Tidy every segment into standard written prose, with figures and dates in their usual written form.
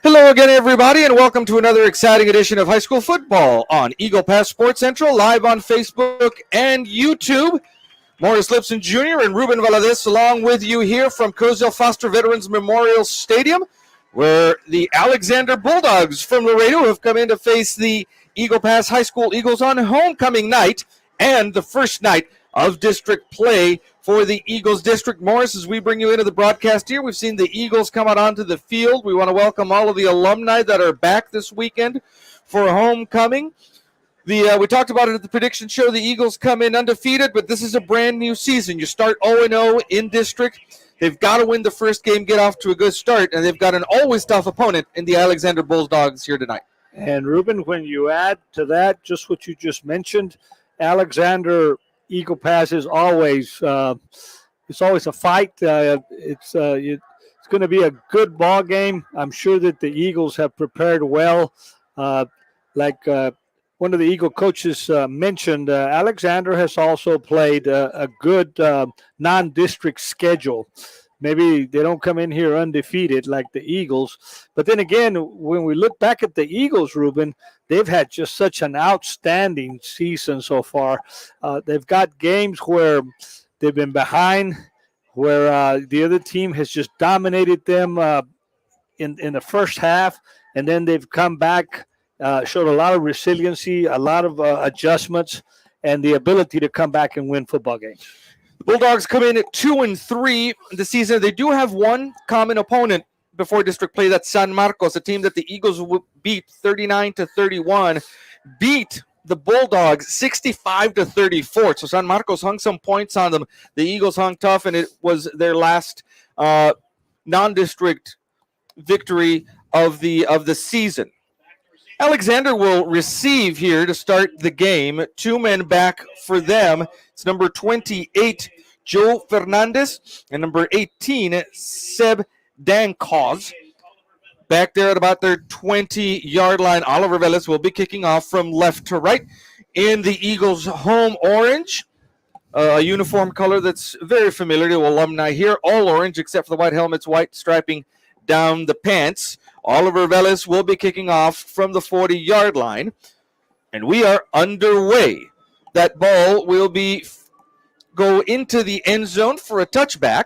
Hello again, everybody, and welcome to another exciting edition of high school football on Eagle Pass Sports Central, live on Facebook and YouTube. Morris Lipson Jr. and Ruben Valadez along with you here from Cozell Foster Veterans Memorial Stadium, where the Alexander Bulldogs from Laredo have come in to face the Eagle Pass High School Eagles on homecoming night and the first night of district play for the Eagles district. Morris, as we bring you into the broadcast here, we've seen the Eagles come out onto the field. We want to welcome all of the alumni that are back this weekend for homecoming. We talked about it at the prediction show. The Eagles come in undefeated, but this is a brand new season. You start 0-0 in district. They've got to win the first game, get off to a good start, and they've got an always tough opponent in the Alexander Bulldogs here tonight. And Ruben, when you add to that just what you just mentioned, Alexander Eagle Pass is always it's always a fight. It's going to be a good ball game. I'm sure that the Eagles have prepared well. Like one of the Eagle coaches mentioned, Alexander has also played a good non-district schedule. Maybe they don't come in here undefeated like the Eagles. But then again, when we look back at the Eagles, Ruben, they've had just such an outstanding season so far. They've got games where they've been behind, where the other team has just dominated them in the first half, and then they've come back, showed a lot of resiliency, a lot of adjustments, and the ability to come back and win football games. The Bulldogs come in at 2-3 this season. They do have one common opponent before district play. That's San Marcos, a team that the Eagles beat 39-31, beat the Bulldogs 65-34. So San Marcos hung some points on them. The Eagles hung tough, and it was their last non-district victory of the season. Alexander will receive here to start the game. Two men back for them. It's number 28, Joe Fernandez, and number 18, Seb Dankos. Back there at about their 20-yard line, Oliver Velez will be kicking off from left to right in the Eagles' home orange, a uniform color that's very familiar to alumni here. All orange except for the white helmets, white striping down the pants. Oliver Velez will be kicking off from the 40-yard line, and we are underway. That ball will go into the end zone for a touchback.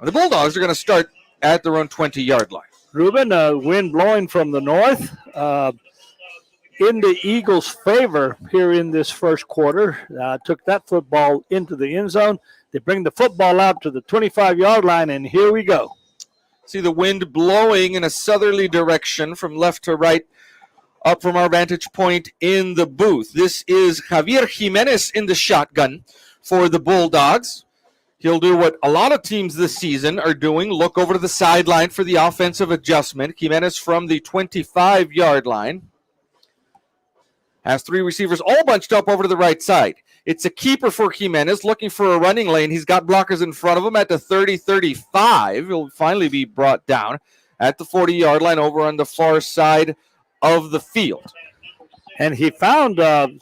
The Bulldogs are going to start at their own 20-yard line. Ruben, wind blowing from the north in the Eagles' favor here in this first quarter. Took that football into the end zone. They bring the football out to the 25-yard line, and here we go. See the wind blowing in a southerly direction from left to right up from our vantage point in the booth. This is Javier Jimenez in the shotgun for the Bulldogs. He'll do what a lot of teams this season are doing, look over to the sideline for the offensive adjustment. Jimenez from the 25-yard line has three receivers all bunched up over to the right side. It's a keeper for Jimenez, looking for a running lane. He's got blockers in front of him at the 30-35. He'll finally be brought down at the 40-yard line over on the far side of the field. And he found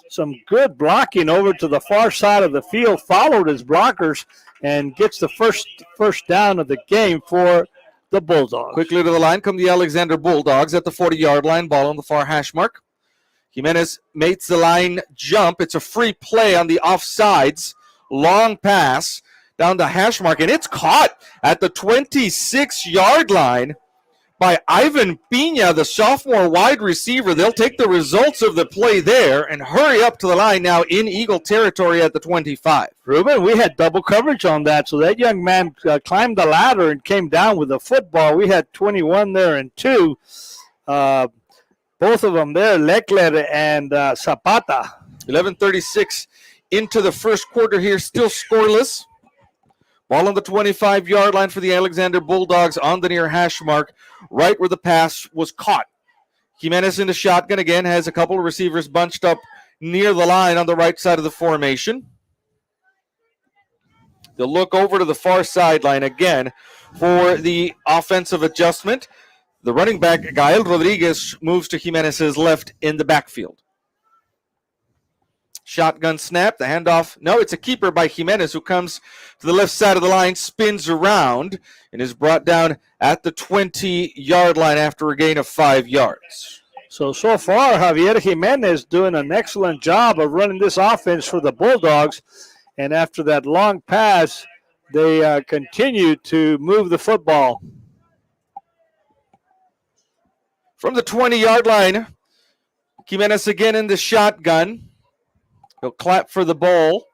some good blocking over to the far side of the field, followed his blockers, and gets the first down of the game for the Bulldogs. Quickly to the line come the Alexander Bulldogs at the 40-yard line, ball on the far hash mark. Jimenez makes the line jump. It's a free play on the offsides. Long pass down the hash mark, and it's caught at the 26-yard line by Ivan Pina, the sophomore wide receiver. They'll take the results of the play there and hurry up to the line now in Eagle territory at the 25. Ruben, we had double coverage on that, so that young man climbed the ladder and came down with the football. We had 21 there and 2. Both of them there, Leclerc and Zapata. 11:36 into the first quarter here, still scoreless. Ball on the 25-yard line for the Alexander Bulldogs on the near hash mark, right where the pass was caught. Jimenez in the shotgun again, has a couple of receivers bunched up near the line on the right side of the formation. They'll look over to the far sideline again for the offensive adjustment. The running back, Gael Rodriguez, moves to Jimenez's left in the backfield. Shotgun snap, the handoff. No, it's a keeper by Jimenez, who comes to the left side of the line, spins around, and is brought down at the 20-yard line after a gain of 5 yards. So far, Javier Jimenez doing an excellent job of running this offense for the Bulldogs. And after that long pass, they continue to move the football. From the 20-yard line, Jimenez again in the shotgun. He'll clap for the ball,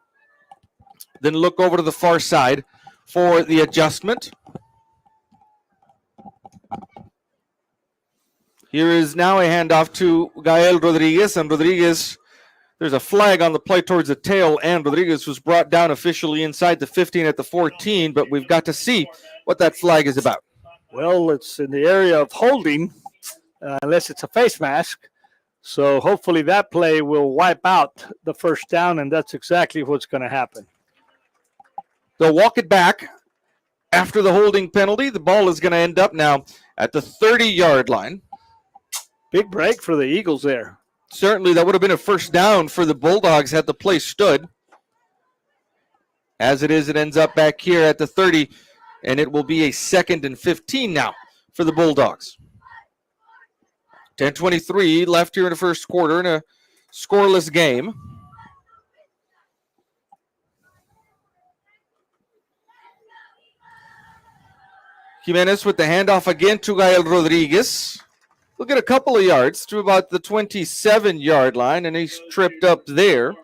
then look over to the far side for the adjustment. Here is now a handoff to Gael Rodriguez, and Rodriguez, there's a flag on the play towards the tail, and Rodriguez was brought down officially inside the 15 at the 14, but we've got to see what that flag is about. Well, it's in the area of holding, unless it's a face mask. So hopefully that play will wipe out the first down, and that's exactly what's going to happen. They'll walk it back after the holding penalty. The ball is going to end up now at the 30-yard line. Big break for the Eagles there. Certainly that would have been a first down for the Bulldogs had the play stood. As it is, it ends up back here at the 30, and it will be a 2nd and 15 now for the Bulldogs. 10:23 left here in the first quarter in a scoreless game. Jimenez with the handoff again to Gael Rodriguez. We'll get a couple of yards to about the 27-yard line, and he's tripped up there.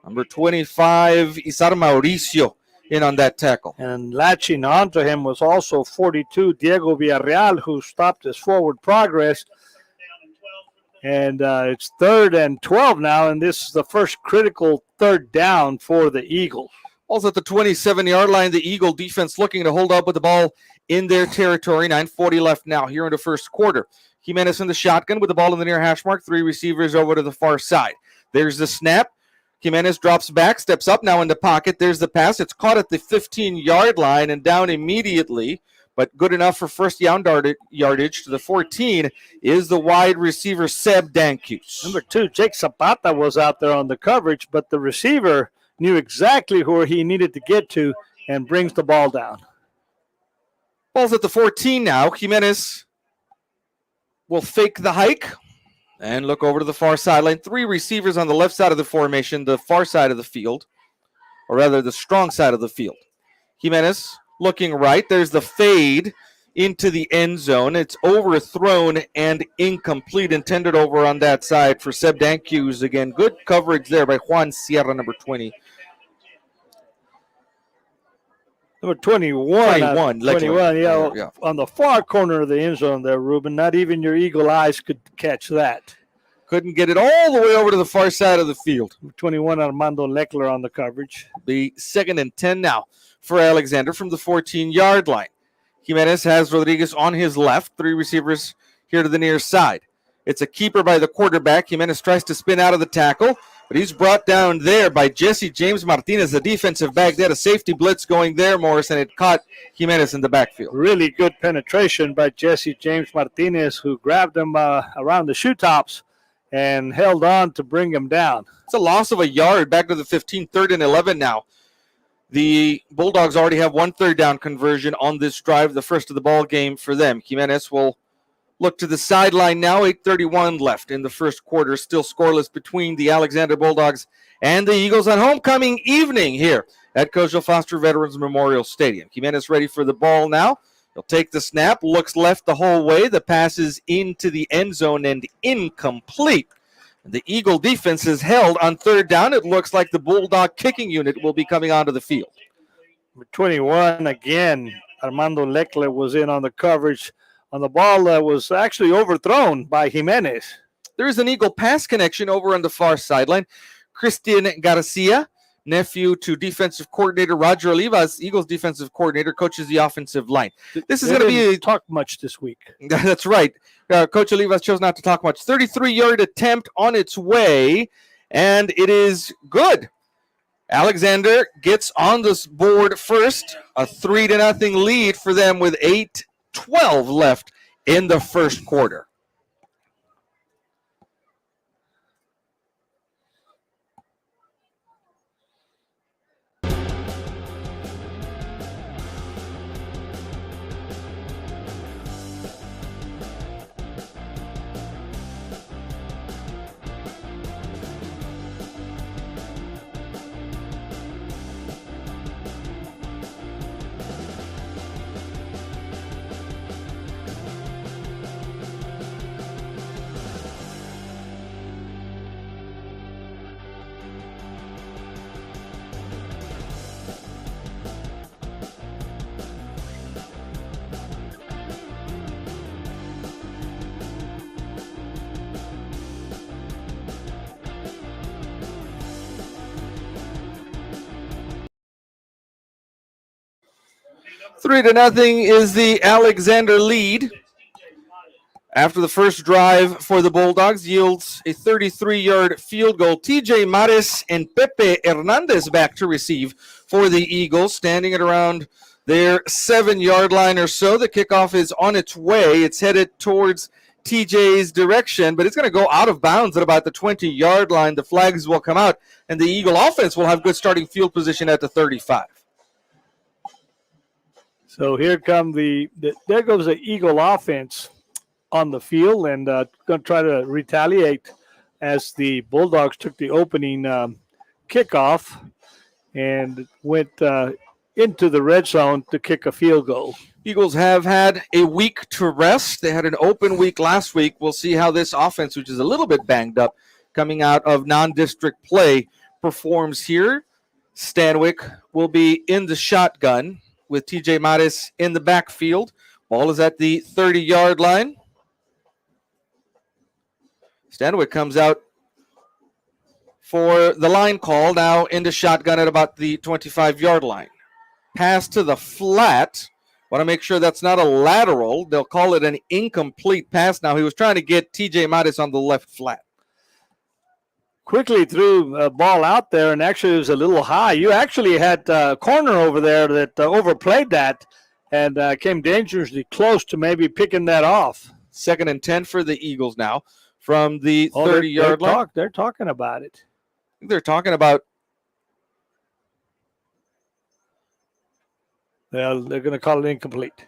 Number 25, Isar Mauricio, in on that tackle. And latching onto him was also 42, Diego Villarreal, who stopped his forward progress. And it's 3rd and 12 now, and this is the first critical third down for the Eagles. Also at the 27-yard line, the Eagle defense looking to hold up with the ball in their territory. 9:40 left now here in the first quarter. Jimenez in the shotgun with the ball in the near hash mark. 3 receivers over to the far side. There's the snap. Jimenez drops back, steps up now in the pocket. There's the pass. It's caught at the 15-yard line and down immediately, but good enough for first down yardage to the 14 is the wide receiver, Seb Dankus. Number 2, Jake Zapata was out there on the coverage, but the receiver knew exactly where he needed to get to and brings the ball down. Ball's at the 14 now. Jimenez will fake the hike and look over to the far sideline. 3 receivers on the left side of the formation, the far side of the field, or rather the strong side of the field. Jimenez looking right. There's the fade into the end zone. It's overthrown and incomplete, intended over on that side for Seb Dankus. Again, good coverage there by Juan Sierra, number 20. Number 21. 21, yeah, on the far corner of the end zone there, Ruben. Not even your eagle eyes could catch that. Couldn't get it all the way over to the far side of the field. 21, Armando Leckler on the coverage. The 2nd and 10 now for Alexander from the 14-yard line. Jimenez has Rodriguez on his left. 3 receivers here to the near side. It's a keeper by the quarterback. Jimenez tries to spin out of the tackle, but he's brought down there by Jesse James Martinez, the defensive back. They had a safety blitz going there, Morris, and it caught Jimenez in the backfield. Really good penetration by Jesse James Martinez, who grabbed him around the shoe tops and held on to bring him down. It's a loss of a yard back to the 15, 3rd and 11 now. The Bulldogs already have 1 third down conversion on this drive, the first of the ball game for them. Jimenez will look to the sideline now. 8:31 left in the first quarter. Still scoreless between the Alexander Bulldogs and the Eagles on homecoming evening here at Kojo Foster Veterans Memorial Stadium. Jimenez ready for the ball now. He'll take the snap, looks left the whole way. The pass is into the end zone and incomplete. The Eagle defense is held on 3rd down. It looks like the Bulldog kicking unit will be coming onto the field. 21 again. Armando Leckler was in on the coverage on the ball that was actually overthrown by Jimenez. There is an Eagle pass connection over on the far sideline. Christian Garcia, nephew to defensive coordinator Roger Olivas, Eagles defensive coordinator, coaches the offensive line. This is going to be talk much this week. That's right. Coach Olivas chose not to talk much. 33-yard attempt on its way, and it is good. Alexander gets on this board first. A 3-0 lead for them with 8:12 left in the first quarter. 3-0 is the Alexander lead. After the first drive for the Bulldogs yields a 33-yard field goal. TJ Mares and Pepe Hernandez back to receive for the Eagles, standing at around their 7-yard line or so. The kickoff is on its way. It's headed towards TJ's direction, but it's going to go out of bounds at about the 20-yard line. The flags will come out, and the Eagle offense will have good starting field position at the 35. So here come there goes the Eagle offense on the field, and going to try to retaliate as the Bulldogs took the opening kickoff and went into the red zone to kick a field goal. Eagles have had a week to rest. They had an open week last week. We'll see how this offense, which is a little bit banged up, coming out of non-district play, performs here. Stanwyck will be in the shotgun with TJ Mares in the backfield. Ball is at the 30-yard line. Stanwyck comes out for the line call, now into shotgun at about the 25-yard line. Pass to the flat. Want to make sure that's not a lateral. They'll call it an incomplete pass. Now, he was trying to get TJ Mares on the left flat. Quickly threw a ball out there, and actually it was a little high. You actually had a corner over there that overplayed that and came dangerously close to maybe picking that off. 2nd and 10 for the Eagles now from the 30-yard line. They're talking about it. They're talking about. Well, they're going to call it incomplete.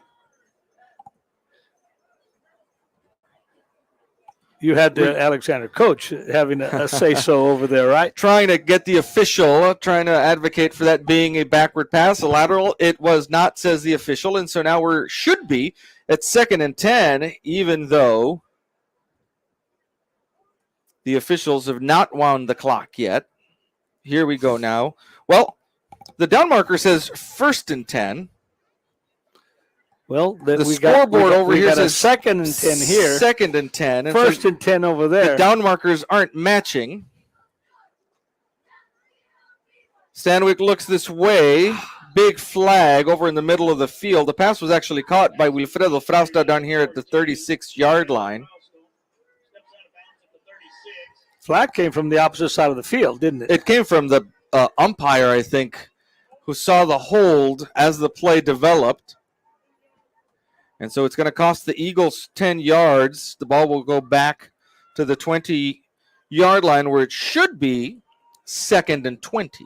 You had the Alexander coach having a say-so over there, right? Trying to get the official, trying to advocate for that being a backward pass, a lateral. It was not, says the official, and so now we should be at 2nd and 10, even though the officials have not wound the clock yet. Here we go now. Well, the down marker says 1st and 10. Well, the scoreboard over here says 2nd and 10 here. 2nd and 10. And 1st and 10 over there. The down markers aren't matching. Stanwyck looks this way. Big flag over in the middle of the field. The pass was actually caught by Wilfredo Frausta down here at the 36-yard line. Flag came from the opposite side of the field, didn't it? It came from the umpire, I think, who saw the hold as the play developed. And so it's going to cost the Eagles 10 yards. The ball will go back to the 20-yard line where it should be 2nd and 20.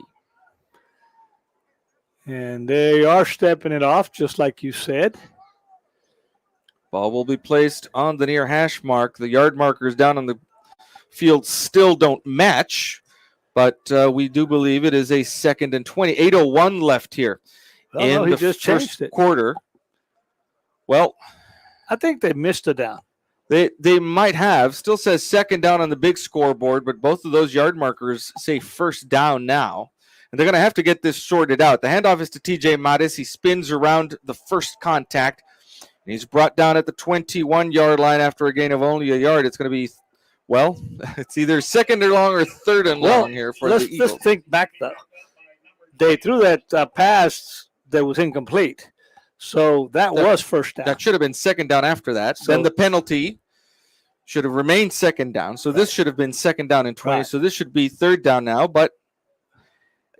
And they are stepping it off, just like you said. Ball will be placed on the near hash mark. The yard markers down on the field still don't match, but we do believe it is a 2nd and 20. 8:01 left here in the first quarter. Well, I think they missed a down. They might have. Still says 2nd down on the big scoreboard, but both of those yard markers say 1st down now. And they're going to have to get this sorted out. The handoff is to TJ Mares. He spins around the first contact. And he's brought down at the 21-yard line after a gain of only a yard. It's going to be, well, it's either 2nd and long or 3rd and long here for the Eagles. Let's think back, though. They threw that pass that was incomplete. So that was 1st down. That should have been 2nd down after that. So then the penalty should have remained 2nd down. So this should have been 2nd down and 20. Right. So this should be 3rd down now. But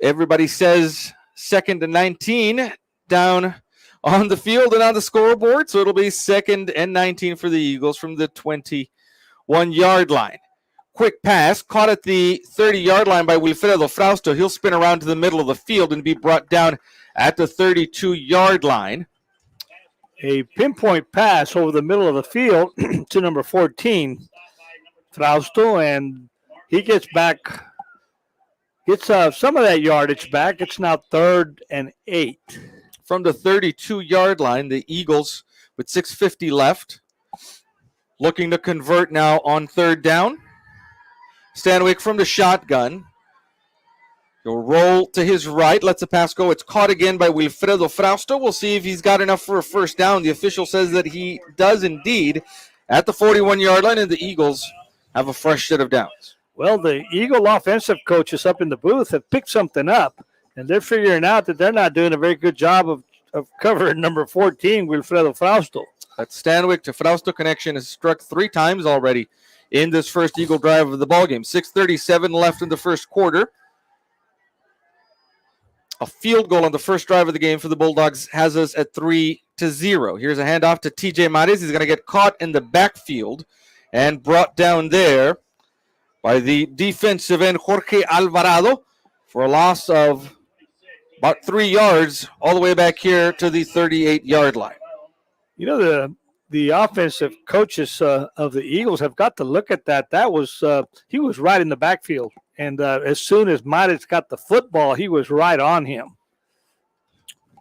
everybody says 2nd and 19 down on the field and on the scoreboard. So it'll be 2nd and 19 for the Eagles from the 21-yard line. Quick pass caught at the 30-yard line by Wilfredo Frausto. He'll spin around to the middle of the field and be brought down at the 32-yard line. A pinpoint pass over the middle of the field to number 14, Frausto, and he gets some of that yardage back. It's now 3rd and 8. From the 32-yard line, the Eagles, with 6:50 left, looking to convert now on 3rd down. Stanwyck from the shotgun. He'll roll to his right, lets the pass go. It's caught again by Wilfredo Frausto. We'll see if he's got enough for a 1st down. The official says that he does indeed at the 41-yard line, and the Eagles have a fresh set of downs. Well, the Eagle offensive coaches up in the booth have picked something up, and they're figuring out that they're not doing a very good job of of cover number 14, Wilfredo Frausto. That Stanwyck to Frausto connection has struck 3 times already in this first Eagle drive of the ballgame. 6:37 left in the first quarter. A field goal on the first drive of the game for the Bulldogs has us at 3-0. Here's a handoff to TJ Mares. He's going to get caught in the backfield and brought down there by the defensive end Jorge Alvarado for a loss of about 3 yards all the way back here to the 38-yard line. You know, the offensive coaches of the Eagles have got to look at that. That was he was right in the backfield. And as soon as Mares got the football, he was right on him.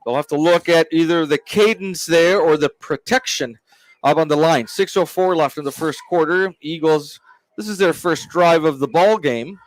They'll have to look at either the cadence there or the protection up on the line. 6:04 left in the first quarter. Eagles, this is their first drive of the ball game.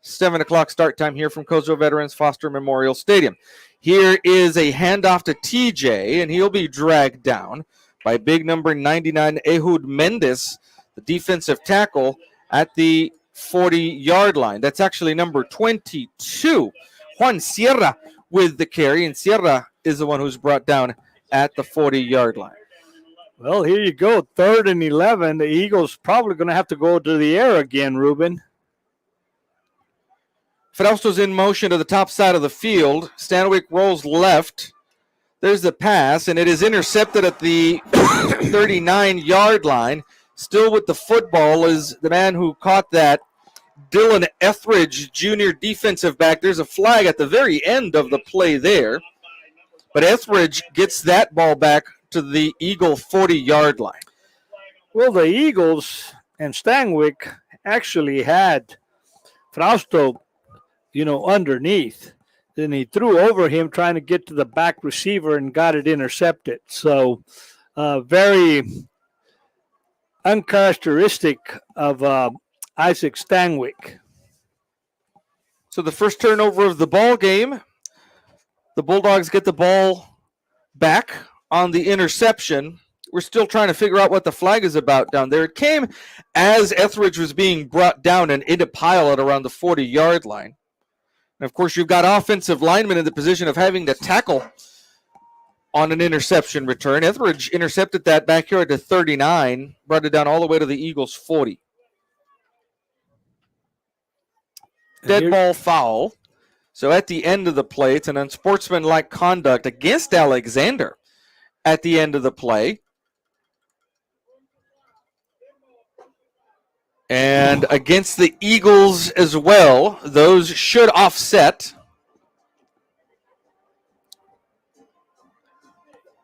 7 o'clock start time here from Kozo Veterans Foster Memorial Stadium. Here is a handoff to TJ, and he'll be dragged down by big number 99, Ehud Mendes, the defensive tackle at the 40-yard line. That's actually number 22, Juan Sierra with the carry, and Sierra is the one who's brought down at the 40-yard line. Well, here you go, 3rd and 11. The Eagles probably going to have to go to the air again, Ruben. Frausto's in motion to the top side of the field. Stanwyck rolls left. There's the pass, and it is intercepted at the 39-yard line. Still with the football is the man who caught that, Dylan Etheridge, junior defensive back. There's a flag at the very end of the play there. But Etheridge gets that ball back to the Eagle 40-yard line. Well, the Eagles and Stanwyck actually had Frausto, underneath. Then he threw over him trying to get to the back receiver and got it intercepted. So very uncharacteristic of Isaac Stanwyck. So the first turnover of the ball game, the Bulldogs get the ball back on the interception. We're still trying to figure out what the flag is about down there. It came as Etheridge was being brought down and in a pile at around the 40-yard line. And of course, you've got offensive linemen in the position of having to tackle on an interception return. Etheridge intercepted that back here at the 39, brought it down all the way to the Eagles' 40. Dead ball foul. So at the end of the play, it's an unsportsmanlike conduct against Alexander at the end of the play. And against the Eagles as well. Those should offset.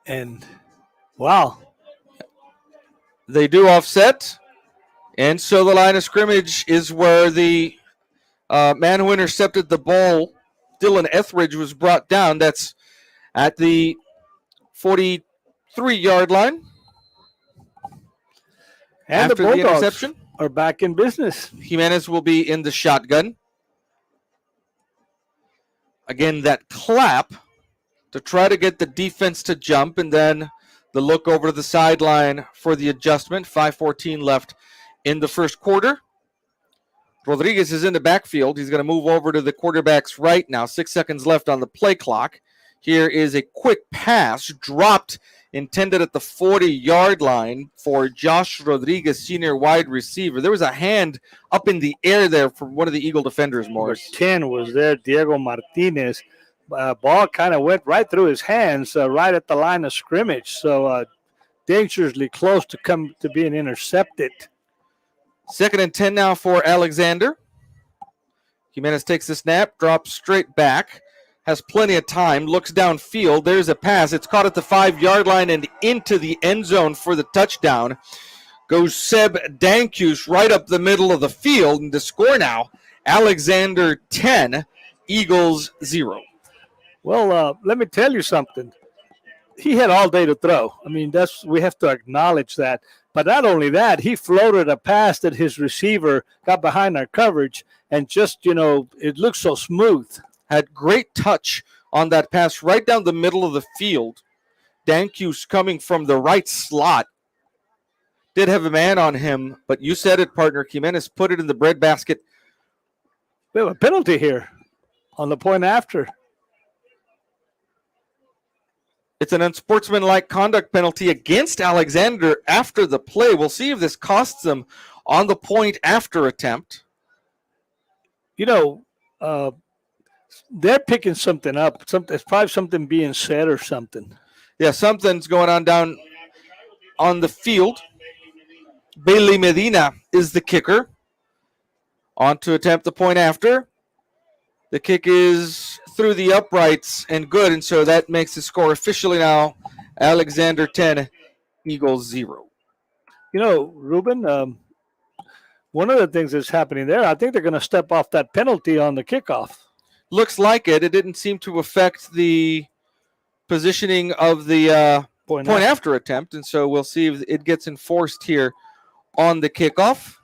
And, wow. They do offset. And so the line of scrimmage is where the man who intercepted the ball, Dylan Etheridge, was brought down. That's at the 43-yard line. And after the the interception are back in business. Jimenez will be in the shotgun. Again, that clap to try to get the defense to jump, and then the look over to the sideline for the adjustment. 5:14 left in the first quarter. Rodriguez is in the backfield. He's going to move over to the quarterback's right now. 6 seconds left on the play clock. Here is a quick pass dropped, intended at the 40-yard line for Josh Rodriguez, senior wide receiver. There was a hand up in the air there from one of the Eagle defenders, Morris. Number 10 was there, Diego Martinez. Ball kind of went right through his hands, right at the line of scrimmage. So dangerously close to being intercepted. 2nd and 10 now for Alexander. Jimenez takes the snap, drops straight back, has plenty of time, looks downfield. There's a pass. It's caught at the 5-yard line and into the end zone for the touchdown. Goes Seb Dankus right up the middle of the field. And to score now, Alexander 10, Eagles 0. Well, let me tell you something. He had all day to throw. I mean, we have to acknowledge that. But not only that, he floated a pass that his receiver got behind our coverage, and just, it looked so smooth. Had great touch on that pass right down the middle of the field. Dankus coming from the right slot. Did have a man on him, but you said it, partner. Jimenez put it in the breadbasket. We have a penalty here on the point after. It's an unsportsmanlike conduct penalty against Alexander after the play. We'll see if this costs them on the point after attempt. You know, they're picking something up. It's probably something being said or something. Yeah, something's going on down on the field. Bailey Medina is the kicker. On to attempt the point after. The kick is through the uprights and good, and so that makes the score officially now Alexander 10, Eagles 0. You know, Ruben, one of the things that's happening there, I think they're going to step off that penalty on the kickoff. Looks like it. It didn't seem to affect the positioning of the point after attempt, and so we'll see if it gets enforced here on the kickoff.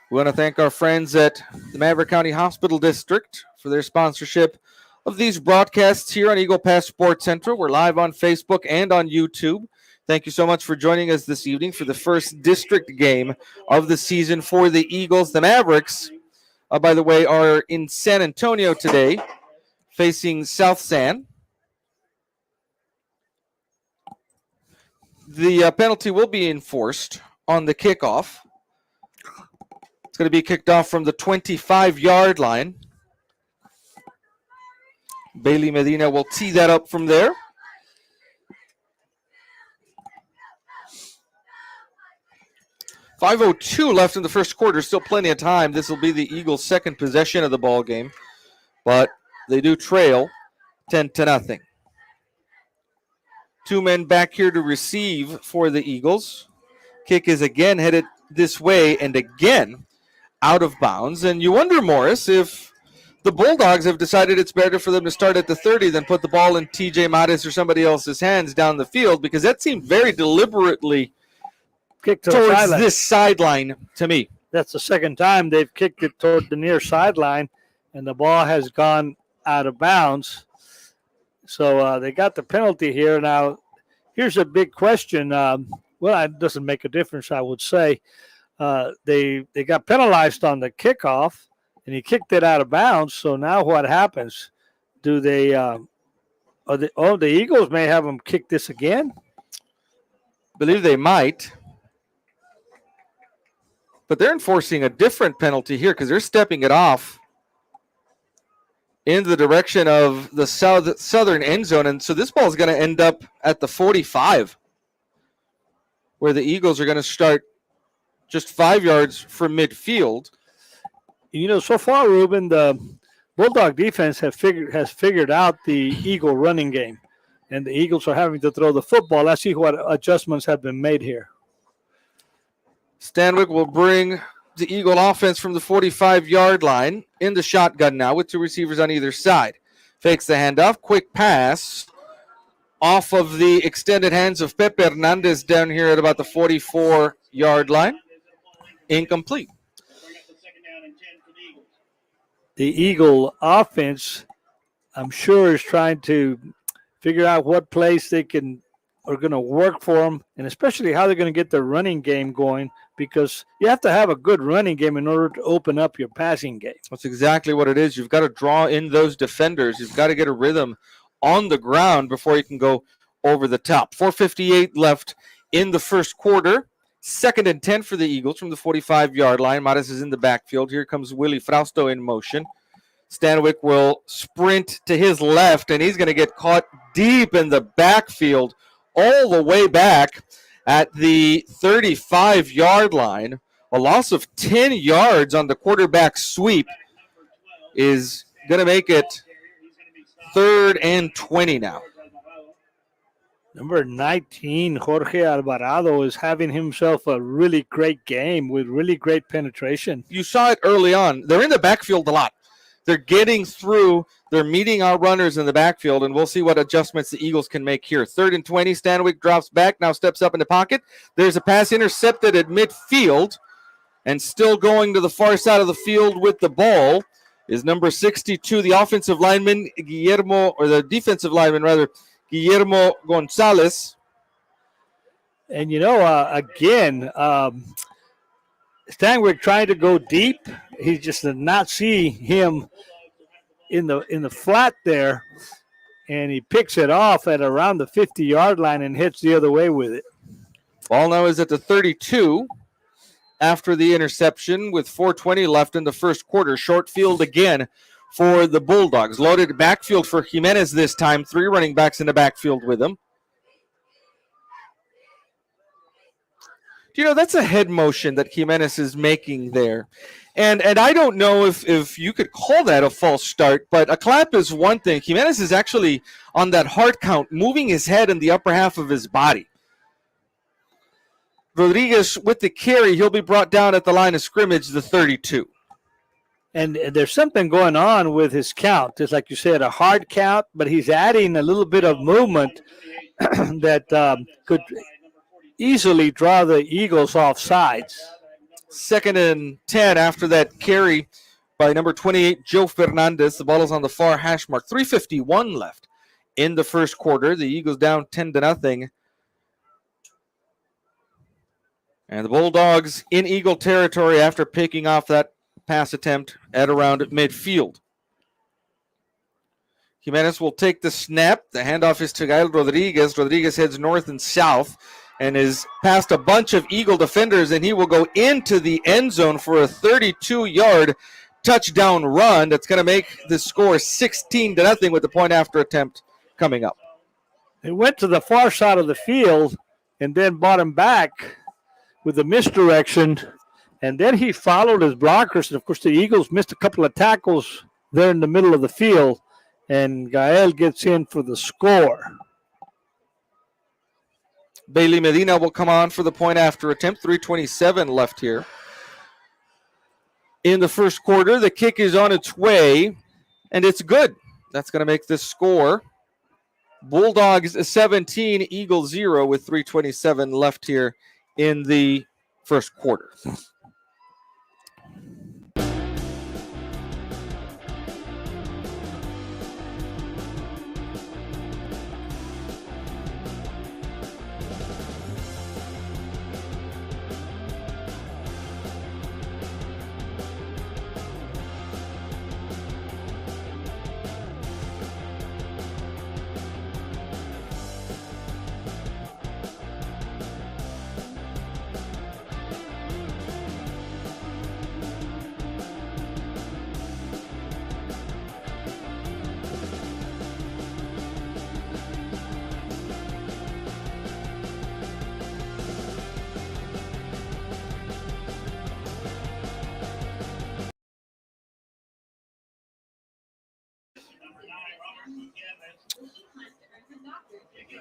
We want to thank our friends at the Maverick County Hospital District for their sponsorship of these broadcasts here on Eagle Pass Sports Central. We're live on Facebook and on YouTube. Thank you so much for joining us this evening for the first district game of the season for the Eagles. The Mavericks, by the way, are in San Antonio today, facing South San. The penalty will be enforced on the kickoff. It's going to be kicked off from the 25-yard line. Bailey Medina will tee that up from there. .5:02 left in the first quarter. Still plenty of time. This will be the Eagles' second possession of the ball game, but they do trail 10-0. Two men back here to receive for the Eagles. Kick is again headed this way and again out of bounds. And you wonder, Morris, if the Bulldogs have decided it's better for them to start at the 30 than put the ball in TJ Mattis or somebody else's hands down the field, because that seemed very deliberately kicked towards this sideline to me. That's the second time they've kicked it toward the near sideline, and the ball has gone out of bounds. So they got the penalty here. Now, here's a big question. Well, it doesn't make a difference, I would say. They got penalized on the kickoff, and he kicked it out of bounds. So now what happens? Do they the Eagles may have them kick this again? Believe they might. But they're enforcing a different penalty here because they're stepping it off in the direction of the southern end zone. And so this ball is going to end up at the 45, where the Eagles are going to start just 5 yards from midfield. You know, so far, Ruben, the Bulldog defense has figured out the Eagle running game, and the Eagles are having to throw the football. Let's see what adjustments have been made here. Stanwyck will bring the Eagle offense from the 45-yard line in the shotgun now with two receivers on either side. Fakes the handoff. Quick pass off of the extended hands of Pepe Hernandez down here at about the 44-yard line. Incomplete. The Eagle offense, I'm sure, is trying to figure out what plays they are going to work for them, and especially how they're going to get their running game going, because you have to have a good running game in order to open up your passing game. That's exactly what it is. You've got to draw in those defenders. You've got to get a rhythm on the ground before you can go over the top. 4:58 left in the first quarter. 2nd and 10 for the Eagles from the 45-yard line. Mattis is in the backfield. Here comes Willie Frausto in motion. Stanwyck will sprint to his left, and he's going to get caught deep in the backfield all the way back at the 35-yard line. A loss of 10 yards on the quarterback sweep is going to make it 3rd and 20 now. Number 19, Jorge Alvarado, is having himself a really great game with really great penetration. You saw it early on. They're in the backfield a lot. They're getting through. They're meeting our runners in the backfield, and we'll see what adjustments the Eagles can make here. 3rd and 20. Stanwyck drops back, now steps up in the pocket. There's a pass intercepted at midfield, and still going to the far side of the field with the ball is number 62, the defensive lineman, Guillermo Gonzalez. And, you know, again, Stanwyck trying to go deep. He just did not see him in the flat there, and he picks it off at around the 50-yard line and hits the other way with it. Ball now is at the 32 after the interception with 4:20 left in the first quarter. Short field again for the Bulldogs. Loaded backfield for Jimenez this time. 3 running backs in the backfield with him. That's a head motion that Jimenez is making there. And I don't know if you could call that a false start, but a clap is one thing. Jimenez is actually on that hard count, moving his head in the upper half of his body. Rodriguez with the carry, he'll be brought down at the line of scrimmage, the 32. And there's something going on with his count. Just like you said, a hard count, but he's adding a little bit of movement that could easily draw the Eagles off sides. 2nd and 10 after that carry by number 28, Joe Fernandez. The ball is on the far hash mark. 3:51 left in the first quarter. The Eagles down 10-0. And the Bulldogs in Eagle territory after picking off that pass attempt at around midfield. Jimenez will take the snap. The handoff is to Gael Rodriguez. Rodriguez heads north and south and is past a bunch of Eagle defenders, and he will go into the end zone for a 32-yard touchdown run that's going to make the score 16-0 with the point after attempt coming up. He went to the far side of the field and then brought him back with a misdirection, and then he followed his blockers. And, of course, the Eagles missed a couple of tackles there in the middle of the field, and Gael gets in for the score. Bailey Medina will come on for the point after attempt. 3:27 left here in the first quarter. The kick is on its way, and it's good. That's going to make this score Bulldogs 17, Eagles 0 with 3:27 left here in the first quarter.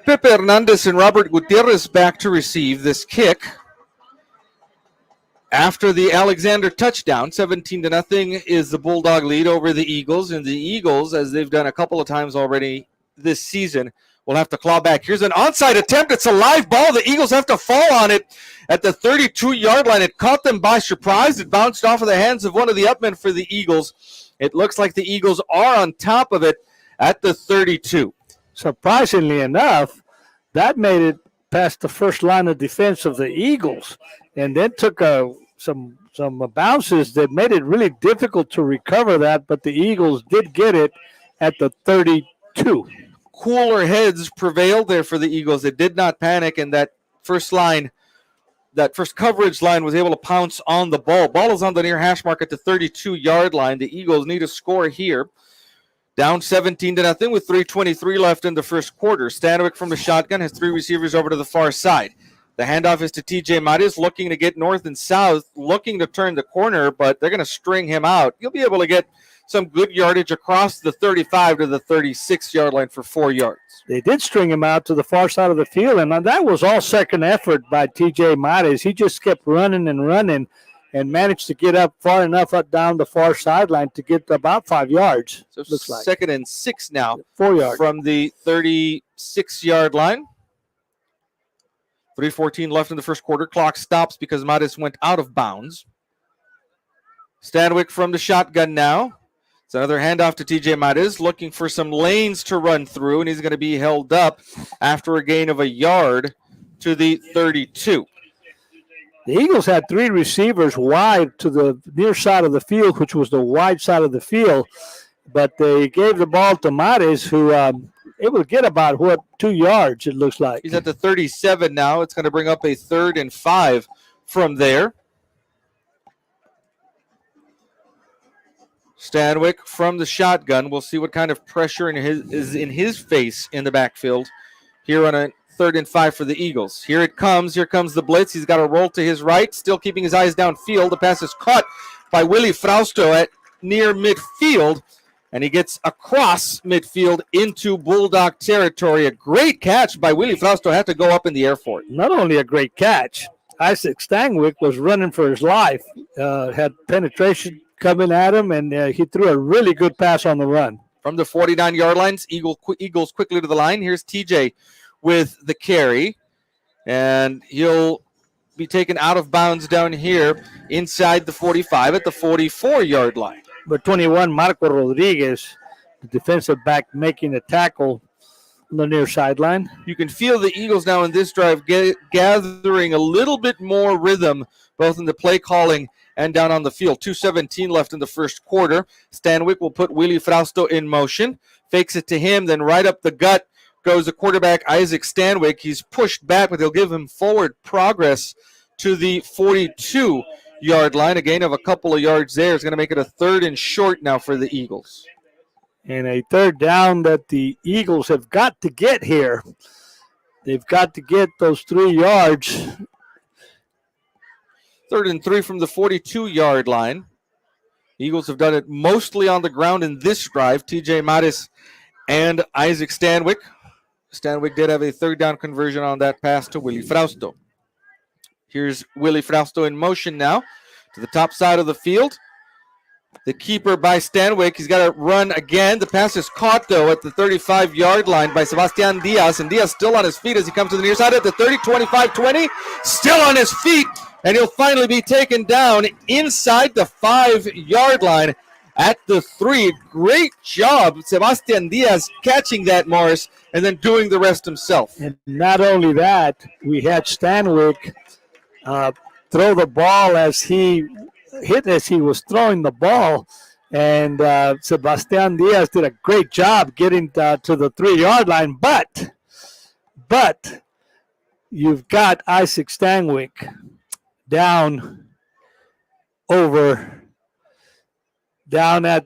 Pepe Hernandez and Robert Gutierrez back to receive this kick after the Alexander touchdown. 17-0 is the Bulldog lead over the Eagles, and the Eagles, as they've done a couple of times already this season, will have to claw back. Here's an onside attempt. It's a live ball. The Eagles have to fall on it at the 32-yard line. It caught them by surprise. It bounced off of the hands of one of the upmen for the Eagles. It looks like the Eagles are on top of it at the 32. Surprisingly enough, that made it past the first line of defense of the Eagles, and then took some bounces that made it really difficult to recover that, but the Eagles did get it at the 32. Cooler heads prevailed there for the Eagles. They did not panic, and that first coverage line was able to pounce on the ball. Ball is on the near hash mark at the 32-yard line. The Eagles need a score here. Down 17-0 with 3:23 left in the first quarter. Stanwyck from the shotgun has 3 receivers over to the far side. The handoff is to TJ Mares, looking to get north and south, looking to turn the corner, but they're going to string him out. He'll be able to get some good yardage across the 35 to the 36-yard line for 4 yards. They did string him out to the far side of the field, and that was all second effort by TJ Mares. He just kept running and running and managed to get up far enough up down the far sideline to get about 5 yards. So looks like 2nd and 6 now. 4 yards from the 36-yard line. 3:14 left in the first quarter. Clock stops because Mares went out of bounds. Stanwyck from the shotgun now. It's another handoff to TJ Mares, looking for some lanes to run through, and he's going to be held up after a gain of a yard to the 32. The Eagles had 3 receivers wide to the near side of the field, which was the wide side of the field, but they gave the ball to Mares, who able to get about 2 yards. It looks like He's at the 37 now. It's going to bring up a 3rd and 5 from there. Stanwyck from the shotgun. We'll see what kind of pressure is in his face in the backfield here on a 3rd and 5 for the Eagles. Here it comes. Here comes the blitz. He's got a roll to his right, still keeping his eyes downfield. The pass is caught by Willie Frausto at near midfield, and he gets across midfield into Bulldog territory. A great catch by Willie Frausto. Had to go up in the air for it. Not only a great catch, Isaac Stanwyck was running for his life, had penetration coming at him, and he threw a really good pass on the run. From the 49-yard lines, Eagles quickly to the line. Here's TJ with the carry, and he'll be taken out of bounds down here inside the 45 at the 44-yard line. But 21, Marco Rodriguez, the defensive back, making a tackle on the near sideline. You can feel the Eagles now in this drive gathering a little bit more rhythm, both in the play calling and down on the field. 2:17 left in the first quarter. Stanwyck will put Willie Frausto in motion, fakes it to him, then right up the gut goes the quarterback, Isaac Stanwyck. He's pushed back, but they'll give him forward progress to the 42-yard line. A gain of a couple of yards there is going to make it a 3rd and short now for the Eagles. And a 3rd down that the Eagles have got to get here. They've got to get those 3 yards. 3rd and 3 from the 42-yard line. Eagles have done it mostly on the ground in this drive. TJ Mares and Isaac Stanwyck. Stanwyck did have a 3rd down conversion on that pass to Willie Frausto. Here's Willie Frausto in motion now to the top side of the field. The keeper by Stanwyck. He's got to run again. The pass is caught, though, at the 35-yard line by Sebastian Diaz. And Diaz still on his feet as he comes to the near side at the 30, 25, 20. Still on his feet. And he'll finally be taken down inside the 5-yard line at the 3. Great job, Sebastian Diaz, catching that, Morris, and then doing the rest himself. And not only that, we had Stanwyck throw the ball as he was throwing the ball. And Sebastian Diaz did a great job getting to the 3-yard line. But you've got Isaac Stanwyck down at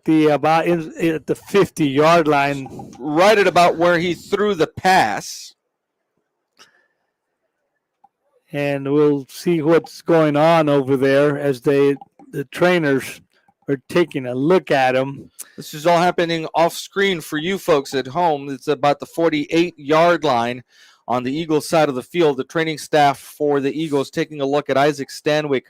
the about at the 50-yard line, right at about where he threw the pass. And we'll see what's going on over there as the trainers are taking a look at him. This is all happening off screen for you folks at home. It's about the 48-yard line on the Eagles side of the field. The training staff for the Eagles taking a look at Isaac Stanwyck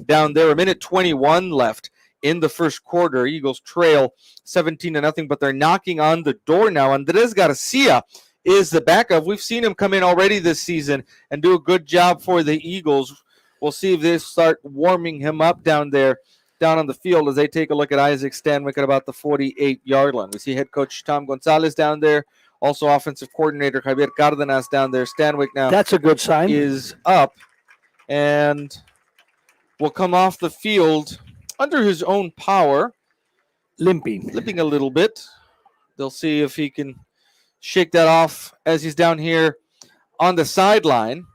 down there. 1:21 left in the first quarter. Eagles trail 17-0, but they're knocking on the door now. Andres Garcia is the backup. We've seen him come in already this season and do a good job for the Eagles. We'll see if they start warming him up down there, down on the field, as they take a look at Isaac Stanwyck at about the 48-yard line. We see head coach Tom Gonzalez down there, also offensive coordinator Javier Cardenas down there. Stanwyck now, that's a good sign, is up and will come off the field under his own power, limping a little bit. They'll see if he can shake that off as he's down here on the sideline.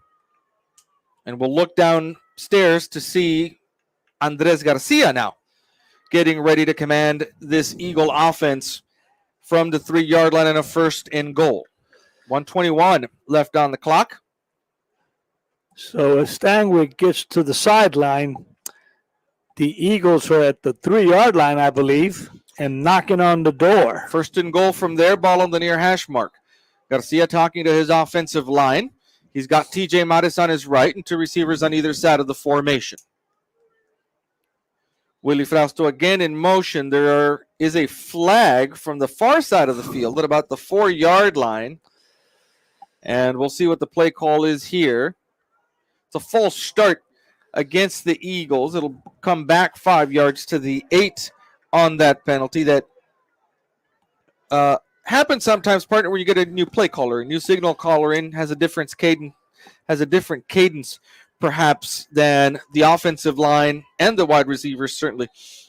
And we'll look downstairs to see Andres Garcia now getting ready to command this Eagle offense from the 3-yard line and a 1st and goal. 1:21 left on the clock. So as Stanwyck gets to the sideline, the Eagles are at the 3-yard line, I believe, and knocking on the door. 1st and goal from there, ball on the near hash mark. Garcia talking to his offensive line. He's got TJ Mares on his right and 2 receivers on either side of the formation. Willie Frausto again in motion. There is a flag from the far side of the field at about the 4-yard line. And we'll see what the play call is here. It's a false start against the Eagles. It'll come back 5 yards to the 8 on that penalty. That happens sometimes, partner, when you get a new play caller, a new signal caller in, has a different cadence perhaps than the offensive line and the wide receivers certainly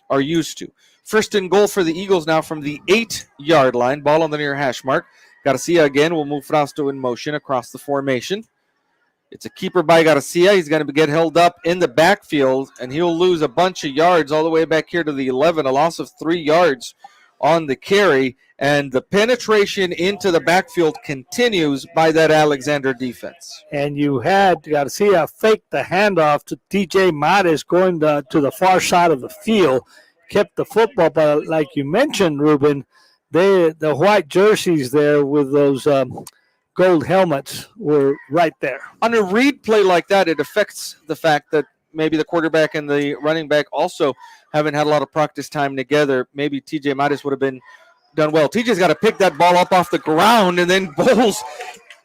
are used to. First and goal for the Eagles now from the 8-yard line. Ball on the near hash mark. Garcia again will move Frausto in motion across the formation. It's a keeper by Garcia. He's going to get held up in the backfield, and he'll lose a bunch of yards all the way back here to the 11, a loss of 3 yards on the carry, and the penetration into the backfield continues by that Alexander defense. And you had Garcia fake the handoff to TJ Mares going to the far side of the field, kept the football, but like you mentioned, Ruben, the white jerseys there with those gold helmets were right there. On a read play like that, it affects the fact that maybe the quarterback and the running back also haven't had a lot of practice time together. Maybe TJ Mares would have been done well. TJ's got to pick that ball up off the ground and then bowls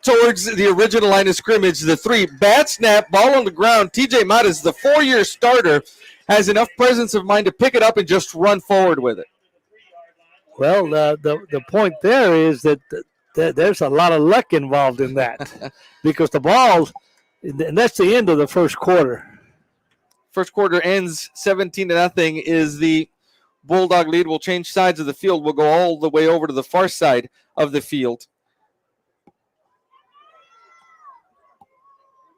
towards the original line of scrimmage, the 3. Bad snap, ball on the ground. TJ Mares, the 4-year starter, has enough presence of mind to pick it up and just run forward with it. Well, the point there is that there's a lot of luck involved in that because the balls, and that's the end of the first quarter. First quarter ends 17-0 is the Bulldog lead. Will change sides of the field. We'll go all the way over to the far side of the field.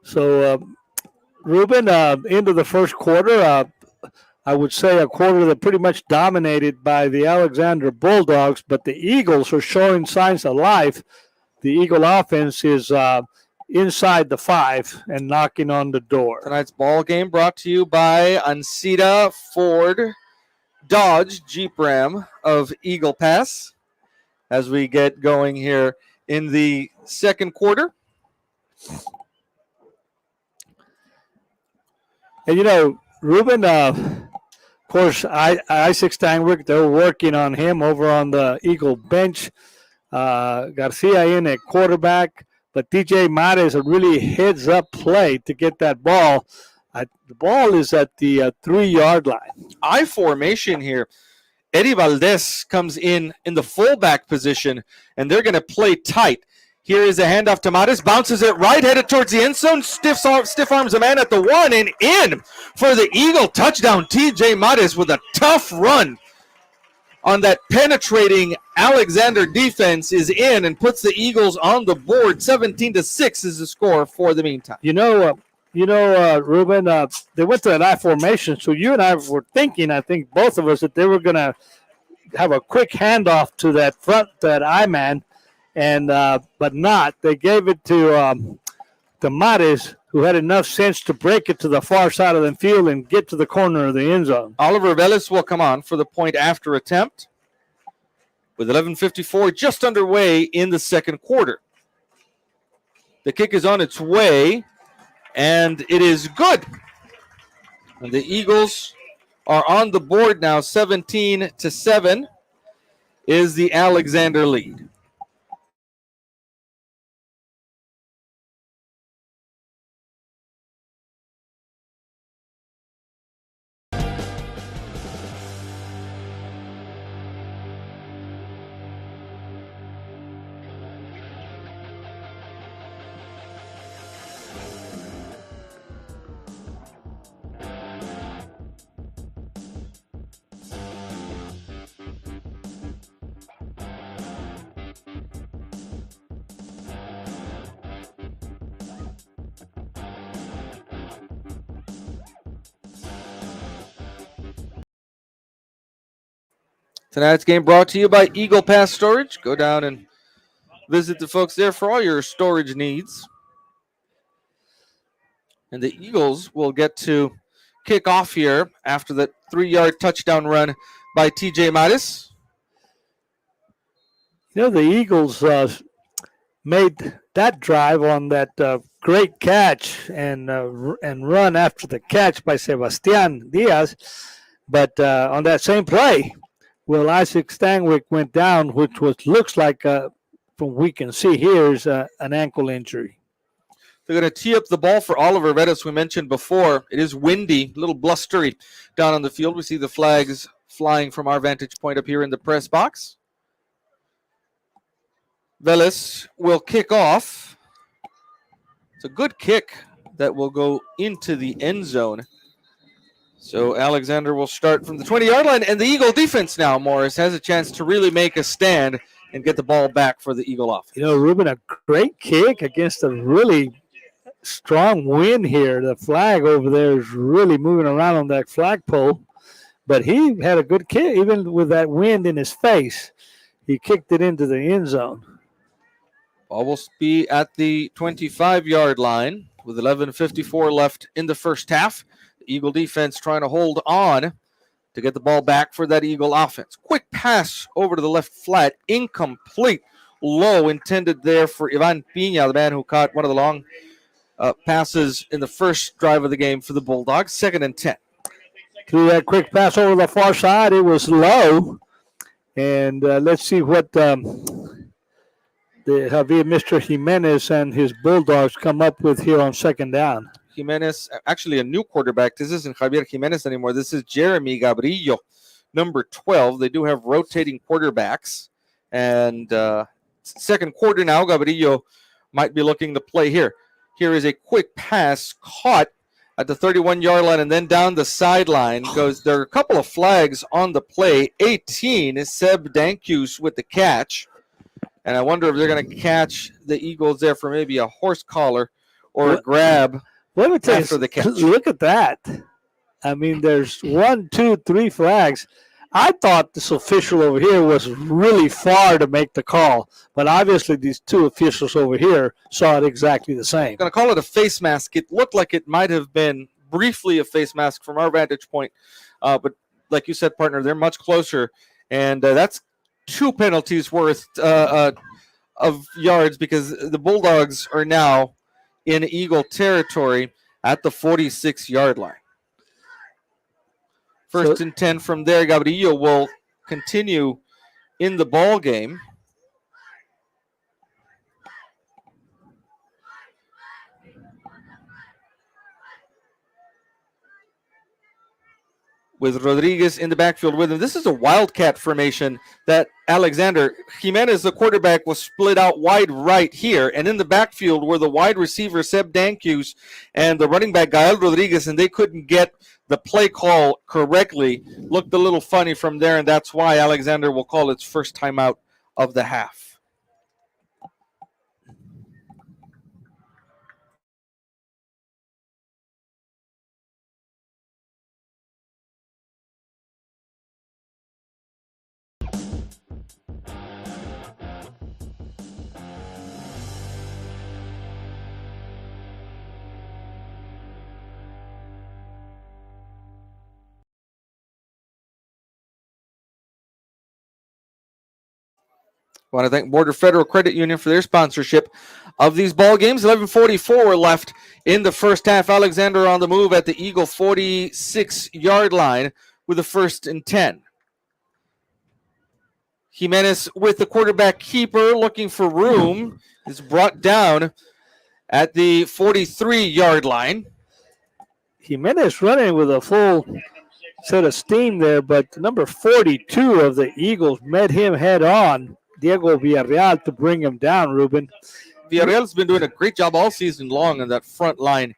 So, Ruben, into the first quarter, I would say a quarter that pretty much dominated by the Alexander Bulldogs, but the Eagles are showing signs of life. The Eagle offense is inside the 5 and knocking on the door. Tonight's ball game brought to you by Ansita Ford Dodge Jeep Ram of Eagle Pass as we get going here in the second quarter. And, you know, Ruben, of course, Isaac Steinwick, they're working on him over on the Eagle bench. Garcia in at quarterback, but DJ Mares a really heads-up play to get that ball. The ball is at the 3-yard line. I formation here. Eddie Valdez comes in the fullback position, and they're going to play tight. Here is a handoff to Mares, bounces it right, headed towards the end zone, stiff arms a man at the 1, and in for the Eagle touchdown. TJ Mares with a tough run on that penetrating Alexander defense is in and puts the Eagles on the board. 17-6 is the score for the meantime. You know, Ruben, they went to that I formation, so you and I were thinking, I think both of us, that they were going to have a quick handoff to that I man, and but not. They gave it to Mares, who had enough sense to break it to the far side of the field and get to the corner of the end zone. Oliver Velez will come on for the point after attempt with 11:54 just underway in the second quarter. The kick is on its way, and it is good. And the Eagles are on the board now. 17-7 is the Alexander lead. Tonight's game brought to you by Eagle Pass Storage. Go down and visit the folks there for all your storage needs. And the Eagles will get to kick off here after that 3-yard touchdown run by TJ Mares. You know, the Eagles made that drive on that great catch and run after the catch by Sebastian Diaz. But on that same play, Isaac Steinwick went down, which looks like, from we can see here, is an ankle injury. They're going to tee up the ball for Oliver Vettis. We mentioned before, it is windy, a little blustery down on the field. We see the flags flying from our vantage point up here in the press box. Velez will kick off. It's a good kick that will go into the end zone. So Alexander will start from the 20-yard line, and the Eagle defense now, Morris, has a chance to really make a stand and get the ball back for the Eagle offense. Ruben, a great kick against a really strong wind here. The flag over there is really moving around on that flagpole, but he had a good kick, even with that wind in his face. He kicked it into the end zone. Ball will be at the 25-yard line with 11:54 left in the first half. The Eagle defense trying to hold on to get the ball back for that Eagle offense. Quick pass over to the left flat, incomplete, low, intended there for Ivan Pina, the man who caught one of the long passes in the first drive of the game for the Bulldogs. 2nd and 10. Through that quick pass over the far side, it was low. And let's see what the Javier Mr. Jimenez and his Bulldogs come up with here on 2nd down. Jimenez, actually a new quarterback. This isn't Javier Jimenez anymore. This is Jeremy Gabrillo, number 12. They do have rotating quarterbacks. And second quarter now, Gabrillo might be looking to play here. Here is a quick pass caught at the 31-yard line and then down the sideline goes. There are a couple of flags on the play. 18 is Seb Dankus with the catch. And I wonder if they're going to catch the Eagles there for maybe a horse collar or a grab. Let me tell after you, the catch. Look at that. I mean, there's 1, 2, 3 flags. I thought this official over here was really far to make the call, but obviously these two officials over here saw it exactly the same. I'm going to call it a face mask. It looked like it might have been briefly a face mask from our vantage point, but like you said, partner, they're much closer, and that's 2 penalties worth of yards because the Bulldogs are now in Eagle territory at the 46-yard line. First and 10 from there. Gabrillo will continue in the ball game. With Rodriguez in the backfield with him. This is a wildcat formation that Alexander Jimenez, the quarterback, was split out wide right here. And in the backfield were the wide receiver, Seb Dankus, and the running back, Gael Rodriguez, and they couldn't get the play call correctly. Looked a little funny from there, and that's why Alexander will call its first timeout of the half. I want to thank Border Federal Credit Union for their sponsorship of these ball games. 11:44 left in the first half. Alexander on the move at the Eagle 46-yard line with a 1st and 10. Jimenez with the quarterback keeper looking for room is brought down at the 43-yard line. Jimenez running with a full set of steam there, but number 42 of the Eagles met him head on, Diego Villarreal, to bring him down, Ruben. Villarreal's been doing a great job all season long on that front line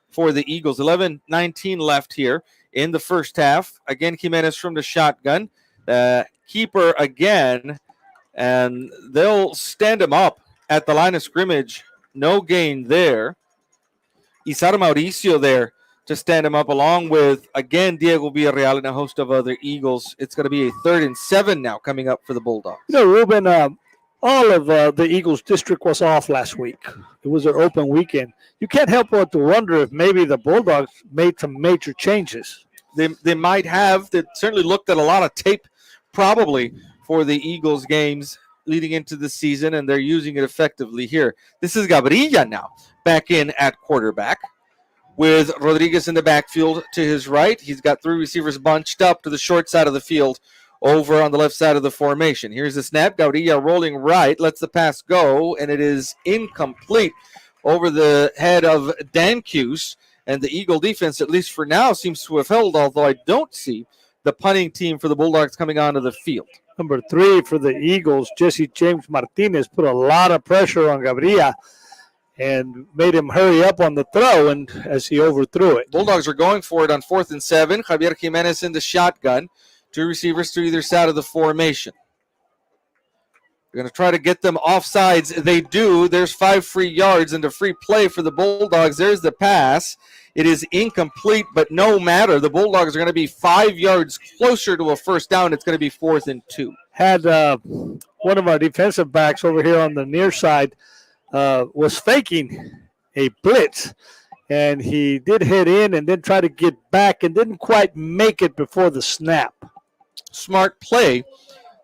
for the Eagles. 11:19 left here in the first half. Again, Jimenez from the shotgun. Keeper again, and they'll stand him up at the line of scrimmage. No gain there. Isar Mauricio there to stand him up along with, again, Diego Villarreal and a host of other Eagles. It's going to be a 3rd and 7 now coming up for the Bulldogs. Ruben, all of the Eagles district was off last week. It was an open weekend. You can't help but to wonder if maybe the Bulldogs made some major changes. They might have. They certainly looked at a lot of tape probably for the Eagles games leading into the season, and they're using it effectively here. This is Gabrilla now back in at quarterback with Rodriguez in the backfield to his right. He's got 3 receivers bunched up to the short side of the field over on the left side of the formation. Here's the snap. Gabrilla rolling right, lets the pass go, and it is incomplete over the head of Dankus. And the Eagle defense, at least for now, seems to have held, although I don't see the punting team for the Bulldogs coming onto the field. Number 3 for the Eagles, Jesse James Martinez, put a lot of pressure on Gabrilla. and made him hurry up on the throw and as he overthrew it. Bulldogs are going for it on 4th and 7. Javier Jimenez in the shotgun. 2 receivers to either side of the formation. They're going to try to get them offsides. They do. There's 5 free yards and a free play for the Bulldogs. There's the pass. It is incomplete, but no matter. The Bulldogs are going to be 5 yards closer to a first down. It's going to be 4th and 2. Had one of our defensive backs over here on the near side was faking a blitz, and he did hit in and then try to get back and didn't quite make it before the snap. Smart play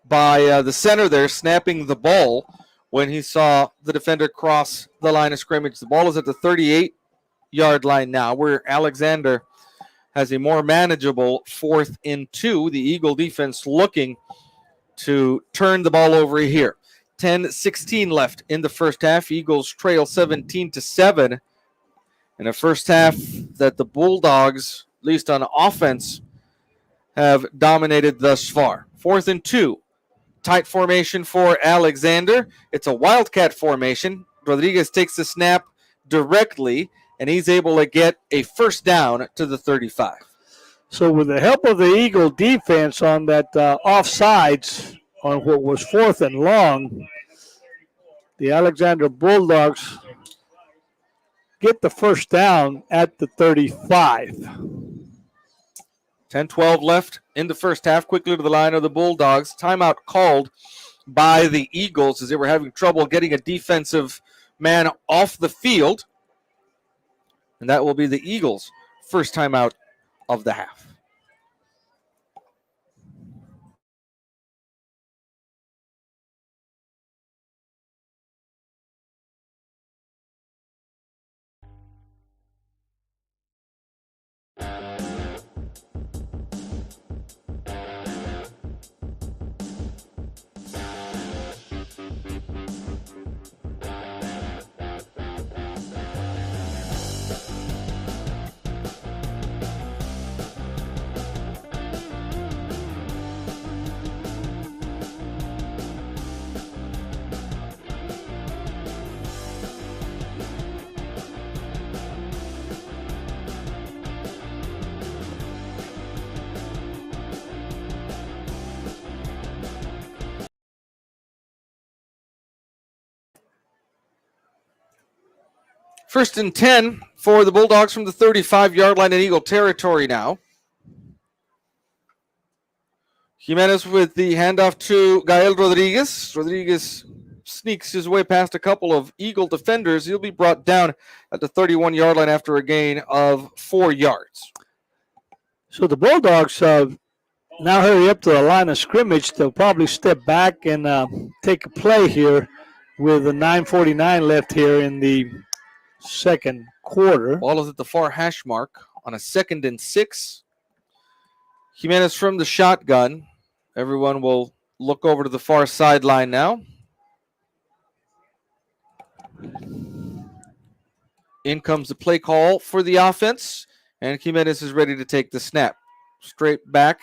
by the center there, snapping the ball when he saw the defender cross the line of scrimmage. The ball is at the 38-yard line now, where Alexander has a more manageable 4th and 2. The Eagle defense looking to turn the ball over here. 10-16 left in the first half. Eagles trail 17-7 in a first half that the Bulldogs, at least on offense, have dominated thus far. 4th and 2. Tight formation for Alexander. It's a wildcat formation. Rodriguez takes the snap directly, and he's able to get a first down to the 35. So with the help of the Eagle defense on that offsides on what was 4th and long, the Alexander Bulldogs get the first down at the 35. 10-12 left in the first half. Quickly to the line of the Bulldogs. Timeout called by the Eagles as they were having trouble getting a defensive man off the field. And that will be the Eagles' first timeout of the half. First and 10 for the Bulldogs from the 35-yard line in Eagle territory now. Jimenez with the handoff to Gael Rodriguez. Rodriguez sneaks his way past a couple of Eagle defenders. He'll be brought down at the 31-yard line after a gain of 4 yards. So the Bulldogs now hurry up to the line of scrimmage. They'll probably step back and take a play here with a 9:49 left here in the second quarter. Ball is at the far hash mark on a 2nd and 6. Jimenez from the shotgun. Everyone will look over to the far sideline now. In comes the play call for the offense, and Jimenez is ready to take the snap. Straight back,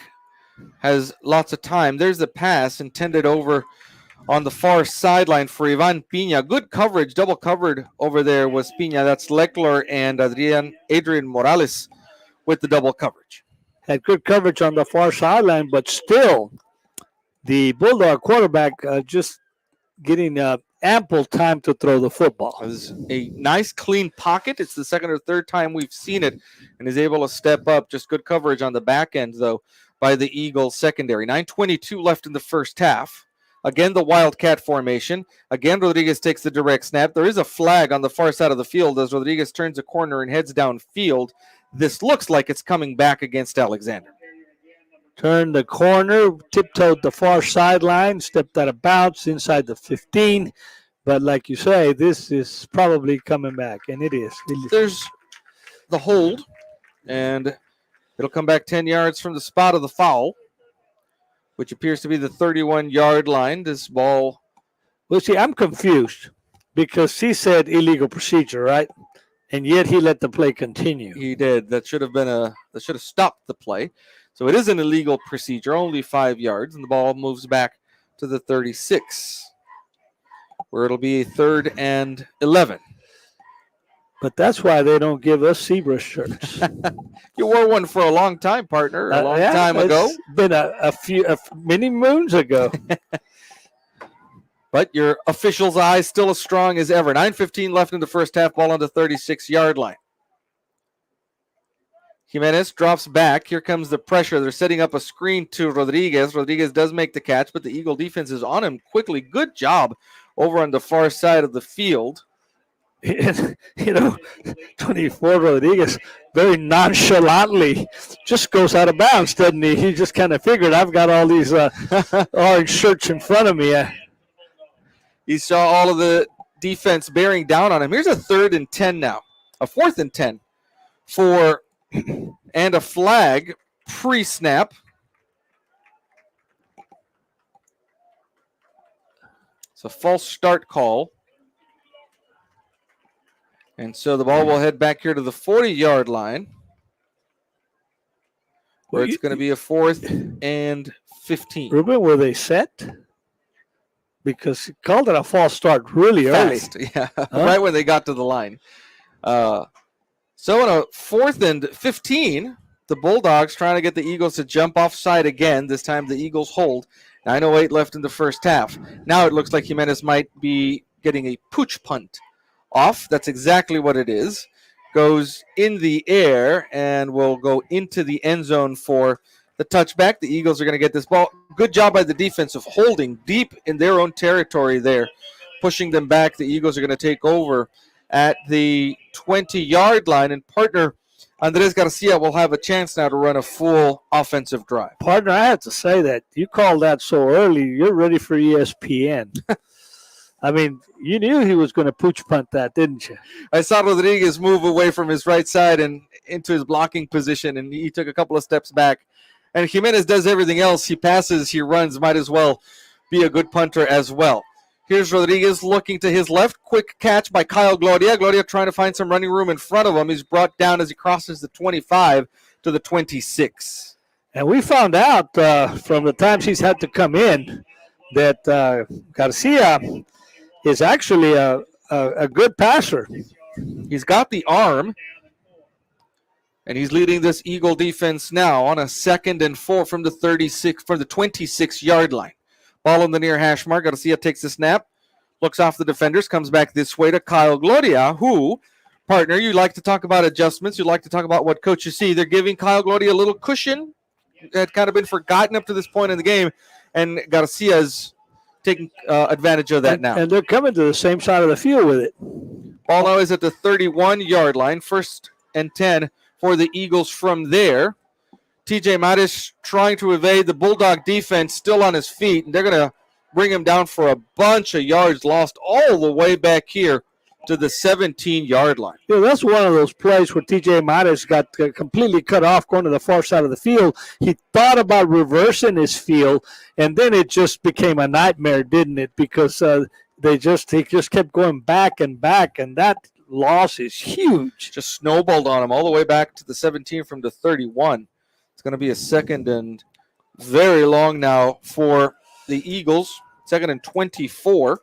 has lots of time. There's the pass intended over on the far sideline for Ivan Pina. Good coverage, double covered over there was Pina. That's Leckler and Adrian Morales with the double coverage. Had good coverage on the far sideline, but still the Bulldog quarterback just getting ample time to throw the football. It was a nice, clean pocket. It's the second or third time we've seen it, and is able to step up. Just good coverage on the back end, though, by the Eagles secondary. 9:22 left in the first half. Again, the Wildcat formation. Again, Rodriguez takes the direct snap. There is a flag on the far side of the field as Rodriguez turns a corner and heads downfield. This looks like it's coming back against Alexander. Turned the corner, tiptoed the far sideline, stepped out of bounds inside the 15. But like you say, this is probably coming back, and it is. There's the hold, and it'll come back 10 yards from the spot of the foul, which appears to be the 31-yard line. This ball. Well, see, I'm confused because he said illegal procedure, right? And yet he let the play continue. He did. That should have stopped the play. So it is an illegal procedure, only 5 yards, and the ball moves back to the 36, where it'll be 3rd and 11. But that's why they don't give us zebra shirts. You wore one for a long time, partner, a long time ago. It's been many moons ago. But your official's eye still as strong as ever. 9:15 left in the first half, ball on the 36-yard line. Jimenez drops back. Here comes the pressure. They're setting up a screen to Rodriguez. Rodriguez does make the catch, but the Eagle defense is on him quickly. Good job over on the far side of the field. 24 Rodriguez very nonchalantly just goes out of bounds, doesn't he? He just kind of figured, I've got all these orange shirts in front of me. He saw all of the defense bearing down on him. Here's a 3rd and 10 now. A 4th and 10 and a flag pre-snap. It's a false start call. And so the ball will head back here to the 40-yard line, where it's going to be a 4th and 15. Ruben, were they set? Because he called it a false start really Fast, early. Yeah, right when they got to the line. So in a 4th and 15, the Bulldogs trying to get the Eagles to jump offside again. This time the Eagles hold. 9:08 left in the first half. Now it looks like Jimenez might be getting a pooch punt off. That's exactly what it is. Goes in the air and will go into the end zone for the touchback. The Eagles are going to get this ball. Good job by the defense of holding deep in their own territory there, pushing them back. The Eagles are going to take over at the 20-yard line, and partner Andres Garcia will have a chance now to run a full offensive drive. Partner, I have to say that you called that so early, you're ready for ESPN. I mean, you knew he was going to pooch punt that, didn't you? I saw Rodriguez move away from his right side and into his blocking position, and he took a couple of steps back. And Jimenez does everything else. He passes, he runs, might as well be a good punter as well. Here's Rodriguez looking to his left. Quick catch by Kyle Gloria. Gloria trying to find some running room in front of him. He's brought down as he crosses the 25 to the 26. And we found out from the times he's had to come in that Garcia is actually a good passer. He's got the arm, and he's leading this Eagle defense now on a 2nd and 4 from the 26-yard line. Ball on the near hash mark. Garcia takes the snap, looks off the defenders, comes back this way to Kyle Gloria, who, partner, you like to talk about adjustments. You like to talk about what coaches see. They're giving Kyle Gloria a little cushion that had kind of been forgotten up to this point in the game, and Garcia's taking advantage of that now. And they're coming to the same side of the field with it. Ball now is at the 31-yard line. 1st and 10 for the Eagles from there. TJ Mattis trying to evade the Bulldog defense, still on his feet, and they're going to bring him down for a bunch of yards lost all the way back here to the 17-yard line. Yeah, that's one of those plays where TJ Mattis got completely cut off going to the far side of the field. He thought about reversing his field, and then it just became a nightmare, didn't it? Because he just kept going back, and that loss is huge. Just snowballed on him all the way back to the 17 from the 31. It's going to be a 2nd and very long now for the Eagles. 2nd and 24.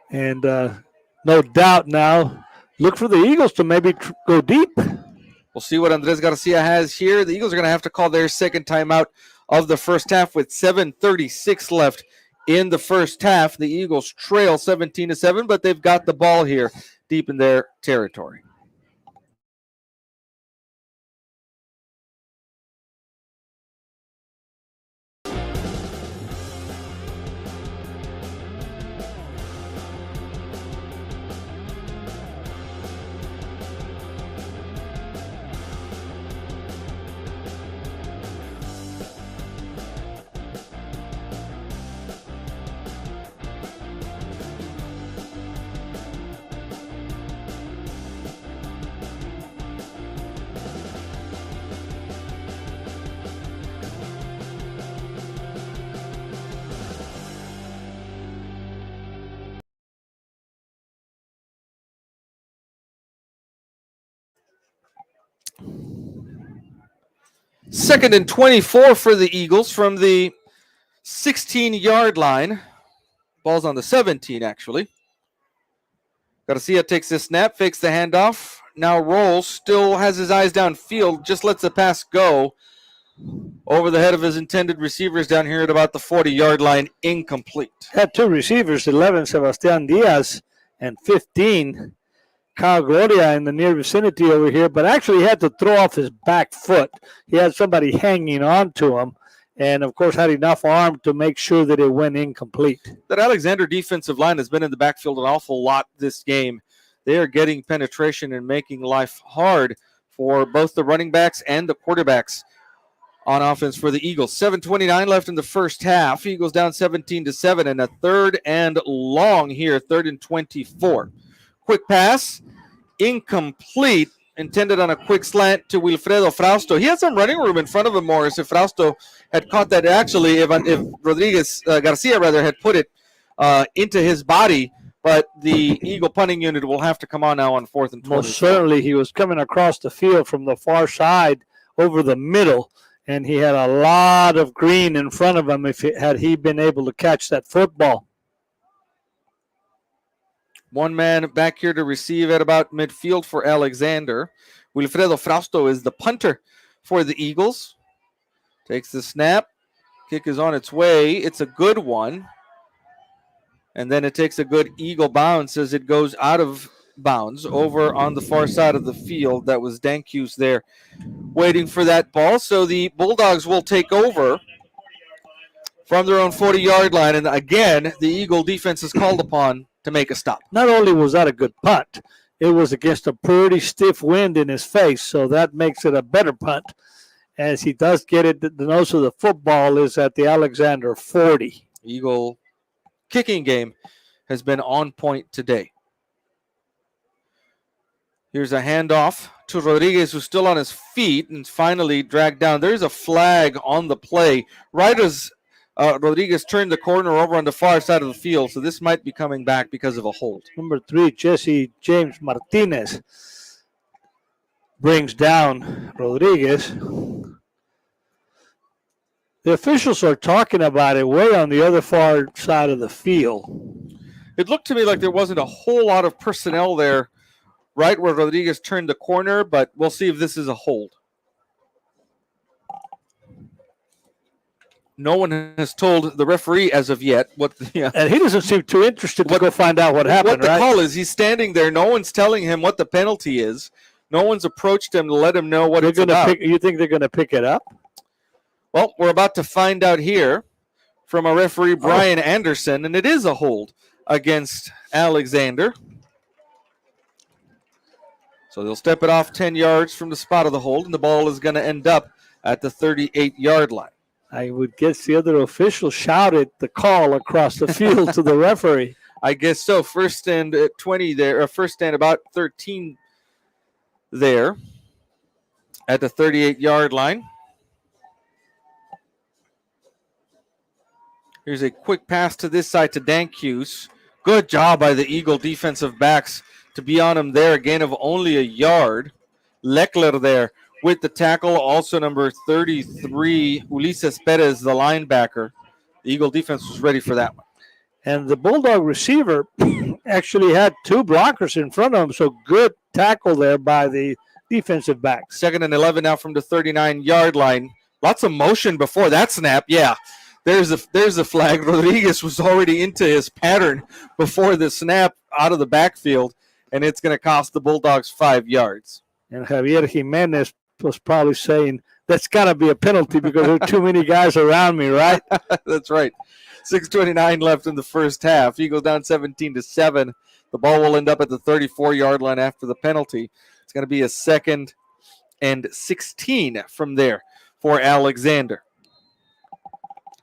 And no doubt now, look for the Eagles to maybe go deep. We'll see what Andres Garcia has here. The Eagles are going to have to call their 2nd timeout of the first half with 7:36 left in the first half. The Eagles trail 17-7, but they've got the ball here deep in their territory. Second and 24 for the Eagles from the 16-yard line. Ball's on the 17, actually. Garcia takes the snap, fakes the handoff, now rolls, still has his eyes downfield, just lets the pass go over the head of his intended receivers down here at about the 40-yard line, incomplete. Had two receivers, 11, Sebastian Diaz, and 15, Kyle Gloria, in the near vicinity over here, but actually had to throw off his back foot. He had somebody hanging on to him, and, of course, had enough arm to make sure that it went incomplete. That Alexander defensive line has been in the backfield an awful lot this game. They are getting penetration and making life hard for both the running backs and the quarterbacks on offense for the Eagles. 7:29 left in the first half. Eagles down 17-7, and a 3rd and long here, 3rd and 24. Quick pass, incomplete, intended on a quick slant to Wilfredo Frausto. He had some running room in front of him, Morris, if Frausto had caught that. Actually, if Garcia had put it into his body, but the Eagle punting unit will have to come on now on 4th and 20. Most certainly, he was coming across the field from the far side over the middle, and he had a lot of green in front of him had he been able to catch that football. One man back here to receive at about midfield for Alexander. Wilfredo Frausto is the punter for the Eagles. Takes the snap. Kick is on its way. It's a good one. And then it takes a good Eagle bounce as it goes out of bounds over on the far side of the field. That was Dankus there waiting for that ball. So the Bulldogs will take over from their own 40-yard line. And again, the Eagle defense is called upon to make a stop. Not only was that a good punt, it was against a pretty stiff wind in his face, so that makes it a better punt. As he does get it, the nose of the football is at the Alexander 40. Eagle kicking game has been on point today. Here's a handoff to Rodriguez, who's still on his feet and finally dragged down. There's a flag on the play right as Rodriguez turned the corner over on the far side of the field, so this might be coming back because of a hold. Number 3, Jesse James Martinez brings down Rodriguez. The officials are talking about it way on the other far side of the field. It looked to me like there wasn't a whole lot of personnel there right where Rodriguez turned the corner, but we'll see if this is a hold. No one has told the referee as of yet what and he doesn't seem too interested to go find out what happened. What the call is. He's standing there. No one's telling him what the penalty is. No one's approached him to let him know what it's about. You think they're going to pick it up? Well, we're about to find out here from our referee, Brian Anderson, and it is a hold against Alexander. So they'll step it off 10 yards from the spot of the hold, and the ball is going to end up at the 38-yard line. I would guess the other official shouted the call across the field to the referee. I guess so. First and 20 there, or first and about 13 there at the 38-yard line. Here's a quick pass to this side to Dankus. Good job by the Eagle defensive backs to be on him there, a gain of only a yard. Leckler there with the tackle, also number 33, Ulises Perez, the linebacker. The Eagle defense was ready for that one. And the Bulldog receiver actually had two blockers in front of him, so good tackle there by the defensive back. 2nd and 11 now from the 39-yard line. Lots of motion before that snap. Yeah, there's the flag. Rodriguez was already into his pattern before the snap out of the backfield, and it's going to cost the Bulldogs 5 yards. And Javier Jimenez was probably saying, that's got to be a penalty because there are too many guys around me, right? That's right. 6:29 left in the first half. Eagles down 17-7. The ball will end up at the 34-yard line after the penalty. It's going to be a 2nd and 16 from there for Alexander.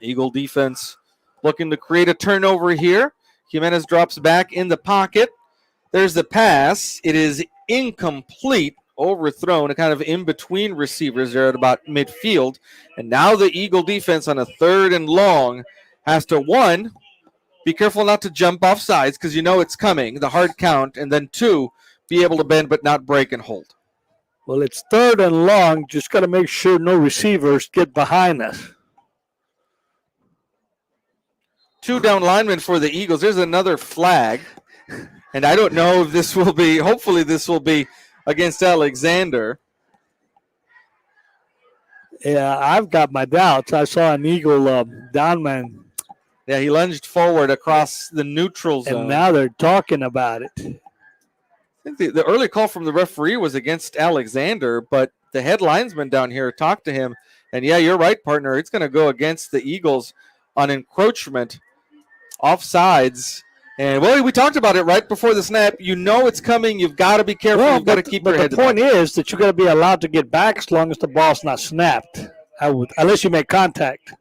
Eagle defense looking to create a turnover here. Jimenez drops back in the pocket. There's the pass. It is incomplete, overthrown, kind of in between receivers there at about midfield. And now the Eagle defense on a 3rd and long has to, 1, be careful not to jump off sides because you know it's coming, the hard count, and then 2, be able to bend but not break and hold. Well, it's 3rd and long. Just got to make sure no receivers get behind us. 2 down linemen for the Eagles. There's another flag. And I don't know if this will be, hopefully this will be against Alexander. Yeah, I've got my doubts. I saw an Eagle downman. Yeah, he lunged forward across the neutral zone. And now they're talking about it. I think the early call from the referee was against Alexander, but the head linesman down here talked to him. And yeah, you're right, partner. It's going to go against the Eagles on encroachment, offsides. And, well, we talked about it right before the snap. You know it's coming. You've got to be careful. You've got to keep your head. But the point is that you're going to be allowed to get back as long as the ball's not snapped, unless you make contact.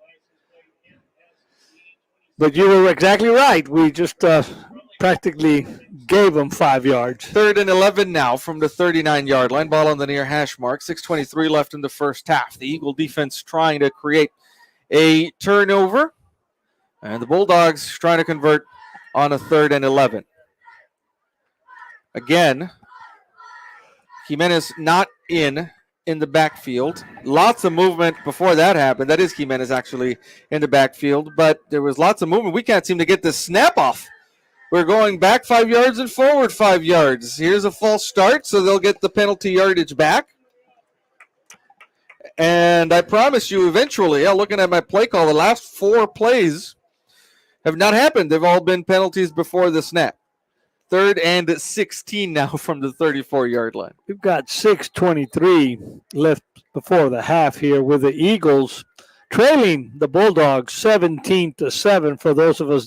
But you were exactly right. We just practically gave them 5 yards. 3rd and 11 now from the 39-yard line. Ball on the near hash mark. 6:23 left in the first half. The Eagle defense trying to create a turnover. And the Bulldogs trying to convert on a 3rd and 11. Again, Jimenez not in the backfield. Lots of movement before that happened. That is Jimenez actually in the backfield, but there was lots of movement. We can't seem to get the snap off. We're going back 5 yards and forward 5 yards. Here's a false start, so they'll get the penalty yardage back. And I promise you eventually, looking at my play call, the last 4 plays have not happened. They've all been penalties before the snap. 3rd and 16 now from the 34-yard line. We've got 6:23 left before the half here with the Eagles trailing the Bulldogs 17-7 for those of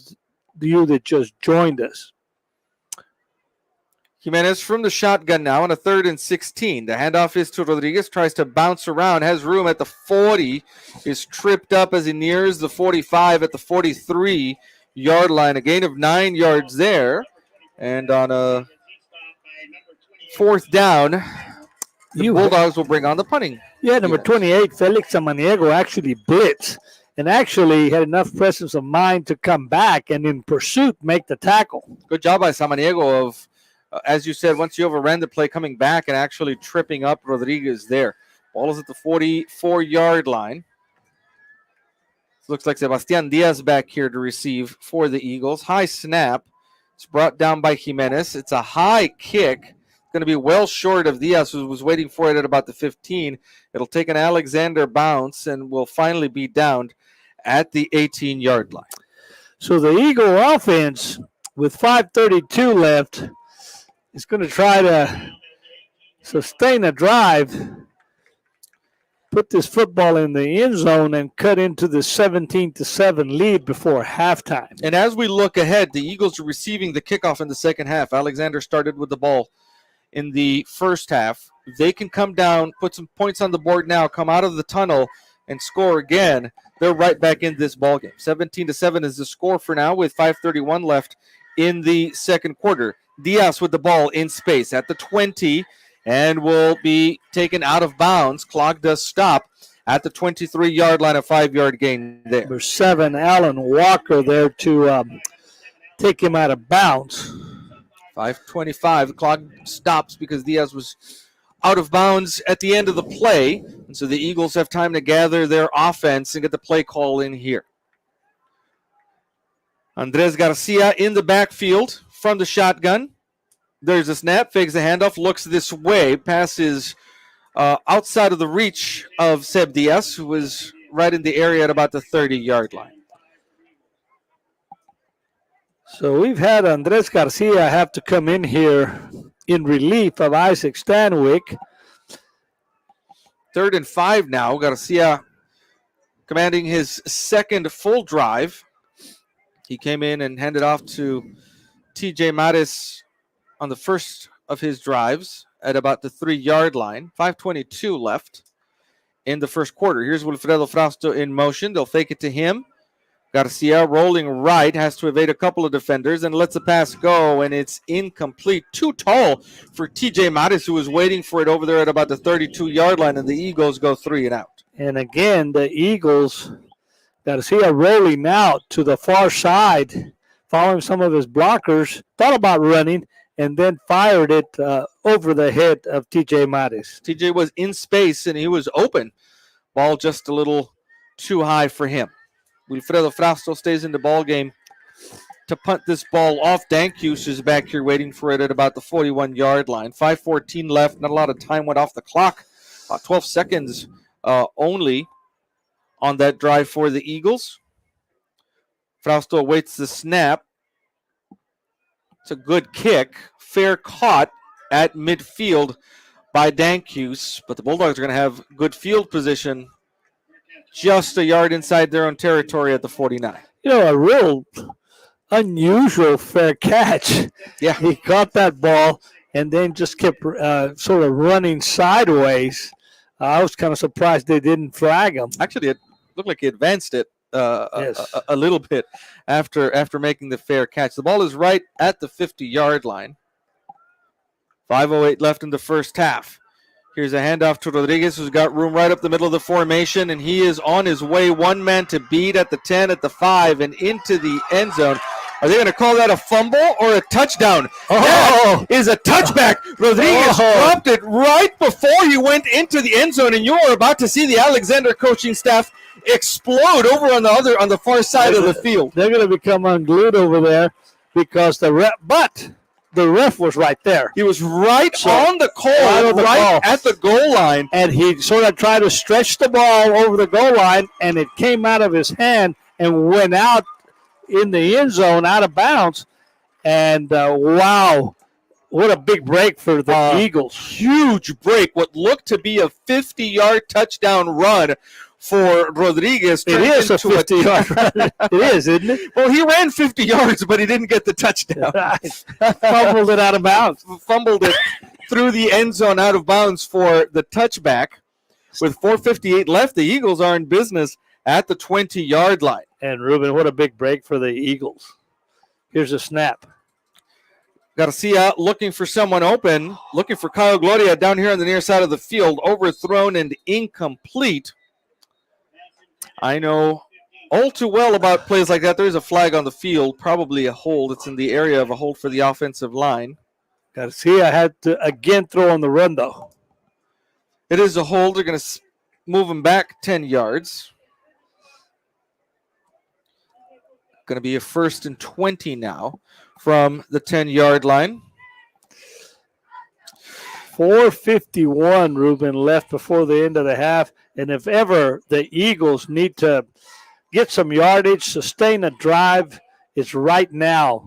you that just joined us. Jimenez from the shotgun now on a 3rd and 16. The handoff is to Rodriguez, tries to bounce around, has room at the 40, is tripped up as he nears the 45 at the 43-yard line. A gain of 9 yards there. And on a 4th down, the Bulldogs will bring on the punting. Yeah, number 28, Felix Samaniego actually blitzed and actually had enough presence of mind to come back and in pursuit make the tackle. Good job by Samaniego of, as you said, once you overran the play, coming back and actually tripping up Rodriguez there. Ball is at the 44-yard line. Looks like Sebastian Diaz back here to receive for the Eagles. High snap. It's brought down by Jimenez. It's a high kick. It's going to be well short of Diaz, who was waiting for it at about the 15. It'll take an Alexander bounce and will finally be downed at the 18-yard line. So the Eagle offense, with 5:32 left, is going to try to sustain a drive, put this football in the end zone, and cut into the 17-7 lead before halftime. And as we look ahead, the Eagles are receiving the kickoff in the second half. Alexander started with the ball in the first half. They can come down, put some points on the board now, come out of the tunnel, and score again. They're right back in this ballgame. 17-7 is the score for now with 5:31 left in the second quarter. Diaz with the ball in space at the 20 and will be taken out of bounds. Clock does stop at the 23-yard line, a 5-yard gain there. Number 7, Alan Walker there to take him out of bounds. 5:25. The clock stops because Diaz was out of bounds at the end of the play. And so the Eagles have time to gather their offense and get the play call in here. Andres Garcia in the backfield from the shotgun. There's a snap, fakes the handoff, looks this way, passes outside of the reach of Seb Diaz, who was right in the area at about the 30-yard line. So we've had Andres Garcia have to come in here in relief of Isaac Stanwyck. 3rd and 5 now. Garcia commanding his second full drive. He came in and handed off to TJ Mattis on the first of his drives at about the 3-yard line. 5:22 left in the first quarter. Here's Wilfredo Frausto in motion. They'll fake it to him. Garcia rolling right, has to evade a couple of defenders and lets the pass go, and it's incomplete. Too tall for TJ Mattis, who was waiting for it over there at about the 32-yard line, and the Eagles go 3 and out. And again, the Eagles, Garcia rolling out to the far side, following some of his blockers, thought about running, and then fired it over the head of TJ Mattis. TJ was in space, and he was open. Ball just a little too high for him. Wilfredo Frausto stays in the ball game to punt this ball off. Dankus is back here waiting for it at about the 41-yard line. 5:14 left. Not a lot of time went off the clock. 12 seconds only on that drive for the Eagles. Frausto awaits the snap. It's a good kick. Fair caught at midfield by Dankus, but the Bulldogs are going to have good field position just a yard inside their own territory at the 49. A real unusual fair catch. Yeah. He caught that ball and then just kept sort of running sideways. I was kind of surprised they didn't flag him. Actually, it looked like he advanced it a little bit after making the fair catch. The ball is right at the 50-yard line. 5:08 left in the first half. Here's a handoff to Rodriguez, who's got room right up the middle of the formation, and he is on his way. One man to beat at the 10, at the 5, and into the end zone. Are they going to call that a fumble or a touchdown? That is a touchback. Rodriguez dropped it right before he went into the end zone, and you're about to see the Alexander coaching staff explode over on the far side of the field. They're going to become unglued over there because the ref was right there. He was right on the call, right at the goal line. And he sort of tried to stretch the ball over the goal line, and it came out of his hand and went out in the end zone, out of bounds. And, wow, what a big break for the Eagles. Huge break. What looked to be a 50-yard touchdown run for Rodriguez. It is a 50-yard run. It is, isn't it? Well, he ran 50 yards, but he didn't get the touchdown. Fumbled it out of bounds. Fumbled it through the end zone out of bounds for the touchback. With 4:58 left, the Eagles are in business at the 20-yard line. And, Ruben, what a big break for the Eagles. Here's a snap. Garcia looking for someone open, looking for Kyle Gloria down here on the near side of the field. Overthrown and incomplete. I know all too well about plays like that. There's a flag on the field, probably a hold. It's in the area of a hold for the offensive line. Garcia had to again throw on the run, though. It is a hold. They're going to move him back 10 yards. Going to be a 1st and 20 now from the 10-yard line. 4:51, Ruben, left before the end of the half. And if ever the Eagles need to get some yardage, sustain a drive, it's right now.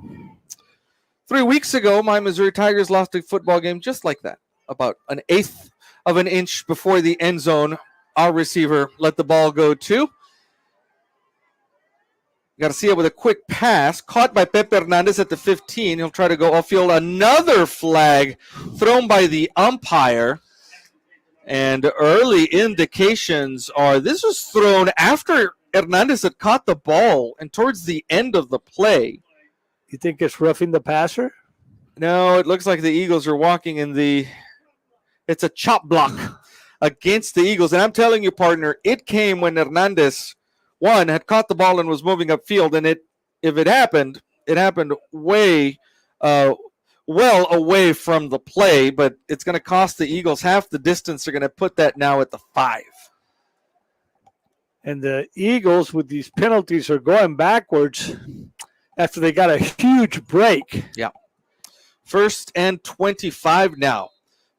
3 weeks ago, my Missouri Tigers lost a football game just like that. About an eighth of an inch before the end zone, our receiver let the ball go to. Garcia with a quick pass, caught by Pepe Hernandez at the 15. He'll try to go off-field. Another flag thrown by the umpire. And early indications are this was thrown after Hernandez had caught the ball and towards the end of the play. You think it's roughing the passer? No, it looks like the Eagles are walking in it's a chop block against the Eagles. And I'm telling you, partner, it came when Hernandez, had caught the ball and was moving upfield. And if it happened way well away from the play, but it's going to cost the Eagles half the distance. They're going to put that now at the 5. And the Eagles, with these penalties, are going backwards after they got a huge break. Yeah. 1st and 25 now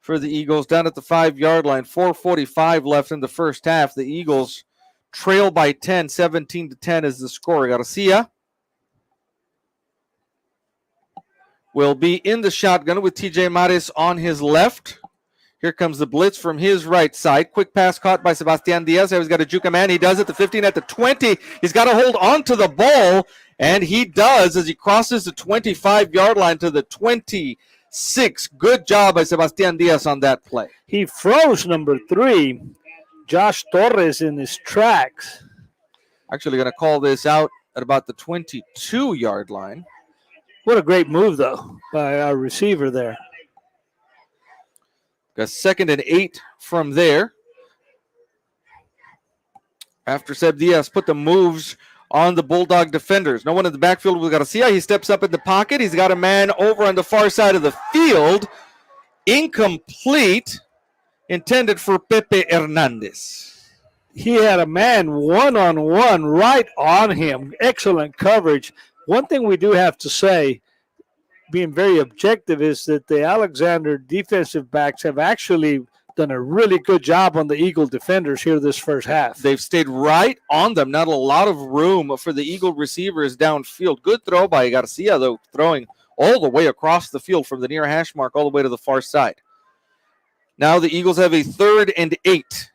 for the Eagles down at the 5-yard line. 4:45 left in the first half. The Eagles trail by 10, 17-10 is the score. Garcia will be in the shotgun with TJ Mares on his left. Here comes the blitz from his right side. Quick pass caught by Sebastian Diaz. He's got a juke man. He does it. The 15 at the 20. He's got to hold on to the ball, and he does as he crosses the 25-yard line to the 26. Good job by Sebastian Diaz on that play. He froze number 3, Josh Torres, in his tracks. Actually going to call this out at about the 22-yard line. What a great move, though, by our receiver there. Got 2nd and 8 from there. After Seb Diaz put the moves on the Bulldog defenders. No one in the backfield with Garcia. He steps up in the pocket. He's got a man over on the far side of the field. Incomplete. Intended for Pepe Hernandez. He had a man one-on-one right on him. Excellent coverage. One thing we do have to say, being very objective, is that the Alexander defensive backs have actually done a really good job on the Eagle defenders here this first half. They've stayed right on them. Not a lot of room for the Eagle receivers downfield. Good throw by Garcia, though, throwing all the way across the field from the near hash mark all the way to the far side. Now the Eagles have a 3rd and 8.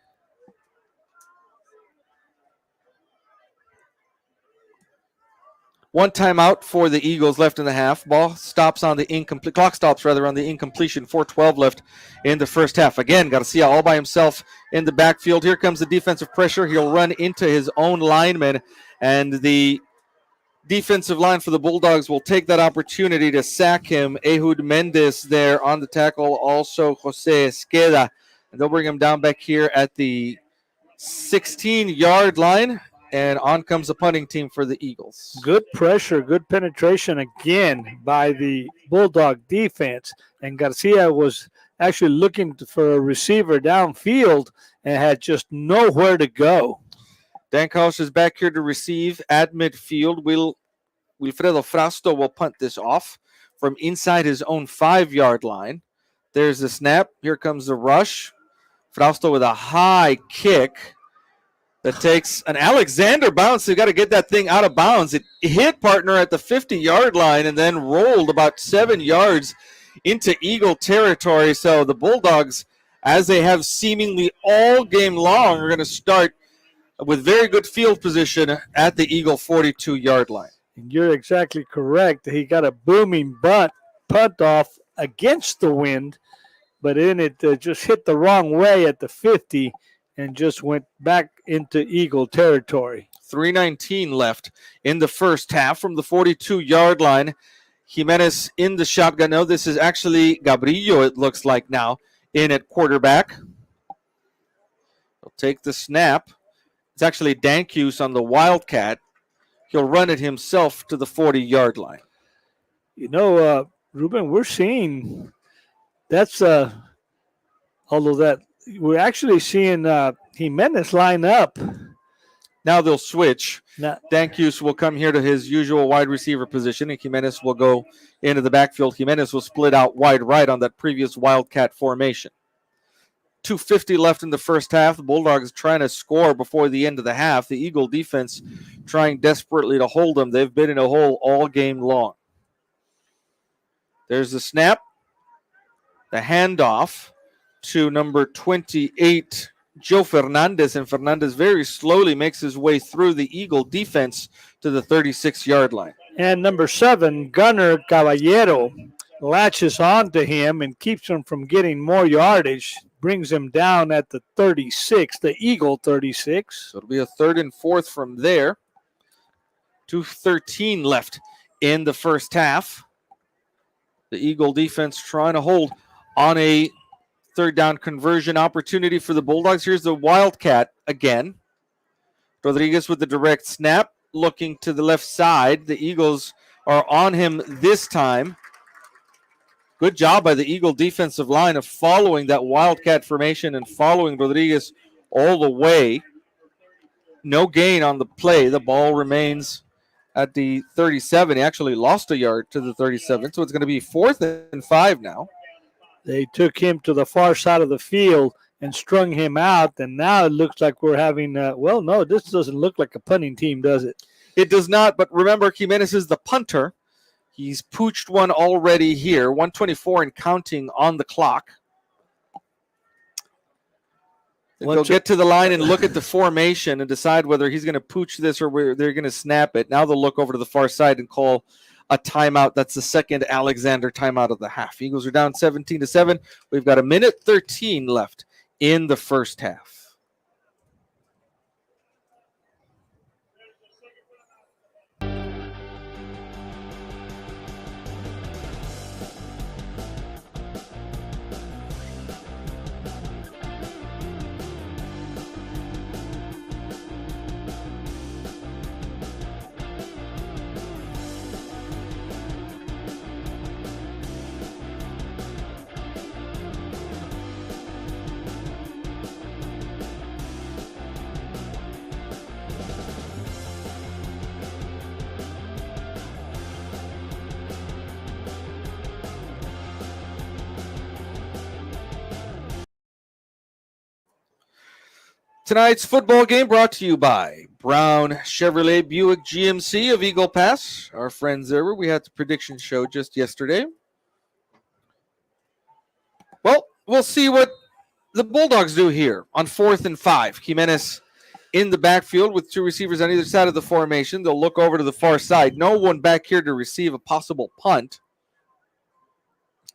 One timeout for the Eagles left in the half. Clock stops on the incompletion. 4:12 left in the first half. Again, Garcia all by himself in the backfield. Here comes the defensive pressure. He'll run into his own lineman, and the defensive line for the Bulldogs will take that opportunity to sack him. Ehud Mendez there on the tackle. Also Jose Esqueda. And they'll bring him down back here at the 16-yard line. And on comes the punting team for the Eagles. Good pressure, good penetration again by the Bulldog defense. And Garcia was actually looking for a receiver downfield and had just nowhere to go. Dankhouse is back here to receive at midfield. Wilfredo Frausto will punt this off from inside his own 5-yard line. There's the snap. Here comes the rush. Frausto with a high kick that takes an Alexander bounce. They've got to get that thing out of bounds. It hit partner at the 50-yard line and then rolled about 7 yards into Eagle territory. So the Bulldogs, as they have seemingly all game long, are going to start with very good field position at the Eagle 42-yard line. You're exactly correct. He got a booming punt off against the wind, but then it just hit the wrong way at the 50 and just went back into Eagle territory. 3:19 left in the first half from the 42-yard line. Jimenez in the shotgun. No, this is actually Gabrillo, it looks like now, in at quarterback. He'll take the snap. It's actually Dankus on the Wildcat. He'll run it himself to the 40-yard line. You know, Ruben, we're seeing that's although that we're actually seeing Jimenez line up. Now they'll switch. Now, Dankus will come here to his usual wide receiver position, and Jimenez will go into the backfield. Jimenez will split out wide right on that previous Wildcat formation. 2:50 left in the first half. The Bulldogs trying to score before the end of the half. The Eagle defense trying desperately to hold them. They've been in a hole all game long. There's the snap. The handoff to number 28, Joe Fernandez. And Fernandez very slowly makes his way through the Eagle defense to the 36-yard line. And number 7, Gunnar Caballero, latches on to him and keeps him from getting more yardage. Brings him down at the 36, the Eagle 36. So it'll be a 3rd and 4 from there. 2:13 left in the first half. The Eagle defense trying to hold on a 3rd down conversion opportunity for the Bulldogs. Here's the Wildcat again. Rodriguez with the direct snap, looking to the left side. The Eagles are on him this time. Good job by the Eagle defensive line of following that Wildcat formation and following Rodriguez all the way. No gain on the play. The ball remains at the 37. He actually lost a yard to the 37, so it's going to be 4th and 5 now. They took him to the far side of the field and strung him out, and now it looks like we're having no, this doesn't look like a punting team, does it? It does not, but remember, Jimenez is the punter. He's pooched one already here. 1:24 and counting on the clock. They'll get to the line and look at the formation and decide whether he's going to pooch this or whether they're going to snap it. Now they'll look over to the far side and call a timeout. That's the second Alexander timeout of the half. Eagles are down 17-7. We've got 1:13 left in the first half. Tonight's football game brought to you by Brown Chevrolet Buick GMC of Eagle Pass. Our friends there, we had the prediction show just yesterday. Well, we'll see what the Bulldogs do here on 4th and 5. Jimenez in the backfield with two receivers on either side of the formation. They'll look over to the far side. No one back here to receive a possible punt.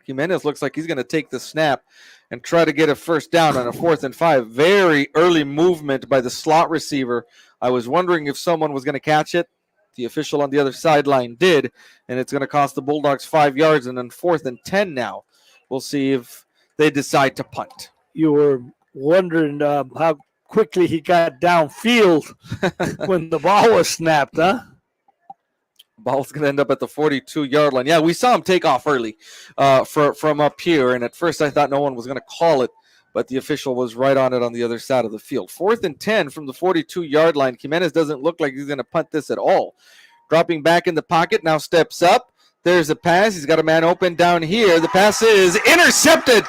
Jimenez looks like he's going to take the snap and try to get a first down on a 4th and 5. Very early movement by the slot receiver. I was wondering if someone was going to catch it. The official on the other sideline did, and it's going to cost the Bulldogs 5 yards, and then 4th and 10 now. We'll see if they decide to punt. You were wondering how quickly he got downfield when the ball was snapped, huh? Ball's going to end up at the 42-yard line. Yeah, we saw him take off early from up here, and at first I thought no one was going to call it, but the official was right on it on the other side of the field. 4th and 10 from the 42-yard line. Jimenez doesn't look like he's going to punt this at all. Dropping back in the pocket, now steps up. There's a pass. He's got a man open down here. The pass is intercepted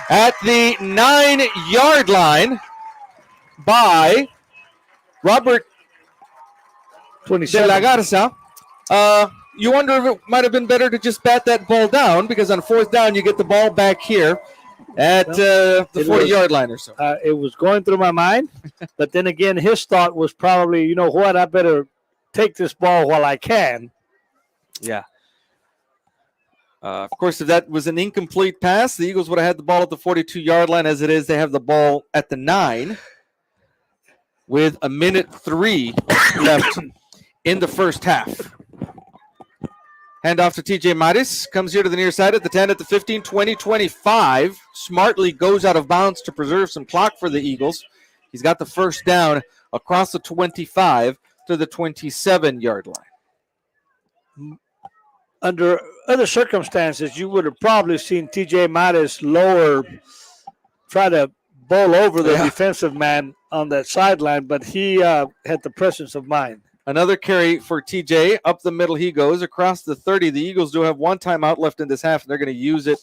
at the 9-yard line by Robert de la Garza. You wonder if it might have been better to just bat that ball down, because on 4th down you get the ball back here at the 40-yard line or so. It was going through my mind, but then again, his thought was probably, you know what, I better take this ball while I can. Yeah. Of course, if that was an incomplete pass, the Eagles would have had the ball at the 42-yard line. As it is, they have the ball at the 9 with 1:03 left in the first half. Hand off to TJ Maris. Comes here to the near side at the 10, at the 15, 20, 25. Smartly goes out of bounds to preserve some clock for the Eagles. He's got the first down across the 25 to the 27-yard line. Under other circumstances, you would have probably seen TJ Maris try to bowl over the defensive man on that sideline, but he had the presence of mind. Another carry for TJ. Up the middle he goes. Across the 30, the Eagles do have one timeout left in this half, and they're going to use it.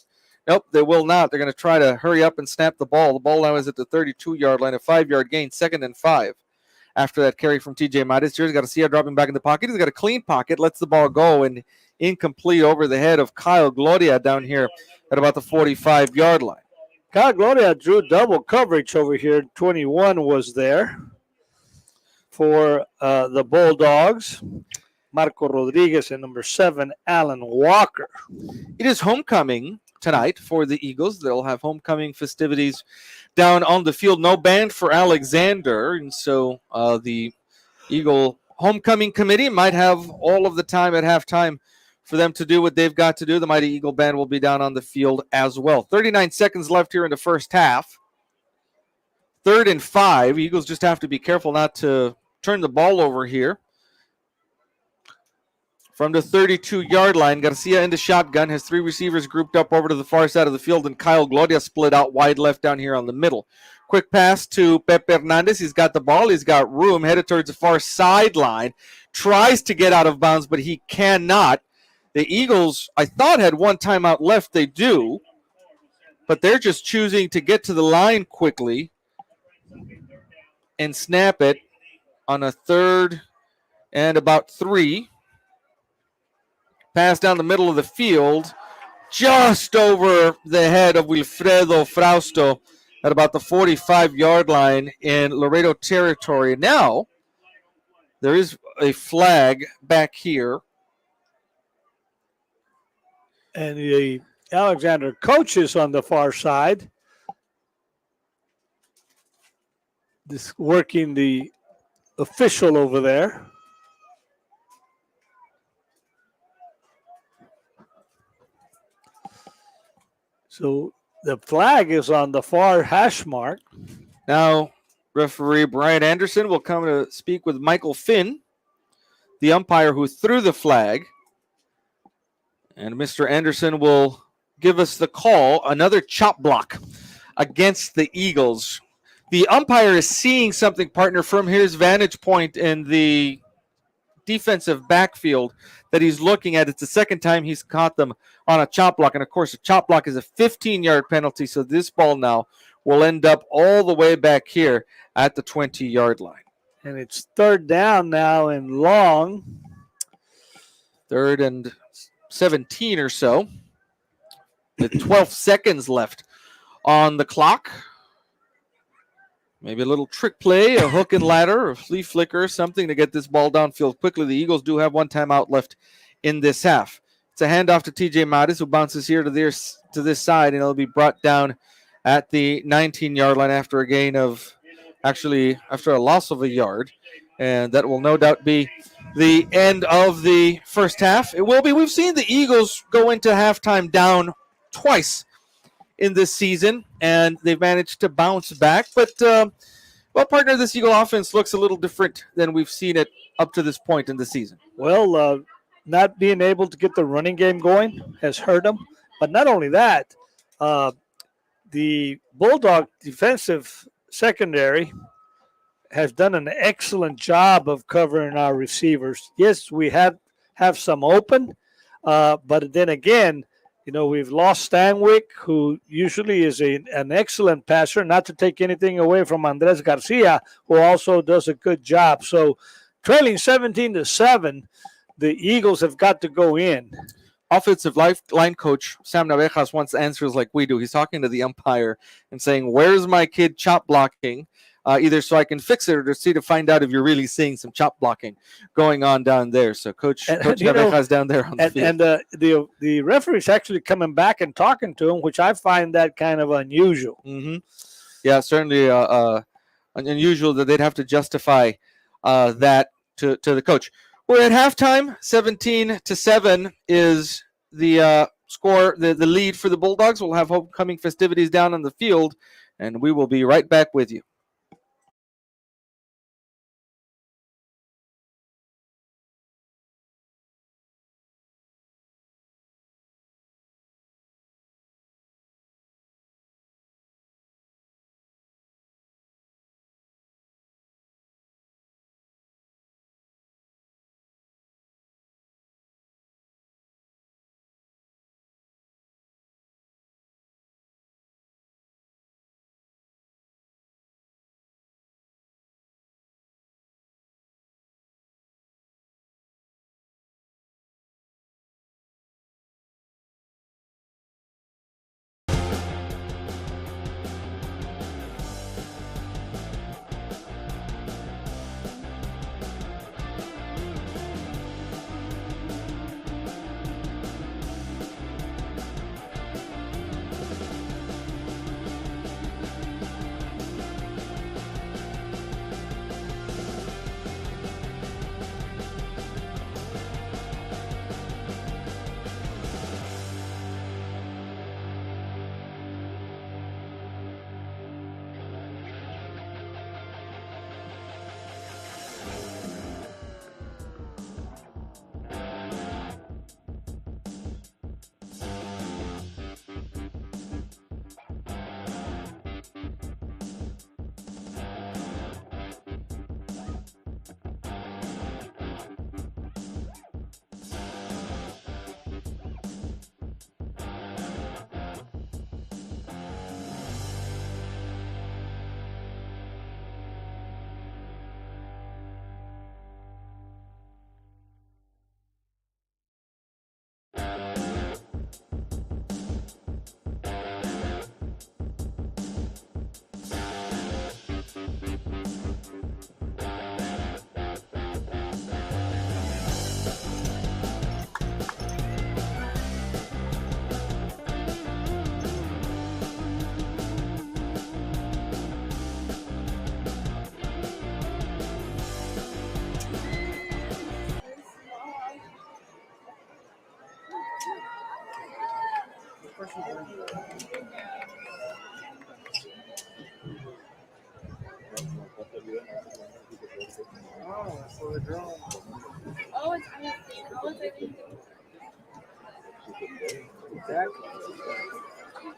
Nope, they will not. They're going to try to hurry up and snap the ball. The ball now is at the 32-yard line, a 5-yard gain, 2nd and 5. After that carry from TJ Maris, he's got Garcia dropping back in the pocket. He's got a clean pocket, lets the ball go, and incomplete over the head of Kyle Gloria down here at about the 45-yard line. Kyle Gloria drew double coverage over here. 21 was there for the Bulldogs. Marco Rodriguez and number 7, Alan Walker. It is homecoming tonight for the Eagles. They'll have homecoming festivities down on the field. No band for Alexander, and so the Eagle homecoming committee might have all of the time at halftime for them to do what they've got to do. The Mighty Eagle Band will be down on the field as well. 39 seconds left here in the first half. 3rd and 5. Eagles just have to be careful not to turn the ball over here. From the 32-yard line, Garcia in the shotgun, has 3 receivers grouped up over to the far side of the field, and Kyle Gloria split out wide left down here on the middle. Quick pass to Pepe Hernandez. He's got the ball. He's got room, headed towards the far sideline. Tries to get out of bounds, but he cannot. The Eagles, I thought, had one timeout left. They do, but they're just choosing to get to the line quickly and snap it on a 3rd and about 3. Pass down the middle of the field, just over the head of Wilfredo Frausto at about the 45-yard line in Laredo territory. Now, there is a flag back here. And the Alexander coaches on the far side, this working the official over there. So the flag is on the far hash mark. Now, referee Brian Anderson will come to speak with Michael Finn, the umpire who threw the flag. And Mr. Anderson will give us the call. Another chop block against the Eagles. The umpire is seeing something, partner, from his vantage point in the defensive backfield that he's looking at. It's the second time he's caught them on a chop block. And, of course, a chop block is a 15-yard penalty. So this ball now will end up all the way back here at the 20-yard line. And it's third down now and long. 3rd and 17 or so. With 12 seconds left on the clock. Maybe a little trick play, a hook and ladder, or flea flicker, something to get this ball downfield quickly. The Eagles do have one timeout left in this half. It's a handoff to TJ Mattis, who bounces here to this side, and it'll be brought down at the 19-yard line after a gain of, after a loss of a yard. And that will no doubt be the end of the first half. It will be. We've seen the Eagles go into halftime down twice in this season, and they've managed to bounce back. But, partner, this Eagle offense looks a little different than we've seen it up to this point in the season. Well, not being able to get the running game going has hurt them. But not only that, the Bulldog defensive secondary has done an excellent job of covering our receivers. Yes, we have some open, but then again, we've lost Stanwyck, who usually is an excellent passer, not to take anything away from Andres Garcia, who also does a good job. So trailing 17-7, the Eagles have got to go in. Offensive line coach Sam Navejas wants answers like we do. He's talking to the umpire and saying, where's my kid chop blocking? Either so I can fix it or to find out if you're really seeing some chop blocking going on down there. So Coach Navejas down there on the field. And the referee's actually coming back and talking to him, which I find that kind of unusual. Mm-hmm. Yeah, certainly unusual that they'd have to justify that to the coach. We're at halftime. 17-7 is the score, the lead for the Bulldogs. We'll have homecoming festivities down on the field, and we will be right back with you.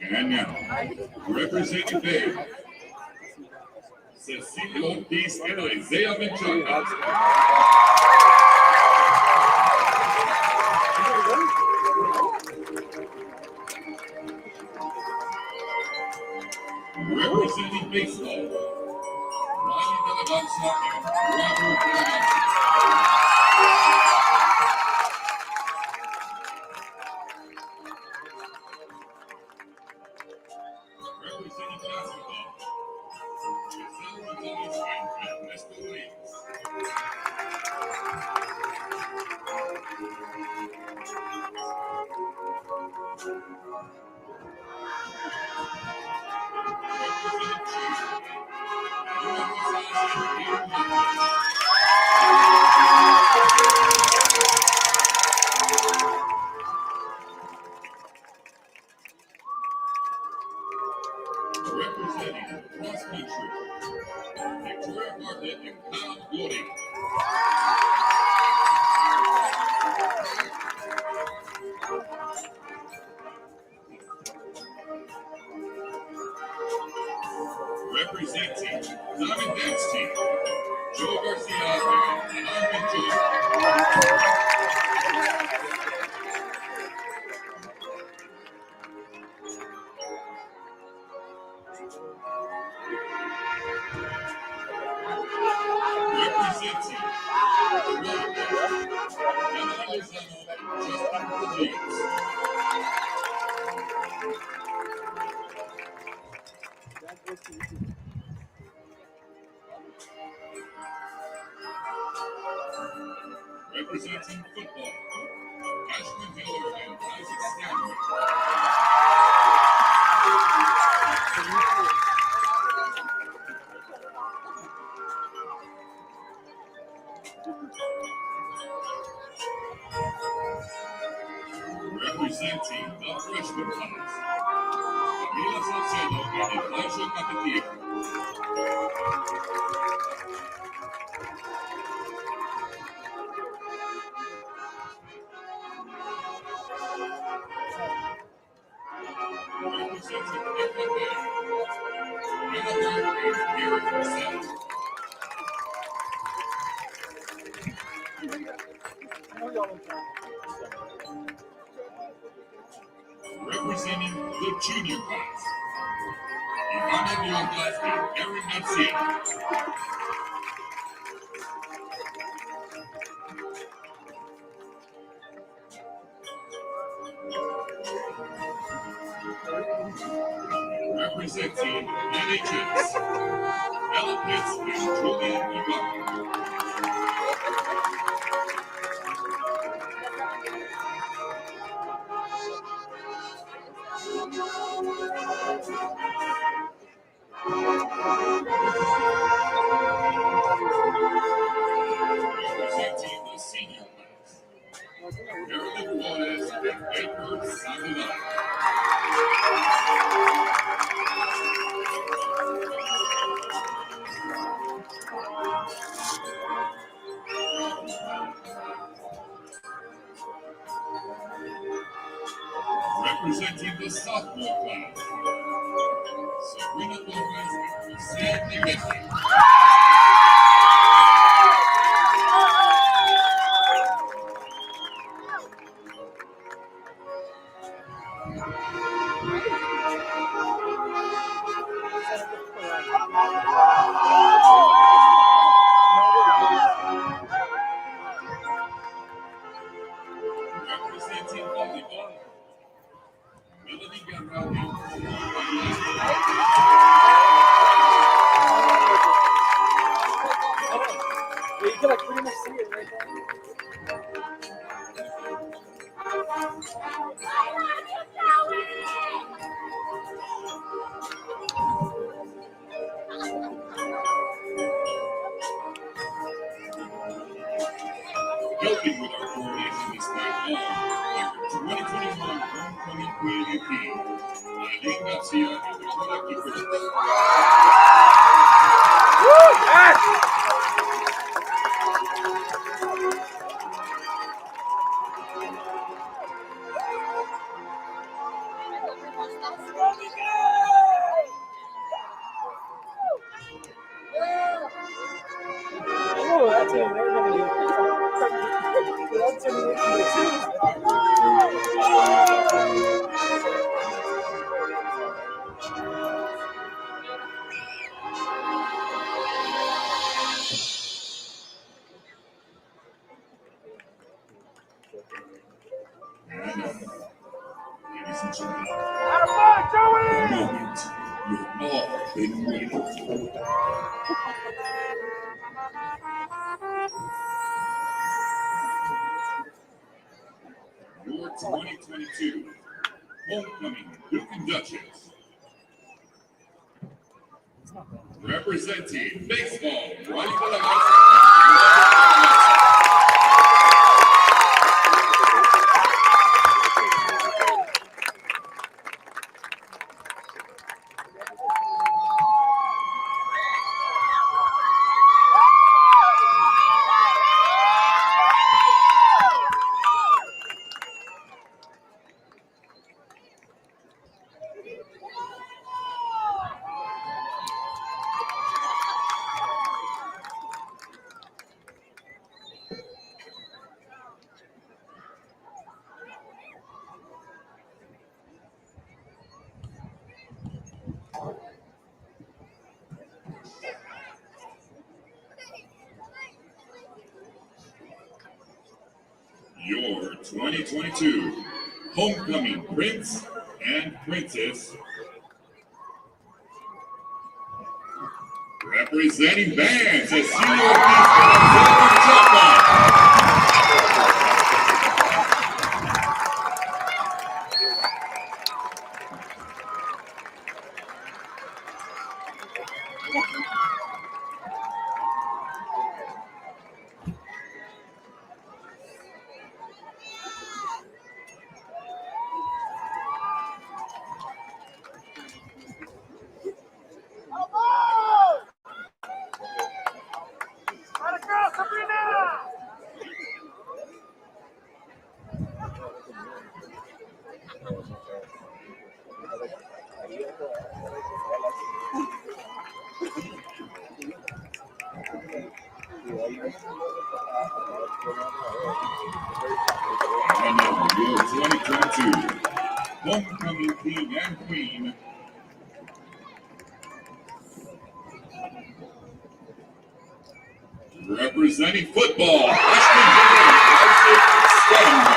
And now, representing Bay, Cecilio Ortiz and Isaiah Menchaca. Representing baseball, Ryan de la Garza and Robert de la Garza. Representing basketball, Guillermo Gonzalez and Ernesto Reyes. Representing cheer, Guillermo Gonzalez and Guillermo Gonzalez. Representing cross country, Victoria Bartlett and Kyle Golding. Representing Diamond Dance Team, Joe Garcia and Arvin Joy. Representing Laredo Alexander Bulldogs. Representing football, Ashwin Miller and Isaac Stanley. Representing the freshman class, Camila Salcedo and Elijah Capetillo. Representing FFA, Annabelle and Eric Marcel. Representing the junior class, Ivana Villegas and Aaron Garcia. Representing NHS, Ella Pitts and Julian Ibarra. Representing the senior class, Marilyn Flores and Edward Sandoval. Representing the sophomore class, Sabrina Torres and Jose Nemetti. Representing volleyball, Melody Guerra and You can like pretty much see it right there. helping with our coordination this night our 2021 Homecoming Queen MVP, Eileen Garcia and Dakota Kickers. Oh, that's it. That's it. Your 2022 homecoming Duke and Duchess. Representing baseball, Ronnie Your 2022 homecoming Prince and Princess. Representing bands as senior Untitled Chapter. And now your 2022 homecoming king and queen. Representing football, Ashton Stone.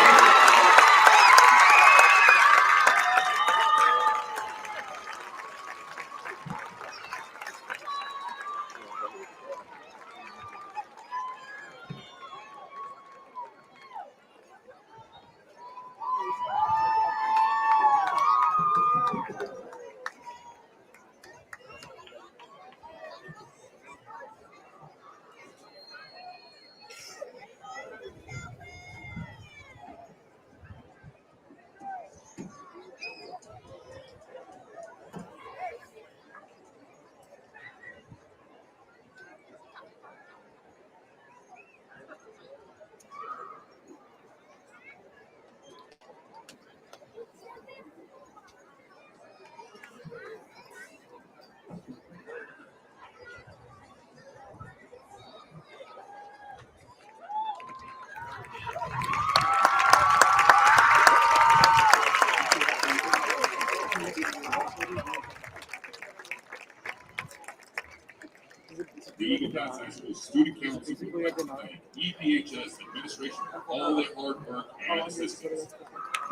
The Eagle Pass High School Student Council would like to thank EPHS administration for all their hard work and assistance.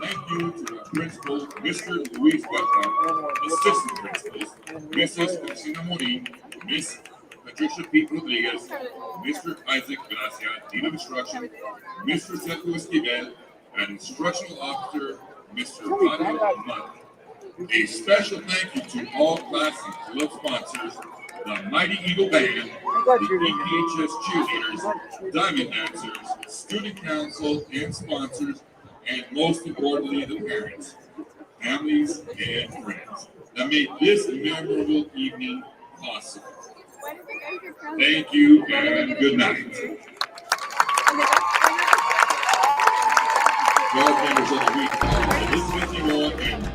Thank you to our principal, Mr. Luis Huerta, assistant principals, Mrs. Cristina Morin, Miss Patricia Pete Rodriguez, Mr. Isaac Gracia, Dean of Instruction, Mr. Sergio Esquivel, and Instructional Officer, Mr. Mario Munt. A special thank you to all class and club sponsors, the Mighty Eagle Band, the EPHS cheerleaders, Diamond Dancers, Student Council, and sponsors, and most importantly, the parents, families, and friends that made this memorable evening possible. Thank you and good night. Guard members of the week, Elizabeth Ewan and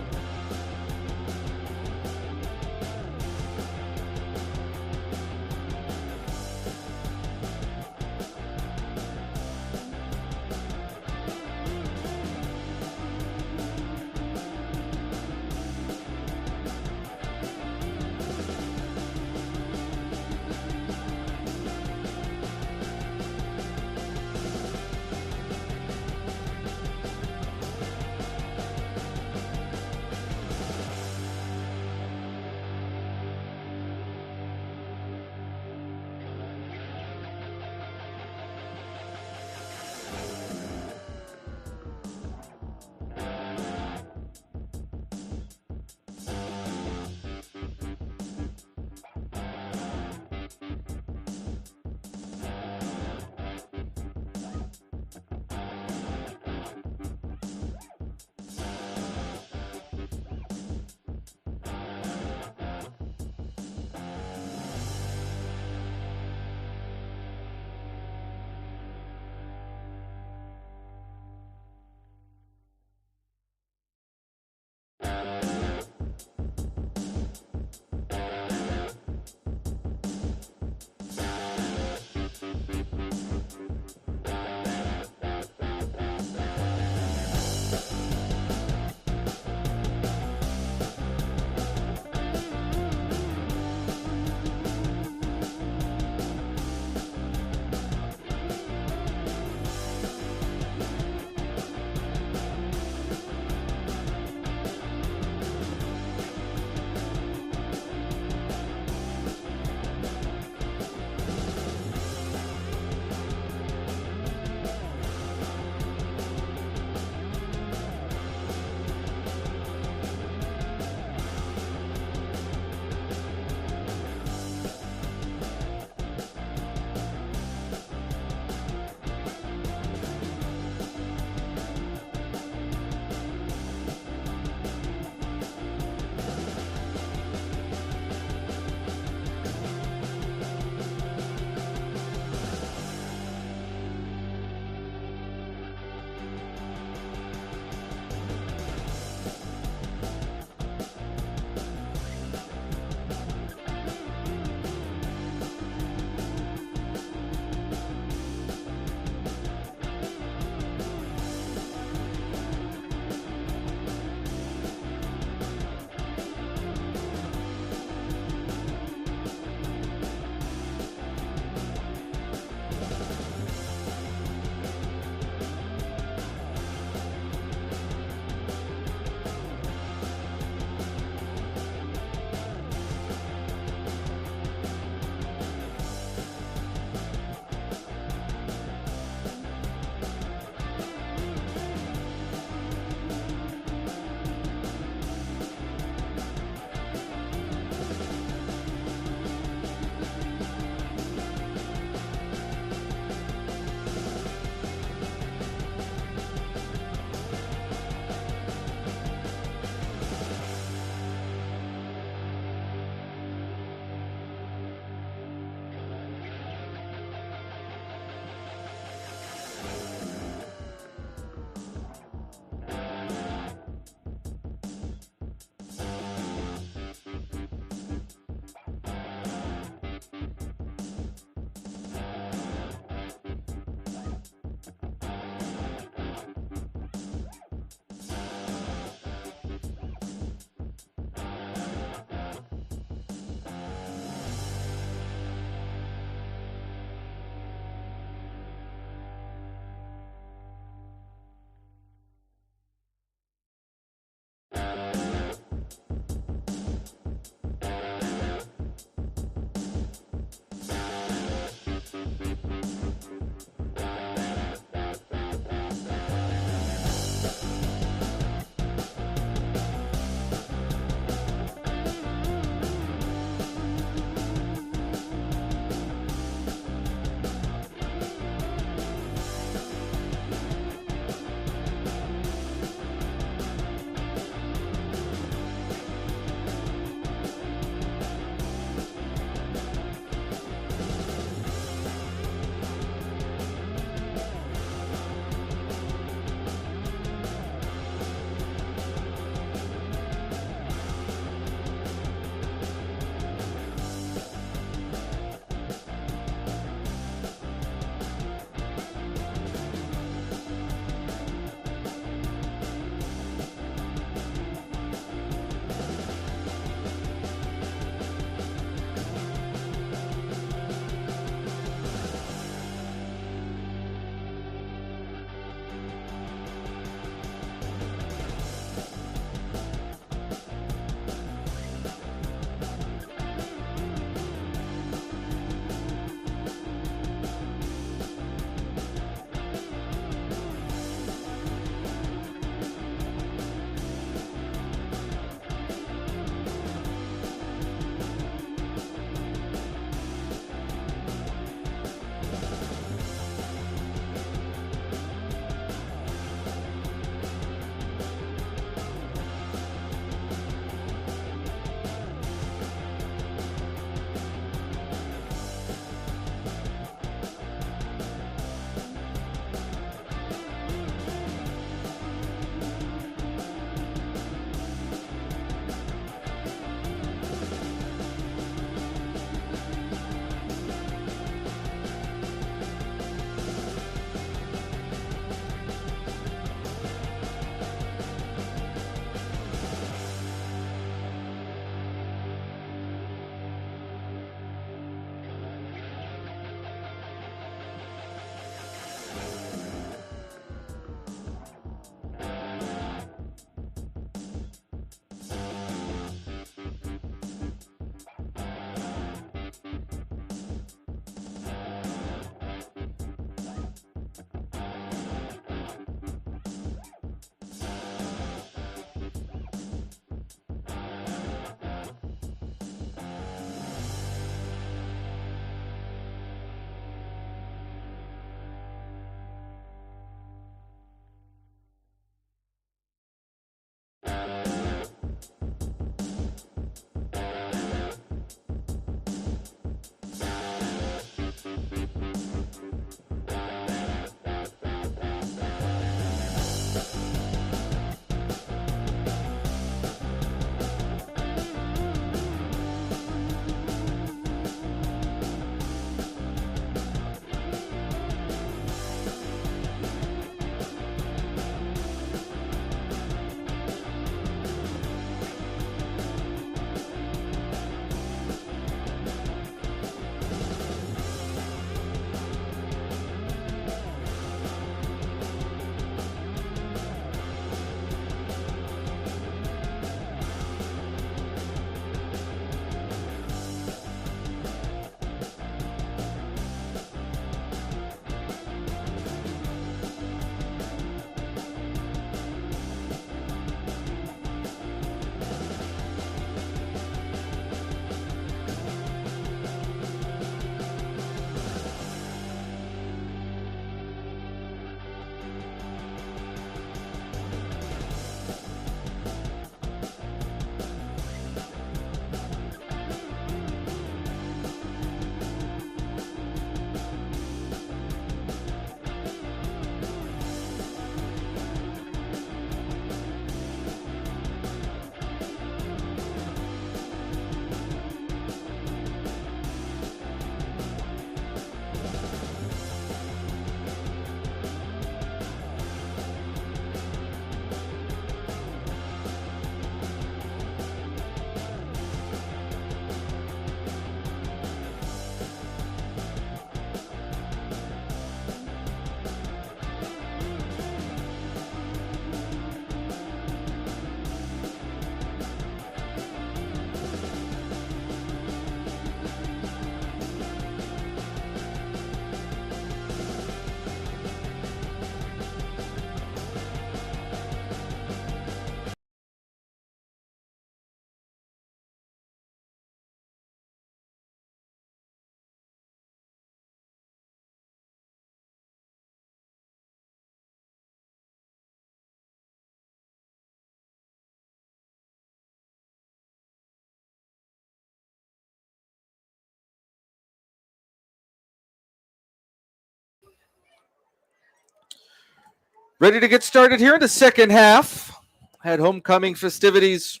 Ready to get started here in the second half. Had homecoming festivities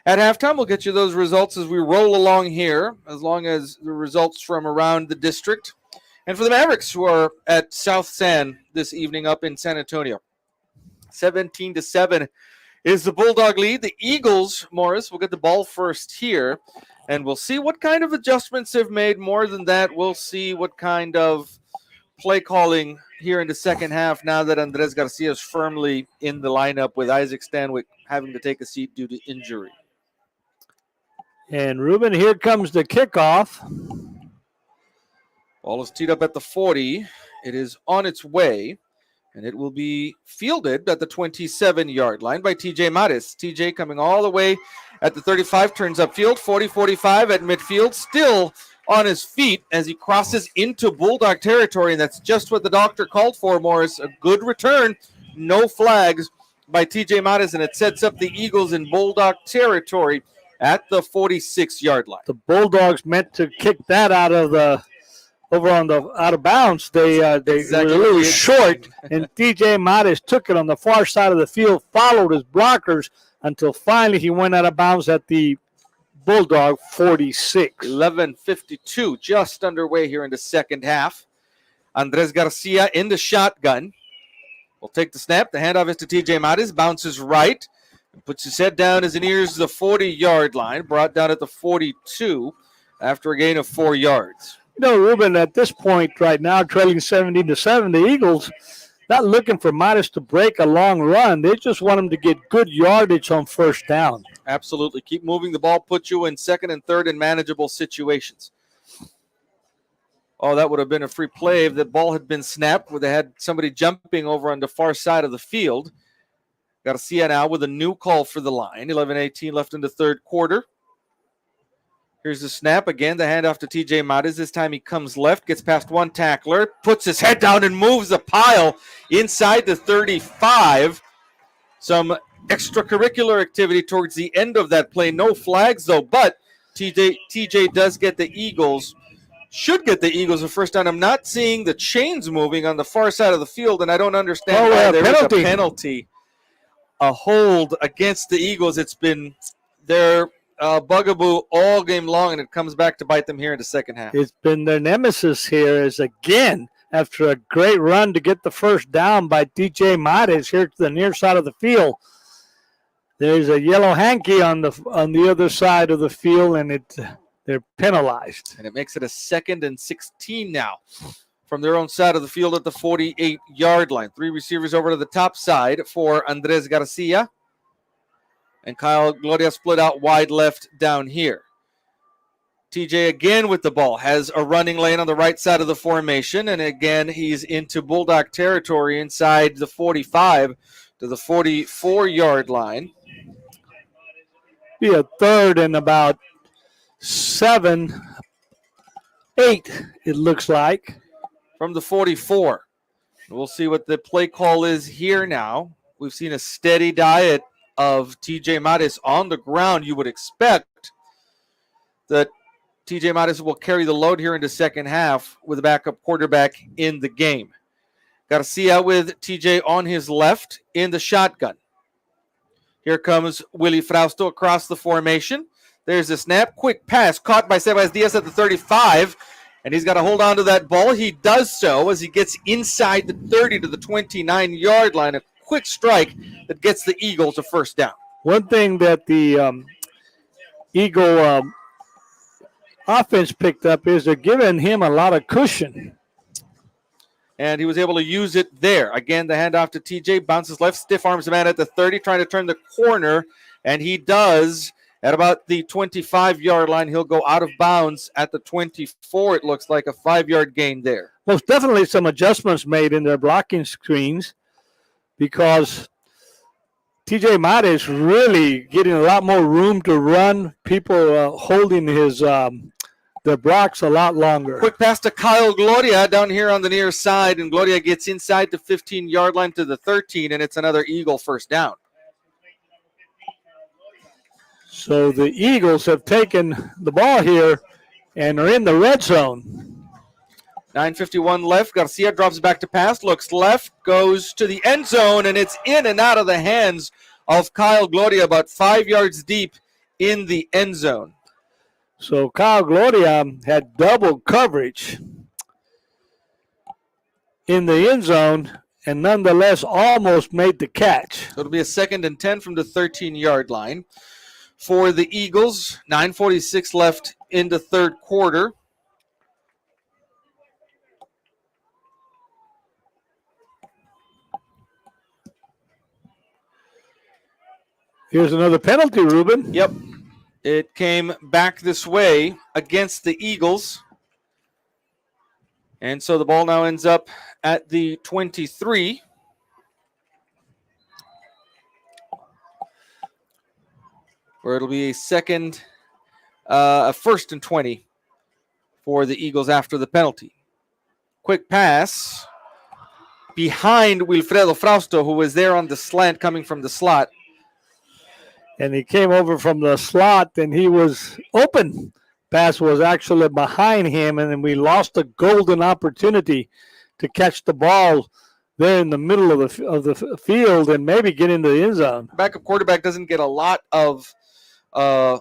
at halftime. We'll get you those results as we roll along here, as long as the results from around the district. And for the Mavericks, who are at South San this evening up in San Antonio, 17-7 is the Bulldog lead. The Eagles, Morris, will get the ball first here, and we'll see what kind of adjustments they've made. More than that, we'll see what kind of play calling here in the second half now that Andres Garcia is firmly in the lineup with Isaac Stanwyck having to take a seat due to injury. And Ruben, here comes the kickoff. Ball is teed up at the 40. It is on its way, and it will be fielded at the 27-yard line by TJ Mares. TJ coming all the way at the 35, turns upfield, 40-45 at midfield, still on his feet as he crosses into Bulldog territory, and that's just what the doctor called for, Morris. A good return, no flags by TJ Mares, and it sets up the Eagles in Bulldog territory at the 46-yard line. The Bulldogs meant to kick that out of bounds. They were a little short, and TJ Mares took it on the far side of the field, followed his blockers until finally he went out of bounds at the Bulldog 46. 11:52 just underway here in the second half. Andres Garcia in the shotgun. Will take the snap. The handoff is to TJ Mares. Bounces right. And puts his head down as he nears the 40-yard line. Brought down at the 42 after a gain of 4 yards. You know, Ruben, at this point right now, trailing 17-7, the Eagles not looking for Mares to break a long run. They just want him to get good yardage on first down. Absolutely. Keep moving the ball, put you in second and third in manageable situations. Oh, that would have been a free play if the ball had been snapped, where they had somebody jumping over on the far side of the field. Garcia now with a new call for the line. 11:18 left in the third quarter. Here's the snap. Again, the handoff to TJ Mares. This time he comes left, gets past one tackler, puts his head down and moves the pile inside the 35. Some extracurricular activity towards the end of that play. No flags, though, but TJ does get the Eagles, should get the Eagles a first down. I'm not seeing the chains moving on the far side of the field, and I don't understand why there was a penalty. A hold against the Eagles. It's been their bugaboo all game long, and it comes back to bite them here in the second half. It's been their nemesis here, is again, after a great run to get the first down by TJ Mares here to the near side of the field. There's a yellow hanky on the other side of the field, and they're penalized. And it makes it a 2nd and 16 now from their own side of the field at the 48-yard line. 3 receivers over to the top side for Andres Garcia. And Kyle Gloria split out wide left down here. TJ again with the ball. Has a running lane on the right side of the formation. And again, he's into Bulldog territory inside the 45 to the 44-yard line. Be a third and about 7, 8, it looks like. From the 44. We'll see what the play call is here now. We've seen a steady diet of TJ Mares on the ground. You would expect that TJ Mares will carry the load here in the second half with a backup quarterback in the game. Garcia with TJ on his left in the shotgun. Here comes Willie Frausto across the formation. There's a snap. Quick pass caught by Sebas Diaz at the 35. And he's got to hold on to that ball. He does so as he gets inside the 30 to the 29-yard line. A quick strike that gets the Eagles a first down. One thing that the Eagle offense picked up is they're giving him a lot of cushion. And he was able to use it there. Again, the handoff to TJ, bounces left, stiff arms the man at the 30, trying to turn the corner, and he does. At about the 25-yard line, he'll go out of bounds at the 24. It looks like a 5-yard gain there. Most definitely some adjustments made in their blocking screens because TJ Mares really getting a lot more room to run. People holding his their blocks a lot longer. Quick pass to Kyle Gloria down here on the near side, and Gloria gets inside the 15-yard line to the 13, and it's another Eagle first down. So the Eagles have taken the ball here and are in the red zone. 9:51 left. Garcia drops back to pass, looks left, goes to the end zone, and it's in and out of the hands of Kyle Gloria, about 5 yards deep in the end zone. So Kyle Gloria had double coverage in the end zone and nonetheless almost made the catch. So it'll be a 2nd and 10 from the 13-yard line for the Eagles. 9:46 left in the third quarter. Here's another penalty, Ruben. Yep. It came back this way against the Eagles. And so the ball now ends up at the 23. Where it'll be a 1st and 20 for the Eagles after the penalty. Quick pass behind Wilfredo Frausto, who was there on the slant coming from the slot. And he came over from the slot, and he was open. Pass was actually behind him, and then we lost a golden opportunity to catch the ball there in the middle of the field and maybe get into the end zone. Backup quarterback doesn't get a lot of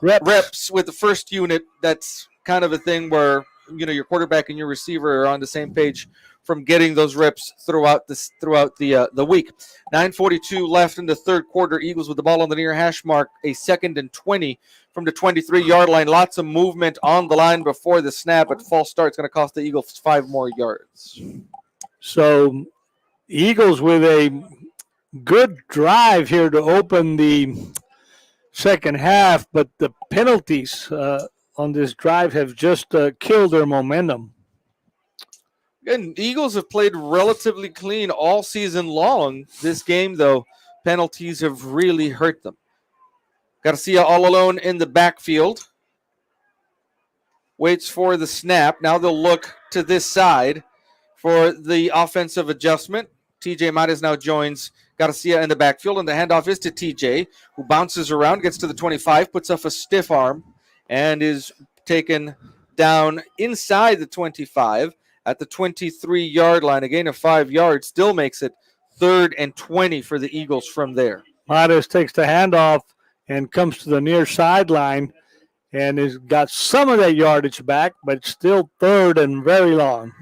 reps with the first unit. That's kind of a thing where your quarterback and your receiver are on the same page from getting those reps throughout the week. 9:42 left in the third quarter. Eagles with the ball on the near hash mark. A 2nd and 20 from the 23-yard line. Lots of movement on the line before the snap. But false start is going to cost the Eagles 5 more yards. So Eagles with a good drive here to open the second half, but the penalties on this drive have just killed their momentum. And the Eagles have played relatively clean all season long. This game, though, penalties have really hurt them. Garcia all alone in the backfield. Waits for the snap. Now they'll look to this side for the offensive adjustment. TJ Mares now joins Garcia in the backfield, and the handoff is to TJ, who bounces around, gets to the 25, puts up a stiff arm, and is taken down inside the 25 at the 23-yard line. A gain of 5 yards still makes it 3rd and 20 for the Eagles from there. Mares takes the handoff and comes to the near sideline and has got some of that yardage back, but still 3rd and very long.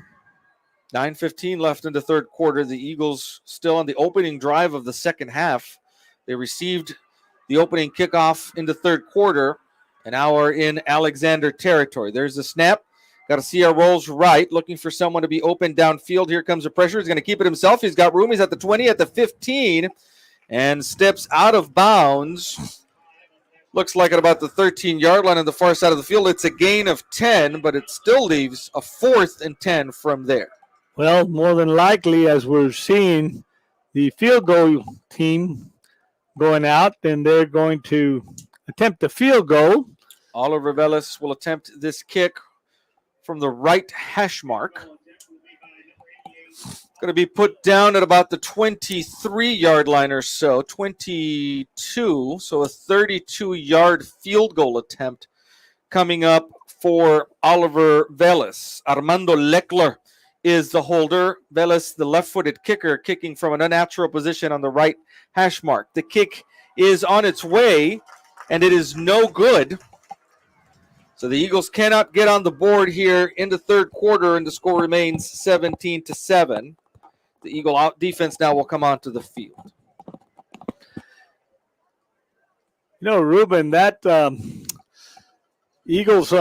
9:15 left in the third quarter. The Eagles still on the opening drive of the second half. They received the opening kickoff in the third quarter, and now are in Alexander territory. There's the snap. Garcia rolls right, looking for someone to be open downfield. Here comes the pressure. He's going to keep it himself. He's got room. He's at the 20, at the 15, and steps out of bounds. Looks like at about the 13-yard line on the far side of the field. It's a gain of 10, but it still leaves a 4th and 10 from there. Well, more than likely, as we're seeing the field goal team going out, then they're going to attempt the field goal. Oliver Velez will attempt this kick from the right hash mark. It's going to be put down at about the 23-yard line or so, 22. So a 32-yard field goal attempt coming up for Oliver Velez. Armando Leckler is the holder. Velez, the left-footed kicker, kicking from an unnatural position on the right hash mark. The kick is on its way, and it is no good. So the Eagles cannot get on the board here in the third quarter, and the score remains 17-7. The Eagle defense now will come onto the field. Ruben, that Eagles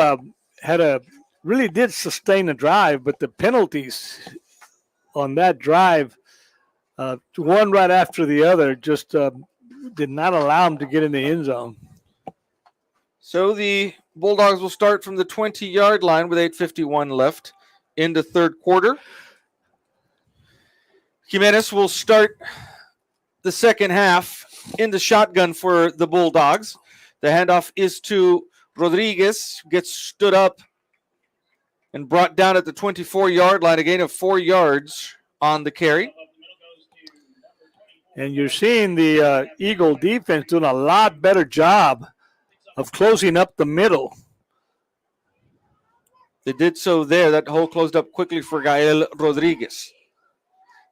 really did sustain a drive, but the penalties on that drive, one right after the other, just did not allow them to get in the end zone. So the Bulldogs will start from the 20-yard line with 8:51 left in the third quarter. Jimenez will start the second half in the shotgun for the Bulldogs. The handoff is to Rodriguez, gets stood up and brought down at the 24-yard line, a gain of 4 yards on the carry. And you're seeing the Eagle defense doing a lot better job of closing up the middle. They did so there. That hole closed up quickly for Gael Rodriguez.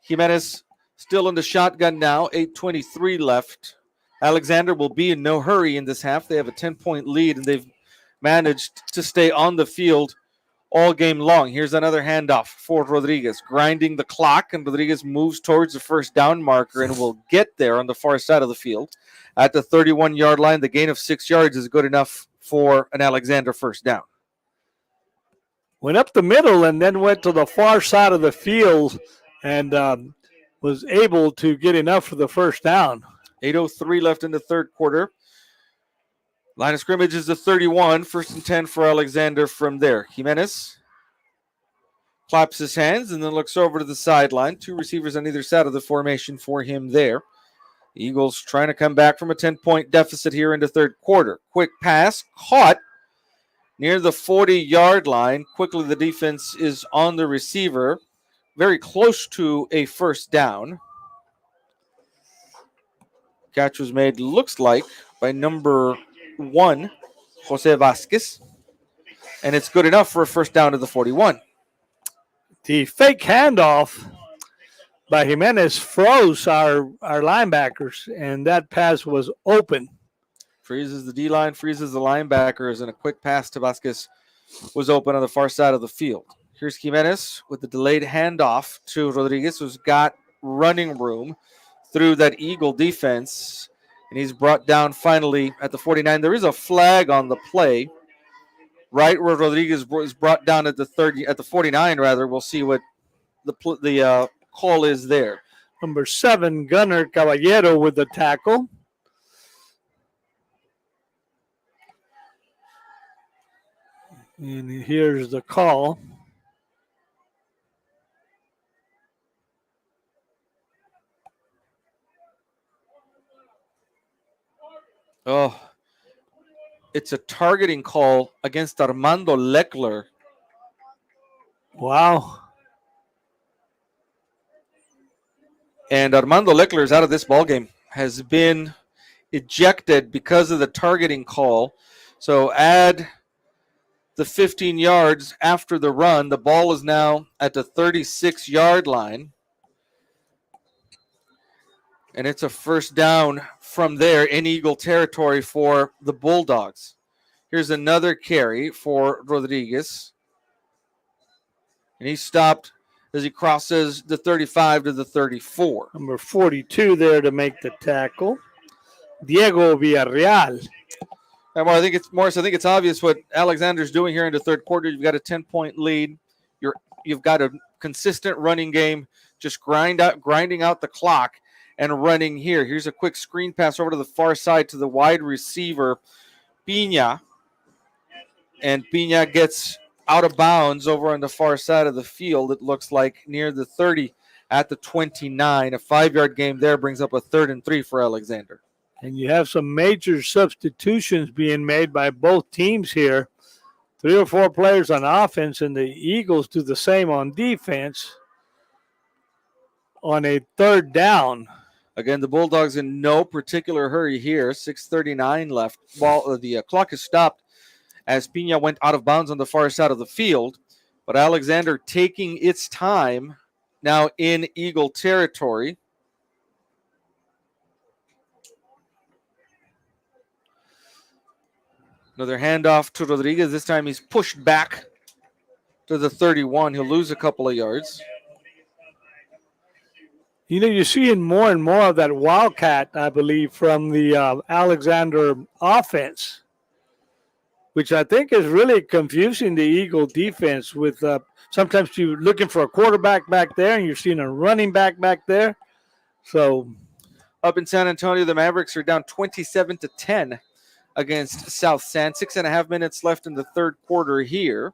Jimenez still in the shotgun now, 8:23 left. Alexander will be in no hurry in this half. They have a 10-point lead, and they've managed to stay on the field all game long. Here's another handoff for Rodriguez, grinding the clock, and Rodriguez moves towards the first down marker and will get there on the far side of the field. At the 31-yard line, the gain of 6 yards is good enough for an Alexander first down. Went up the middle and then went to the far side of the field and was able to get enough for the first down. 8:03 left in the third quarter. Line of scrimmage is the 31. First and 10 for Alexander from there. Jimenez claps his hands and then looks over to the sideline. 2 receivers on either side of the formation for him there. The Eagles trying to come back from a 10-point deficit here in the third quarter. Quick pass, caught near the 40-yard line. Quickly the defense is on the receiver. Very close to a first down. Catch was made, looks like, by number 1, Jose Vasquez. And it's good enough for a first down to the 41. The fake handoff by Jimenez froze our linebackers, and that pass was open. Freezes the D-line, freezes the linebackers, and a quick pass to Vasquez was open on the far side of the field. Here's Jimenez with the delayed handoff to Rodriguez, who's got running room through that Eagle defense, and he's brought down finally at the 49. There is a flag on the play right where Rodriguez was brought down at the 49 rather. We'll see what the call is there. Number 7, Gunnar Caballero with the tackle. And here's the call. Oh, it's a targeting call against Armando Leckler. Wow. And Armando Leckler is out of this ballgame, has been ejected because of the targeting call. So add the 15 yards after the run. The ball is now at the 36-yard line. And it's a first down from there in Eagle territory for the Bulldogs. Here's another carry for Rodriguez. And he stopped as he crosses the 35 to the 34. Number 42 there to make the tackle. Diego Villarreal. And I think it's obvious what Alexander's doing here in the third quarter. You've got a 10-point lead. You've got a consistent running game, just grinding out the clock and running here. Here's a quick screen pass over to the far side to the wide receiver, Pina. And Pina gets out of bounds over on the far side of the field. It looks like near the 30 at the 29. A 5-yard game there brings up a 3rd and 3 for Alexander. And you have some major substitutions being made by both teams here. 3 or 4 players on offense, and the Eagles do the same on defense on a 3rd down. Again, the Bulldogs in no particular hurry here. 6:39 left. The clock is stopped as Pina went out of bounds on the far side of the field. But Alexander taking its time now in Eagle territory. Another handoff to Rodriguez. This time he's pushed back to the 31. He'll lose a couple of yards. You know, you're seeing more and more of that wildcat, I believe, from the Alexander offense, which I think is really confusing the Eagle defense with sometimes you're looking for a quarterback back there and you're seeing a running back there. So up in San Antonio, the Mavericks are down 27-10 against South San. 6.5 minutes left in the third quarter here.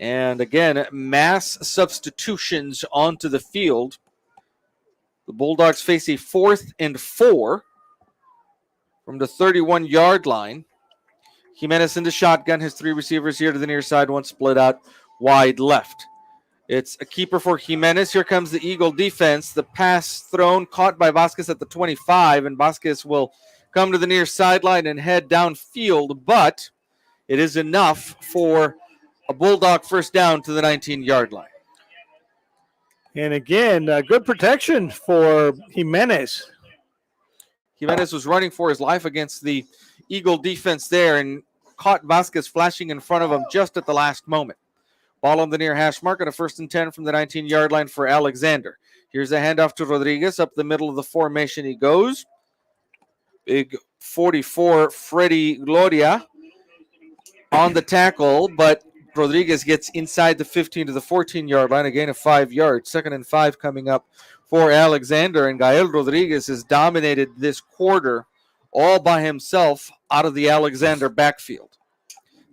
And again, mass substitutions onto the field. The Bulldogs face a 4th and 4 from the 31-yard line. Jimenez in the shotgun. His 3 receivers here to the near side. One split out wide left. It's a keeper for Jimenez. Here comes the Eagle defense. The pass thrown, caught by Vasquez at the 25, and Vasquez will come to the near sideline and head downfield, but it is enough for a Bulldog first down to the 19-yard line. And again, good protection for Jimenez. Jimenez was running for his life against the Eagle defense there and caught Vasquez flashing in front of him just at the last moment. Ball on the near hash mark at a 1st and 10 from the 19-yard line for Alexander. Here's a handoff to Rodriguez. Up the middle of the formation he goes. Big 44, Freddy Gloria on the tackle, but Rodriguez gets inside the 15 to the 14-yard line, a gain of 5 yards. 2nd and 5 coming up for Alexander, and Gael Rodriguez has dominated this quarter all by himself out of the Alexander backfield.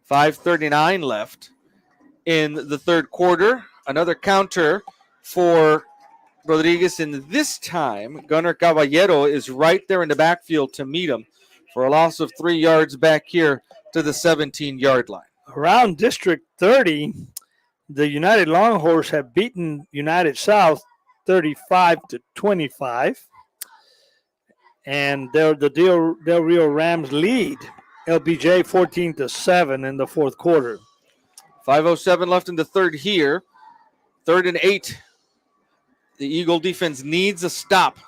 5:39 left in the third quarter. Another counter for Rodriguez, and this time Gunnar Caballero is right there in the backfield to meet him for a loss of 3 yards back here to the 17-yard line. Around District 30, the United Longhorns have beaten United South 35-25, and the Del Rio Rams lead LBJ 14-7 in the fourth quarter. 5:07 left in the third here. 3rd and 8. The Eagle defense needs a stop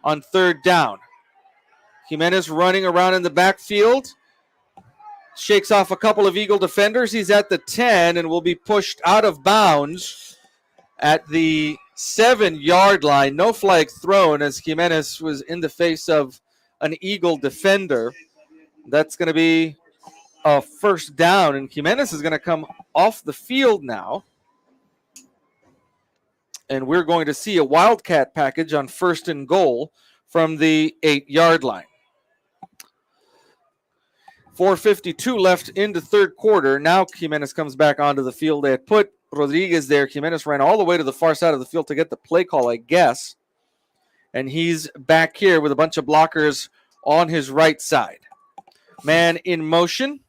on 3rd down. Jimenez running around in the backfield. Shakes off a couple of Eagle defenders. He's at the 10 and will be pushed out of bounds at the 7-yard line. No flag thrown as Jimenez was in the face of an Eagle defender. That's going to be a first down, and Jimenez is going to come off the field now. And we're going to see a Wildcat package on 1st and goal from the 8-yard line. 4:52 left in the third quarter. Now Jimenez comes back onto the field. They had put Rodriguez there. Jimenez ran all the way to the far side of the field to get the play call, I guess. And he's back here with a bunch of blockers on his right side. Man in motion.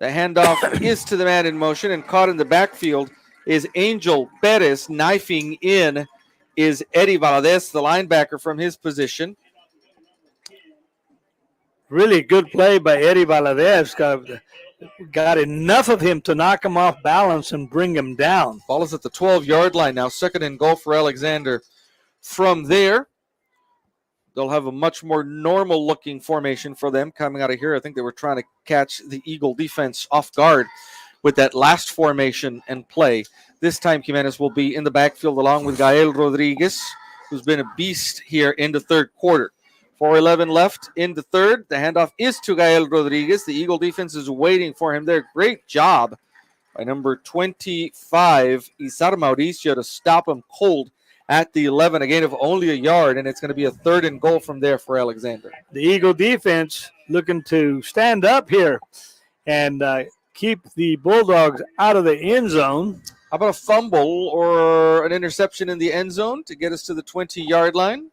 The handoff is to the man in motion, and caught in the backfield is Angel Perez. Knifing in is Eddie Valadez, the linebacker from his position. Really good play by Eddie Valadez. Got enough of him to knock him off balance and bring him down. Ball is at the 12-yard line now. 2nd and goal for Alexander. From there, they'll have a much more normal-looking formation for them coming out of here. I think they were trying to catch the Eagle defense off guard with that last formation and play. This time, Jimenez will be in the backfield along with Gael Rodriguez, who's been a beast here in the third quarter. 4:11 left in the third. The handoff is to Gael Rodriguez. The Eagle defense is waiting for him there. Great job by number 25, Isar Mauricio, to stop him cold at the 11, a gain of only a yard, and it's going to be a 3rd and goal from there for Alexander. The Eagle defense looking to stand up here and keep the Bulldogs out of the end zone. How about a fumble or an interception in the end zone to get us to the 20-yard line?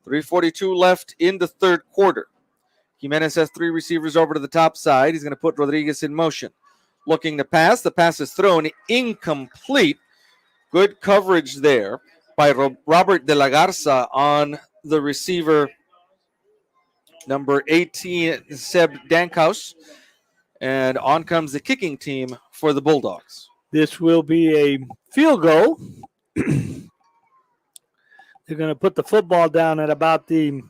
3:42 left in the third quarter. Jimenez has 3 receivers over to the top side. He's going to put Rodriguez in motion. Looking to pass. The pass is thrown incomplete. Good coverage there by Robert de la Garza on the receiver, number 18, Seb Dankhaus. And on comes the kicking team for the Bulldogs. This will be a field goal. They're going to put the football down at about the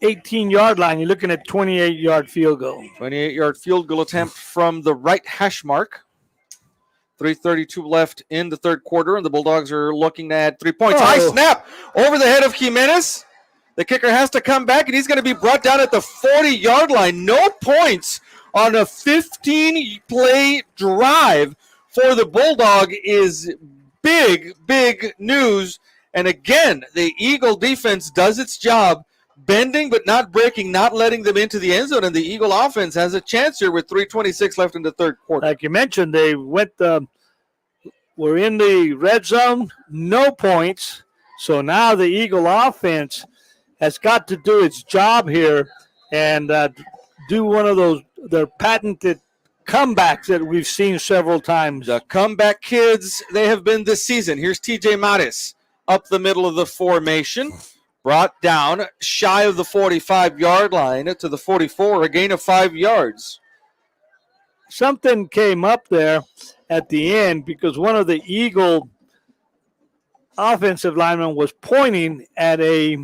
18-yard line. You're looking at 28-yard field goal. 28-yard field goal attempt from the right hash mark. 3:32 left in the third quarter, and the Bulldogs are looking to add 3 points. High snap over the head of Jimenez. The kicker has to come back, and he's going to be brought down at the 40-yard line. No points on a 15-play drive for the Bulldog is big, big news. And again, the Eagle defense does its job, bending but not breaking, not letting them into the end zone. And the Eagle offense has a chance here with 3:26 left in the third quarter. Like you mentioned, they were in the red zone, no points. So now the Eagle offense has got to do its job here and do one of their patented comebacks that we've seen several times. The comeback kids, they have been this season. Here's TJ Mattis up the middle of the formation, brought down shy of the 45-yard line to the 44, a gain of 5 yards. Something came up there, at the end because one of the Eagle offensive linemen was pointing at a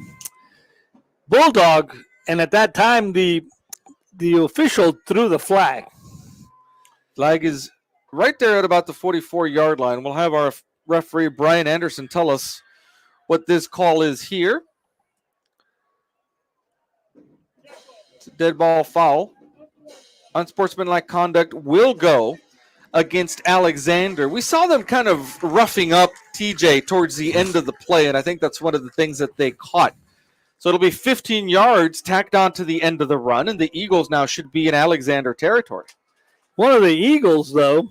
Bulldog, and at that time the official threw the flag. Flag is right there at about the 44-yard line. We'll have our referee, Brian Anderson, tell us what this call is here. It's a dead ball foul. Unsportsmanlike conduct will go against Alexander. We saw them kind of roughing up TJ towards the end of the play, and I think that's one of the things that they caught. So it'll be 15 yards tacked on to the end of the run, and the Eagles now should be in Alexander territory. One of the Eagles, though,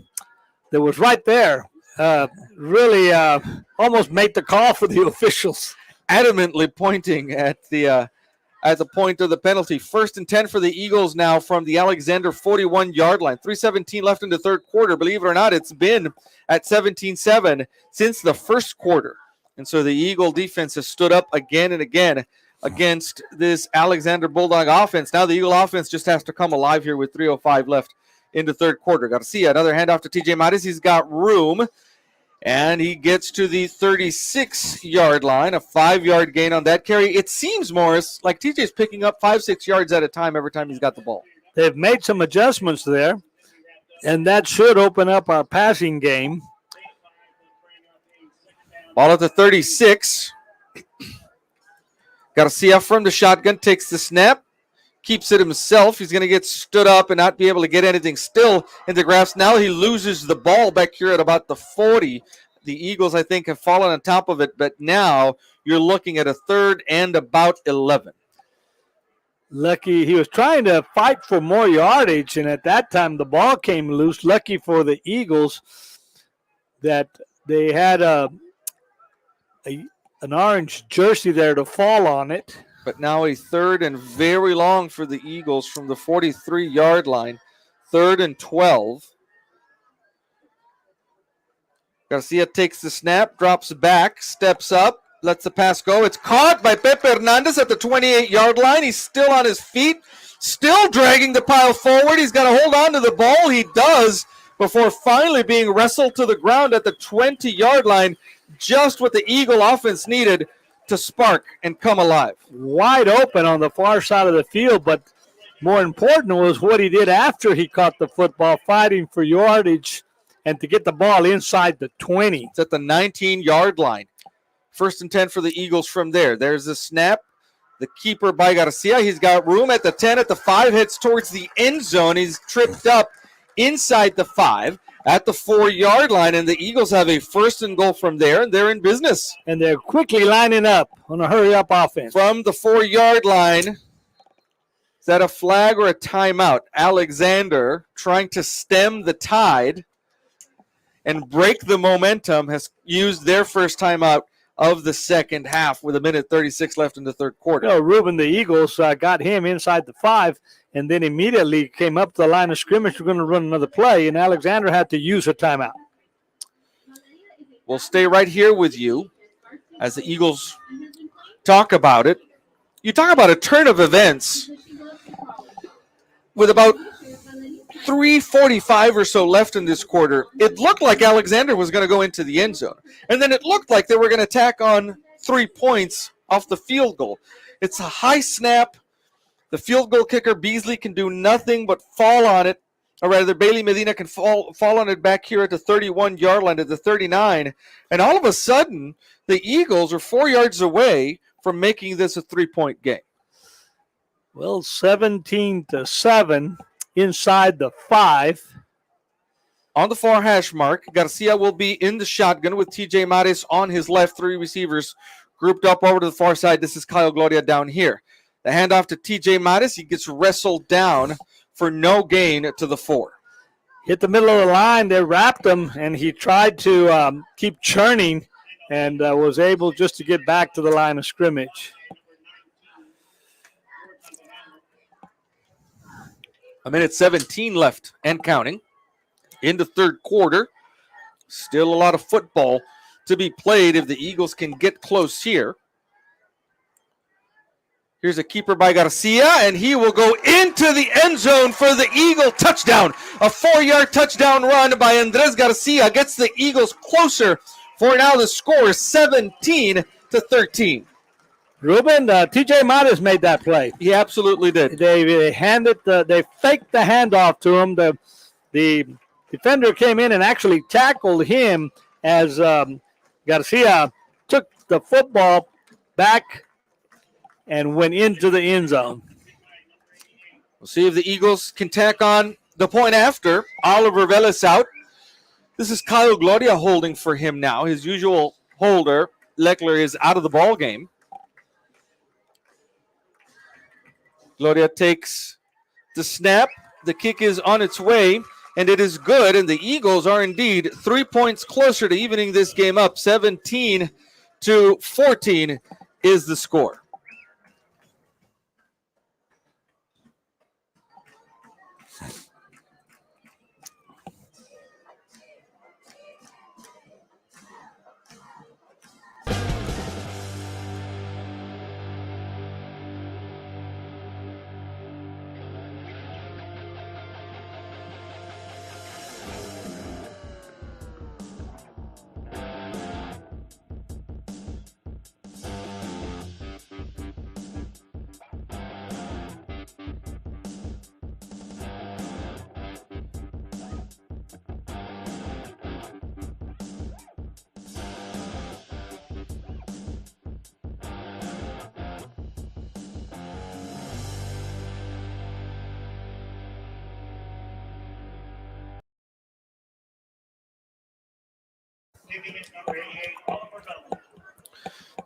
that was right there, really almost made the call for the officials. Adamantly pointing at the point of the penalty. 1st and 10 for the Eagles now from the Alexander 41-yard line. 3:17 left in the third quarter. Believe it or not, it's been at 17-7 since the first quarter. And so the Eagle defense has stood up again and again against this Alexander Bulldog offense. Now the Eagle offense just has to come alive here with 3:05 left in the third quarter. Got to see another handoff to TJ Mattis. He's got room. And he gets to the 36-yard line, a 5-yard gain on that carry. It seems, Morris, like TJ's picking up 5-6 yards at a time every time he's got the ball. They've made some adjustments there, and that should open up our passing game. Ball at the 36. Garcia from the shotgun takes the snap, keeps it himself. He's going to get stood up and not be able to get anything still in the grasp. Now he loses the ball back here at about the 40. The Eagles, I think, have fallen on top of it, but now you're looking at a 3rd and about 11. Lucky, he was trying to fight for more yardage, and at that time the ball came loose. Lucky for the Eagles that they had an orange jersey there to fall on it. But now a 3rd and very long for the Eagles from the 43-yard line. 3rd and 12. Garcia takes the snap, drops back, steps up, lets the pass go. It's caught by Pepe Hernandez at the 28-yard line. He's still on his feet, still dragging the pile forward. He's got to hold on to the ball. He does before finally being wrestled to the ground at the 20-yard line. Just what the Eagle offense needed to spark and come alive. Wide open on the far side of the field, but more important was what he did after he caught the football, fighting for yardage and to get the ball inside the 20. It's at the 19-yard line. 1st and 10 for the Eagles from there. There's the snap. The keeper by Garcia. He's got room at the 10, at the 5, heads towards the end zone. He's tripped up inside the 5. At the 4-yard line, and the Eagles have a 1st and goal from there, and they're in business. And they're quickly lining up on a hurry-up offense. From the 4-yard line, is that a flag or a timeout? Alexander, trying to stem the tide and break the momentum, has used their first timeout of the second half with 1:36 left in the third quarter. You know, Ruben, the Eagles got him inside the 5, and then immediately came up to the line of scrimmage. We're going to run another play, and Alexander had to use a timeout. We'll stay right here with you as the Eagles talk about it. You talk about a turn of events with about 3:45 or so left in this quarter. It looked like Alexander was going to go into the end zone, and then it looked like they were going to tack on 3 points off the field goal. It's a high snap. The field goal kicker, Beasley, can do nothing but fall on it, or rather Bailey Medina can fall on it back here at the 31-yard line, at the 39, and all of a sudden the Eagles are 4 yards away from making this a 3-point game. Well, 17-7 inside the 5. On the far hash mark, Garcia will be in the shotgun with TJ Mares on his left, 3 receivers grouped up over to the far side. This is Kyle Gloria down here. The handoff to TJ Mares. He gets wrestled down for no gain to the 4. Hit the middle of the line. They wrapped him, and he tried to keep churning and was able just to get back to the line of scrimmage. A minute 17 left and counting in the third quarter. Still a lot of football to be played if the Eagles can get close here. Here's a keeper by Garcia, and he will go into the end zone for the Eagle touchdown. A 4-yard touchdown run by Andres Garcia gets the Eagles closer. For now, the score is 17-13. Ruben, T.J. Mares made that play. He absolutely did. They faked the handoff to him. The defender came in and actually tackled him as Garcia took the football back and went into the end zone. We'll see if the Eagles can tack on the point after. Oliver Velez out. This is Kyle Gloria holding for him now. His usual holder, Leckler, is out of the ball game. Gloria takes the snap. The kick is on its way, and it is good. And the Eagles are indeed 3 points closer to evening this game up. 17-14 is the score.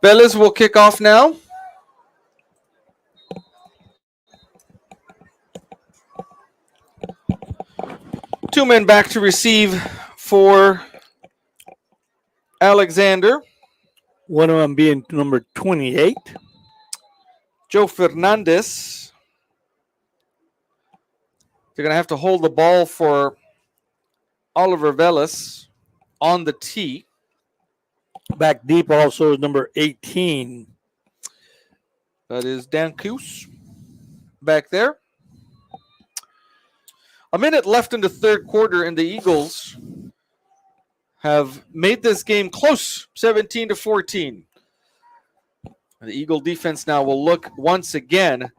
Velez will kick off now. Two men back to receive for Alexander. One of them being number 28. Joe Fernandez. They're going to have to hold the ball for Oliver Velez on the tee. Back deep also is number 18. That is Dan Coos back there. A minute left in the third quarter, and the Eagles have made this game close, 17-14. The Eagle defense now will look once again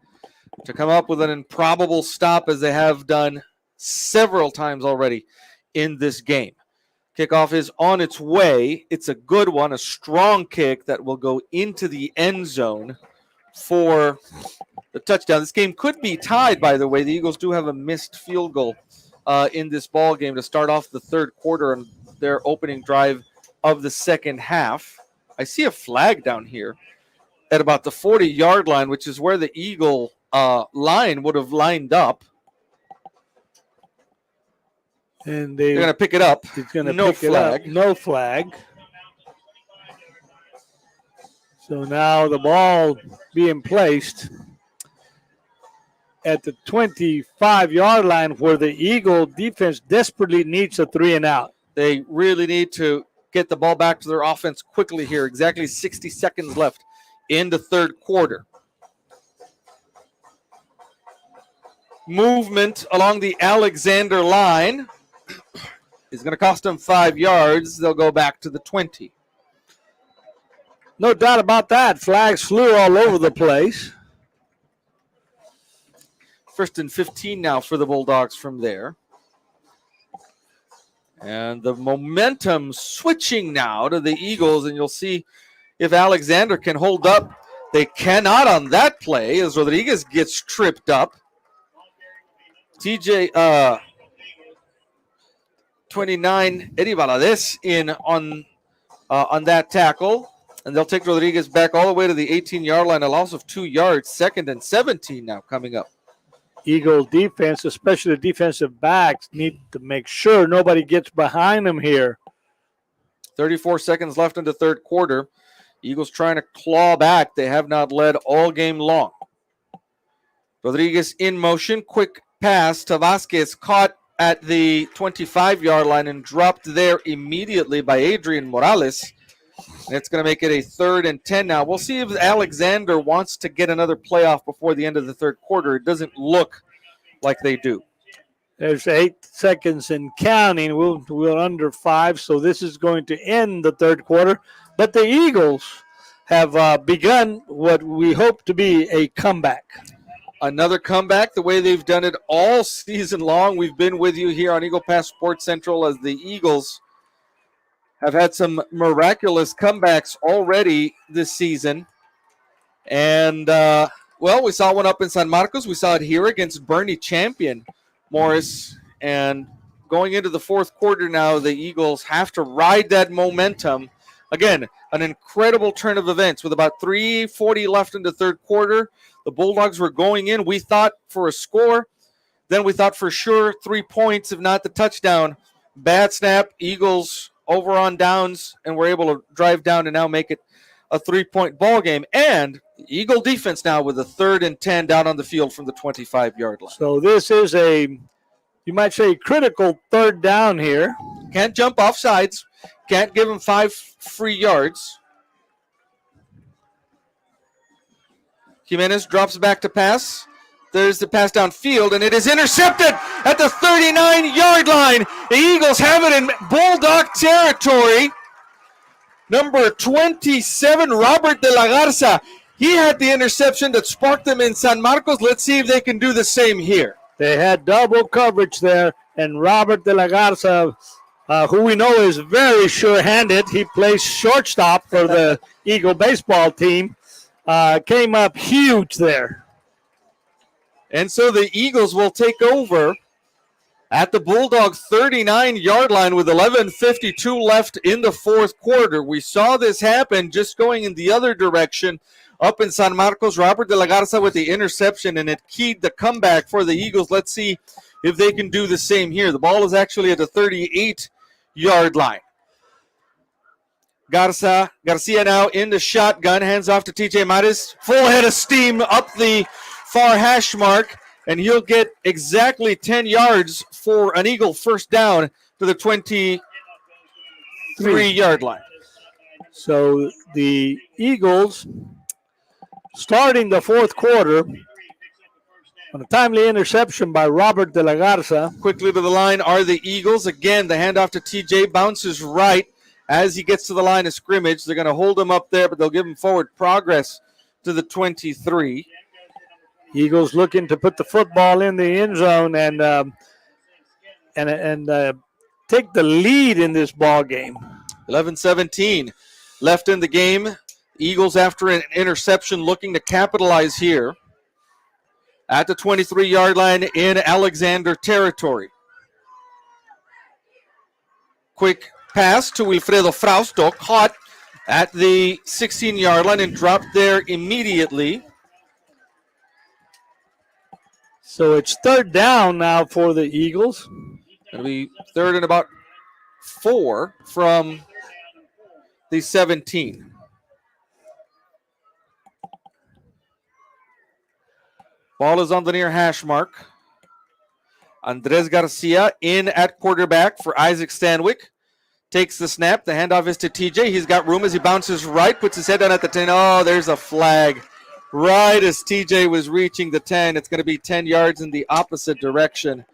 to come up with an improbable stop, as they have done several times already in this game. Kickoff is on its way. It's a good one, a strong kick that will go into the end zone for the touchdown. This game could be tied, by the way. The Eagles do have a missed field goal in this ball game to start off the third quarter on their opening drive of the second half. I see a flag down here at about the 40-yard line, which is where the Eagle line would have lined up. And they're going to pick it up. He's going to no pick flag. It up. No flag. So now the ball being placed at the 25-yard line, where the Eagle defense desperately needs a 3-and-out. They really need to get the ball back to their offense quickly here. Exactly 60 seconds left in the third quarter. Movement along the Alexander line is going to cost them 5 yards. They'll go back to the 20. No doubt about that. Flags flew all over the place. 1st and 15 now for the Bulldogs from there. And the momentum switching now to the Eagles, and you'll see if Alexander can hold up. They cannot on that play as Rodriguez gets tripped up. TJ 29 Eddie Valadez in on that tackle, and they'll take Rodriguez back all the way to the 18-yard line, a loss of 2 yards. 2nd and 17 now coming up. Eagle defense, especially the defensive backs, need to make sure nobody gets behind them here. 34 seconds left in the third quarter. Eagles trying to claw back. They have not led all game long. Rodriguez in motion, quick pass to Vasquez, caught at the 25-yard line and dropped there immediately by Adrian Morales. And it's going to make it a 3rd and 10 now. We'll see if Alexander wants to get another playoff before the end of the third quarter. It doesn't look like they do. There's 8 seconds and counting. We're under 5, so this is going to end the third quarter. But the Eagles have begun what we hope to be a comeback. Another comeback, the way they've done it all season long. We've been with you here on Eagle Pass Sports Central as the Eagles have had some miraculous comebacks already this season. And, we saw one up in San Marcos. We saw it here against Bernie Champion, Morris. And going into the fourth quarter now, the Eagles have to ride that momentum. Again, an incredible turn of events with about 3:40 left in the third quarter. The Bulldogs were going in. We thought for a score. Then we thought for sure 3 points, if not the touchdown. Bad snap. Eagles over on downs, and we're able to drive down and now make it a 3-point ball game. And Eagle defense now with a 3rd and 10 down on the field from the 25-yard line. So this is you might say, critical 3rd down here. Can't jump off sides. Can't give him 5 free yards. Jimenez drops back to pass. There's the pass downfield, and it is intercepted at the 39-yard line. The Eagles have it in Bulldog territory. Number 27, Robert de la Garza. He had the interception that sparked them in San Marcos. Let's see if they can do the same here. They had double coverage there, and Robert de la Garza, who we know is very sure-handed, he plays shortstop for the Eagle baseball team, came up huge there. And so the Eagles will take over at the Bulldog 39-yard line with 11:52 left in the fourth quarter. We saw this happen just going in the other direction up in San Marcos. Robert de la Garza with the interception, and it keyed the comeback for the Eagles. Let's see if they can do the same here. The ball is actually at the 38-yard line. Garcia now in the shotgun, hands off to TJ Mares. Full head of steam up the far hash mark, and he'll get exactly 10 yards for an Eagle first down to the 23-yard line. So the Eagles, starting the fourth quarter, on a timely interception by Robert de la Garza. Quickly to the line are the Eagles. Again, the handoff to TJ bounces right as he gets to the line of scrimmage. They're going to hold him up there, but they'll give him forward progress to the 23. Eagles looking to put the football in the end zone and take the lead in this ball game. 11-17 left in the game. Eagles, after an interception, looking to capitalize here at the 23-yard line in Alexander territory. Quick pass to Wilfredo Frausto, caught at the 16-yard line and dropped there immediately. So it's 3rd down now for the Eagles. It'll be 3rd and about 4 from the 17. Ball is on the near hash mark. Andres Garcia in at quarterback for Isaac Stanwyck. Takes the snap. The handoff is to TJ. He's got room as he bounces right, puts his head down at the 10. Oh, there's a flag. Right as TJ was reaching the 10, it's going to be 10 yards in the opposite direction.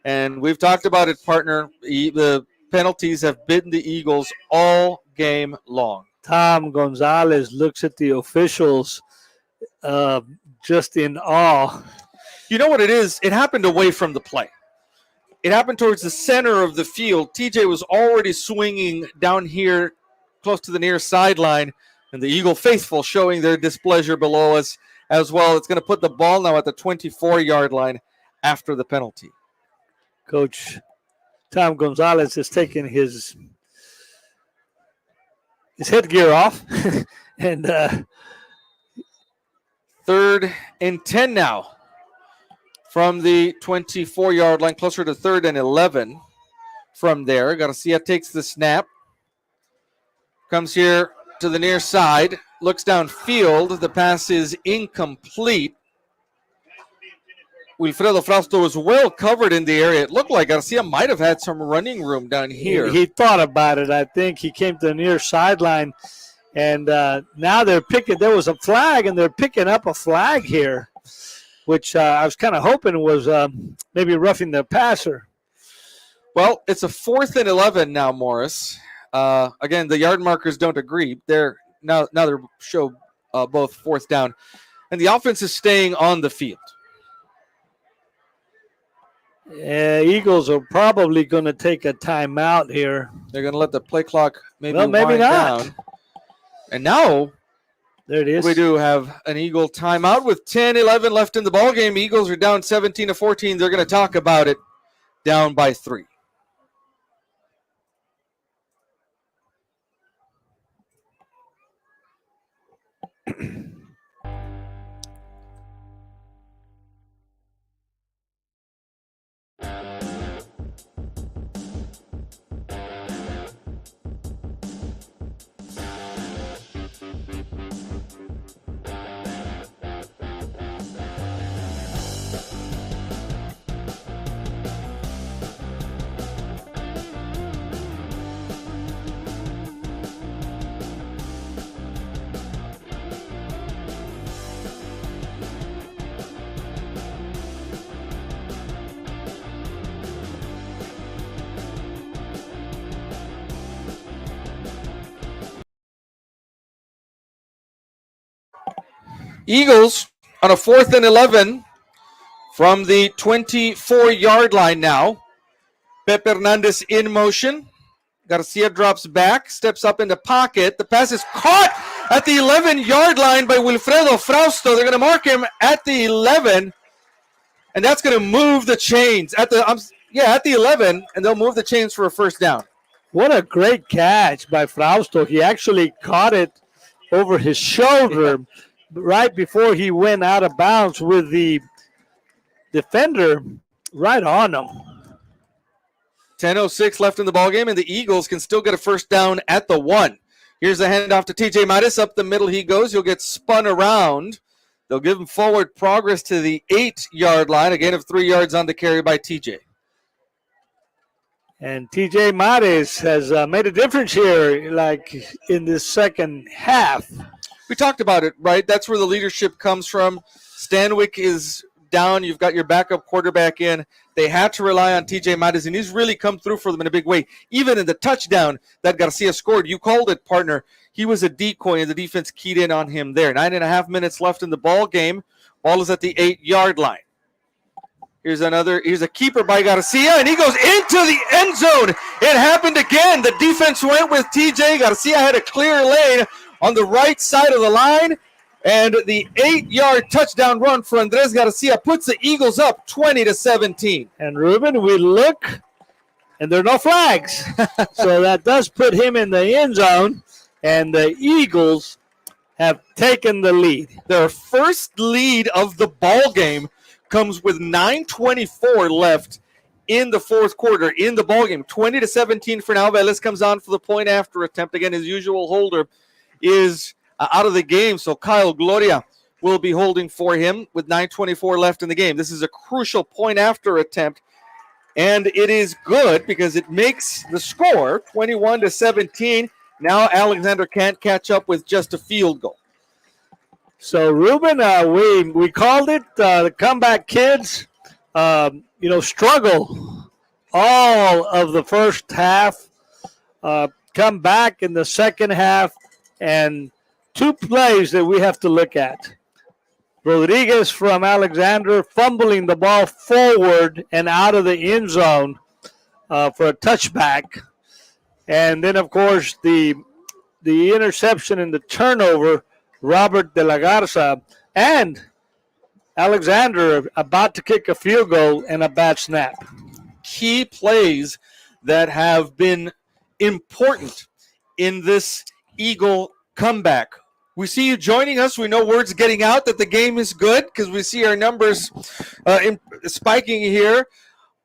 And we've talked about it, partner. The penalties have bitten the Eagles all game long. Tom Gonzalez looks at the officials just in awe. You know what it is? It happened away from the play. It happened towards the center of the field. TJ was already swinging down here close to the near sideline. And the Eagle faithful showing their displeasure below us as well. It's going to put the ball now at the 24-yard line after the penalty. Coach Tom Gonzalez has taken his headgear off. And 3rd and 10 now from the 24-yard line, closer to 3rd and 11 from there. Garcia takes the snap. Comes here to the near side, looks downfield. The pass is incomplete. Wilfredo Frausto was well covered in the area. It looked like Garcia might have had some running room down here. He thought about it. I think he came to the near sideline, And now they're picking. There was a flag, and they're picking up a flag here, which I was kind of hoping was maybe roughing the passer. Well, it's a 4th and 11 now, Morris. Again, the yard markers don't agree. They're show both 4th down, and the offense is staying on the field. Eagles are probably going to take a timeout here. They're going to let the play clock maybe maybe wind not. down. And now there it is. We do have an Eagle timeout with 10-11 left in the ball game. Eagles are down 17-14. They're going to talk about it, down by 3. Eagles on a 4th and 11 from the 24-yard line now. Pep Hernandez in motion. Garcia drops back, steps up in the pocket. The pass is caught at the 11-yard line by Wilfredo Frausto. They're going to mark him at the 11, and that's going to move the chains at the 11, and they'll move the chains for a first down. What a great catch by Frausto. He actually caught it over his shoulder right before he went out of bounds with the defender right on him. 10:06 left in the ballgame, and the Eagles can still get a first down at the 1. Here's the handoff to TJ Mattis. Up the middle he goes. He'll get spun around. They'll give him forward progress to the 8-yard line. A gain of 3 yards on the carry by TJ. And TJ Mattis has made a difference here, like in this second half. We talked about it, right? That's where the leadership comes from. Stanwyck is down. You've got your backup quarterback in. They had to rely on TJ Mattis, and he's really come through for them in a big way. Even in the touchdown that Garcia scored, you called it, partner. He was a decoy, and the defense keyed in on him there. 9.5 minutes left in the ball game. Ball is at the 8-yard line. Here's a keeper by Garcia, and he goes into the end zone. It happened again. The defense went with TJ. Garcia had a clear lane on the right side of the line, and the 8-yard touchdown run for Andres Garcia puts the Eagles up 20-17. And Ruben, we look, and there are no flags. So that does put him in the end zone, and the Eagles have taken the lead. Their first lead of the ball game comes with 9:24 left in the fourth quarter in the ball game. 20-17 for now. Velez comes on for the point after attempt. Again, his usual holder is out of the game, so Kyle Gloria will be holding for him with 9:24 left in the game. This is a crucial point after attempt, and it is good because it makes the score 21-17. Now Alexander can't catch up with just a field goal. So, Ruben, we called it the comeback kids, struggle all of the first half, come back in the second half, and 2 plays that we have to look at. Rodriguez from Alexander fumbling the ball forward and out of the end zone for a touchback. And then, of course, the interception and the turnover, Robert de la Garza, and Alexander about to kick a field goal and a bad snap. Key plays that have been important in this Eagle comeback. We see you joining us. We know word's getting out that the game is good because we see our numbers spiking here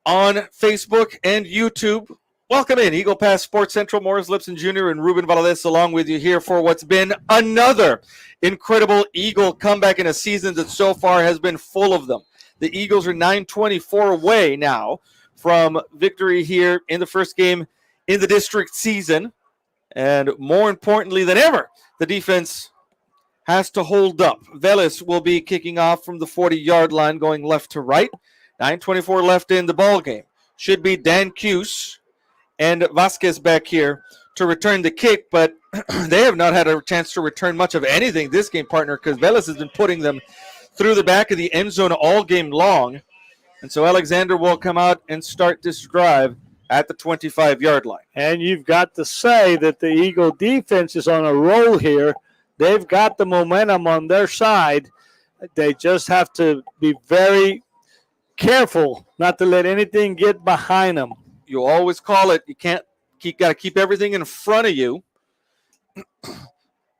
on Facebook and YouTube. Welcome in, Eagle Pass Sports Central. Morris Lipson Jr. and Ruben Valadez along with you here for what's been another incredible Eagle comeback in a season that so far has been full of them. The Eagles are 9:24 away now from victory here in the first game in the district season. And more importantly than ever, the defense has to hold up. Velez will be kicking off from the 40-yard line, going left to right. 9:24 left in the ball game. Should be Dan Cuse and Vasquez back here to return the kick, but they have not had a chance to return much of anything this game, partner, because Velez has been putting them through the back of the end zone all game long. And so Alexander will come out and start this drive at the 25-yard line. And you've got to say that the Eagle defense is on a roll here. They've got the momentum on their side. They just have to be very careful not to let anything get behind them. You always call it, got to keep everything in front of you.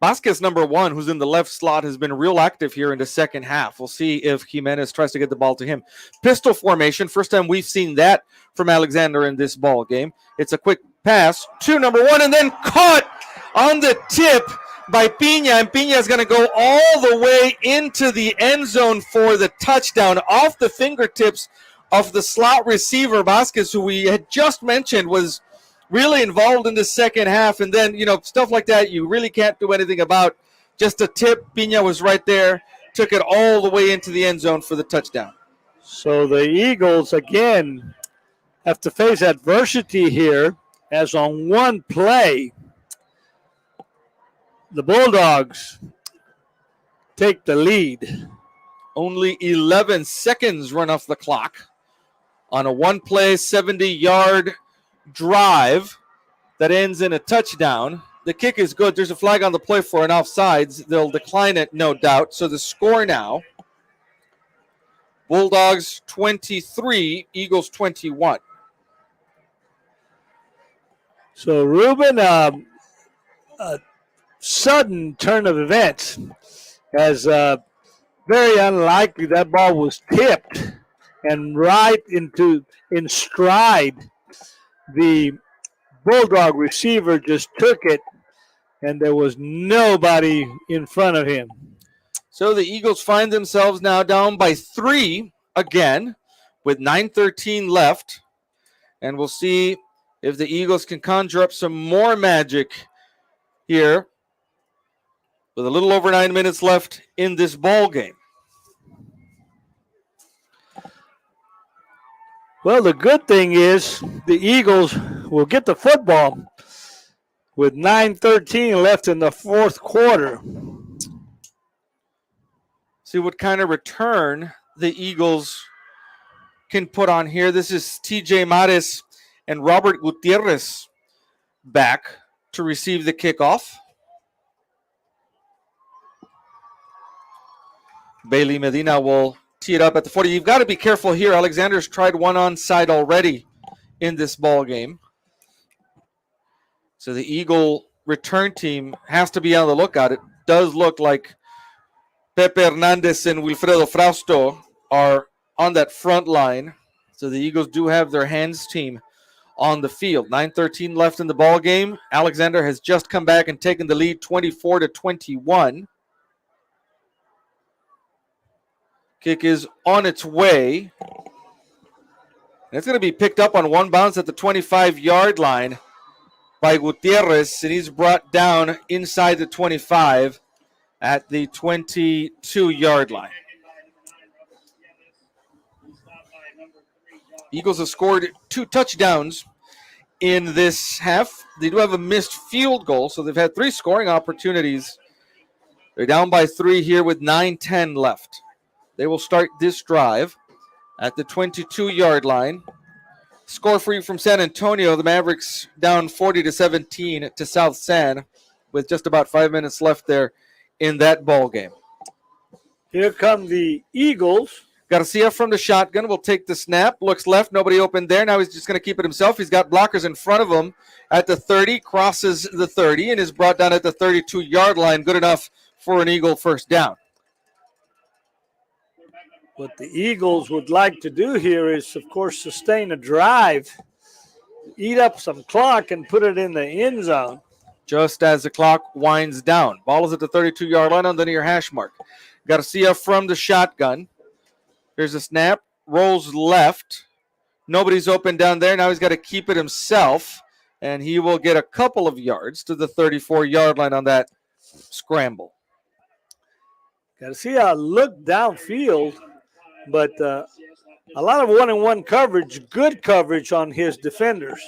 Vasquez, number 1, who's in the left slot, has been real active here in the second half. We'll see if Jimenez tries to get the ball to him. Pistol formation, first time we've seen that from Alexander in this ball game. It's a quick pass to number 1, and then caught on the tip by Pina, and Pina is going to go all the way into the end zone for the touchdown off the fingertips of the slot receiver, Vasquez, who we had just mentioned was really involved in the second half. And then, stuff like that you really can't do anything about. Just a tip. Pina was right there, took it all the way into the end zone for the touchdown. So the Eagles, again, have to face adversity here, as on one play, the Bulldogs take the lead. Only 11 seconds run off the clock on a one-play, 70-yard drive that ends in a touchdown. The kick is good. There's a flag on the play for an offsides. They'll decline it, no doubt. So the score now, Bulldogs 23, Eagles 21. So, Ruben, a sudden turn of events, as very unlikely that ball was tipped and right in stride. The Bulldog receiver just took it, and there was nobody in front of him. So the Eagles find themselves now down by 3 again with 9:13 left. And we'll see if the Eagles can conjure up some more magic here with a little over 9 minutes left in this ball game. Well, the good thing is the Eagles will get the football with 9:13 left in the fourth quarter. See what kind of return the Eagles can put on here. This is TJ Mares and Robert Gutierrez back to receive the kickoff. Bailey Medina will tee it up at the 40. You've got to be careful here. Alexander's tried one onside already in this ball game. So the Eagle return team has to be on the lookout. It does look like Pepe Hernandez and Wilfredo Frausto are on that front line. So the Eagles do have their hands team on the field. 9:13 left in the ball game. Alexander has just come back and taken the lead 24-21. Kick is on its way. And it's going to be picked up on one bounce at the 25-yard line by Gutierrez, and he's brought down inside the 25 at the 22-yard line. Eagles have scored 2 touchdowns in this half. They do have a missed field goal, so they've had 3 scoring opportunities. They're down by 3 here with 9:10 left. They will start this drive at the 22-yard line. Score for you from San Antonio. The Mavericks down 40-17 to South San with just about 5 minutes left there in that ball game. Here come the Eagles. Garcia from the shotgun will take the snap. Looks left. Nobody open there. Now he's just going to keep it himself. He's got blockers in front of him at the 30. Crosses the 30 and is brought down at the 32-yard line. Good enough for an Eagle first down. What the Eagles would like to do here is, of course, sustain a drive, eat up some clock, and put it in the end zone. Just as the clock winds down. Ball is at the 32-yard line on the near hash mark. Garcia from the shotgun. Here's a snap. Rolls left. Nobody's open down there. Now he's got to keep it himself. and he will get a couple of yards to the 34-yard line on that scramble. Garcia looked downfield, but a lot of one-on-one coverage, good coverage on his defenders.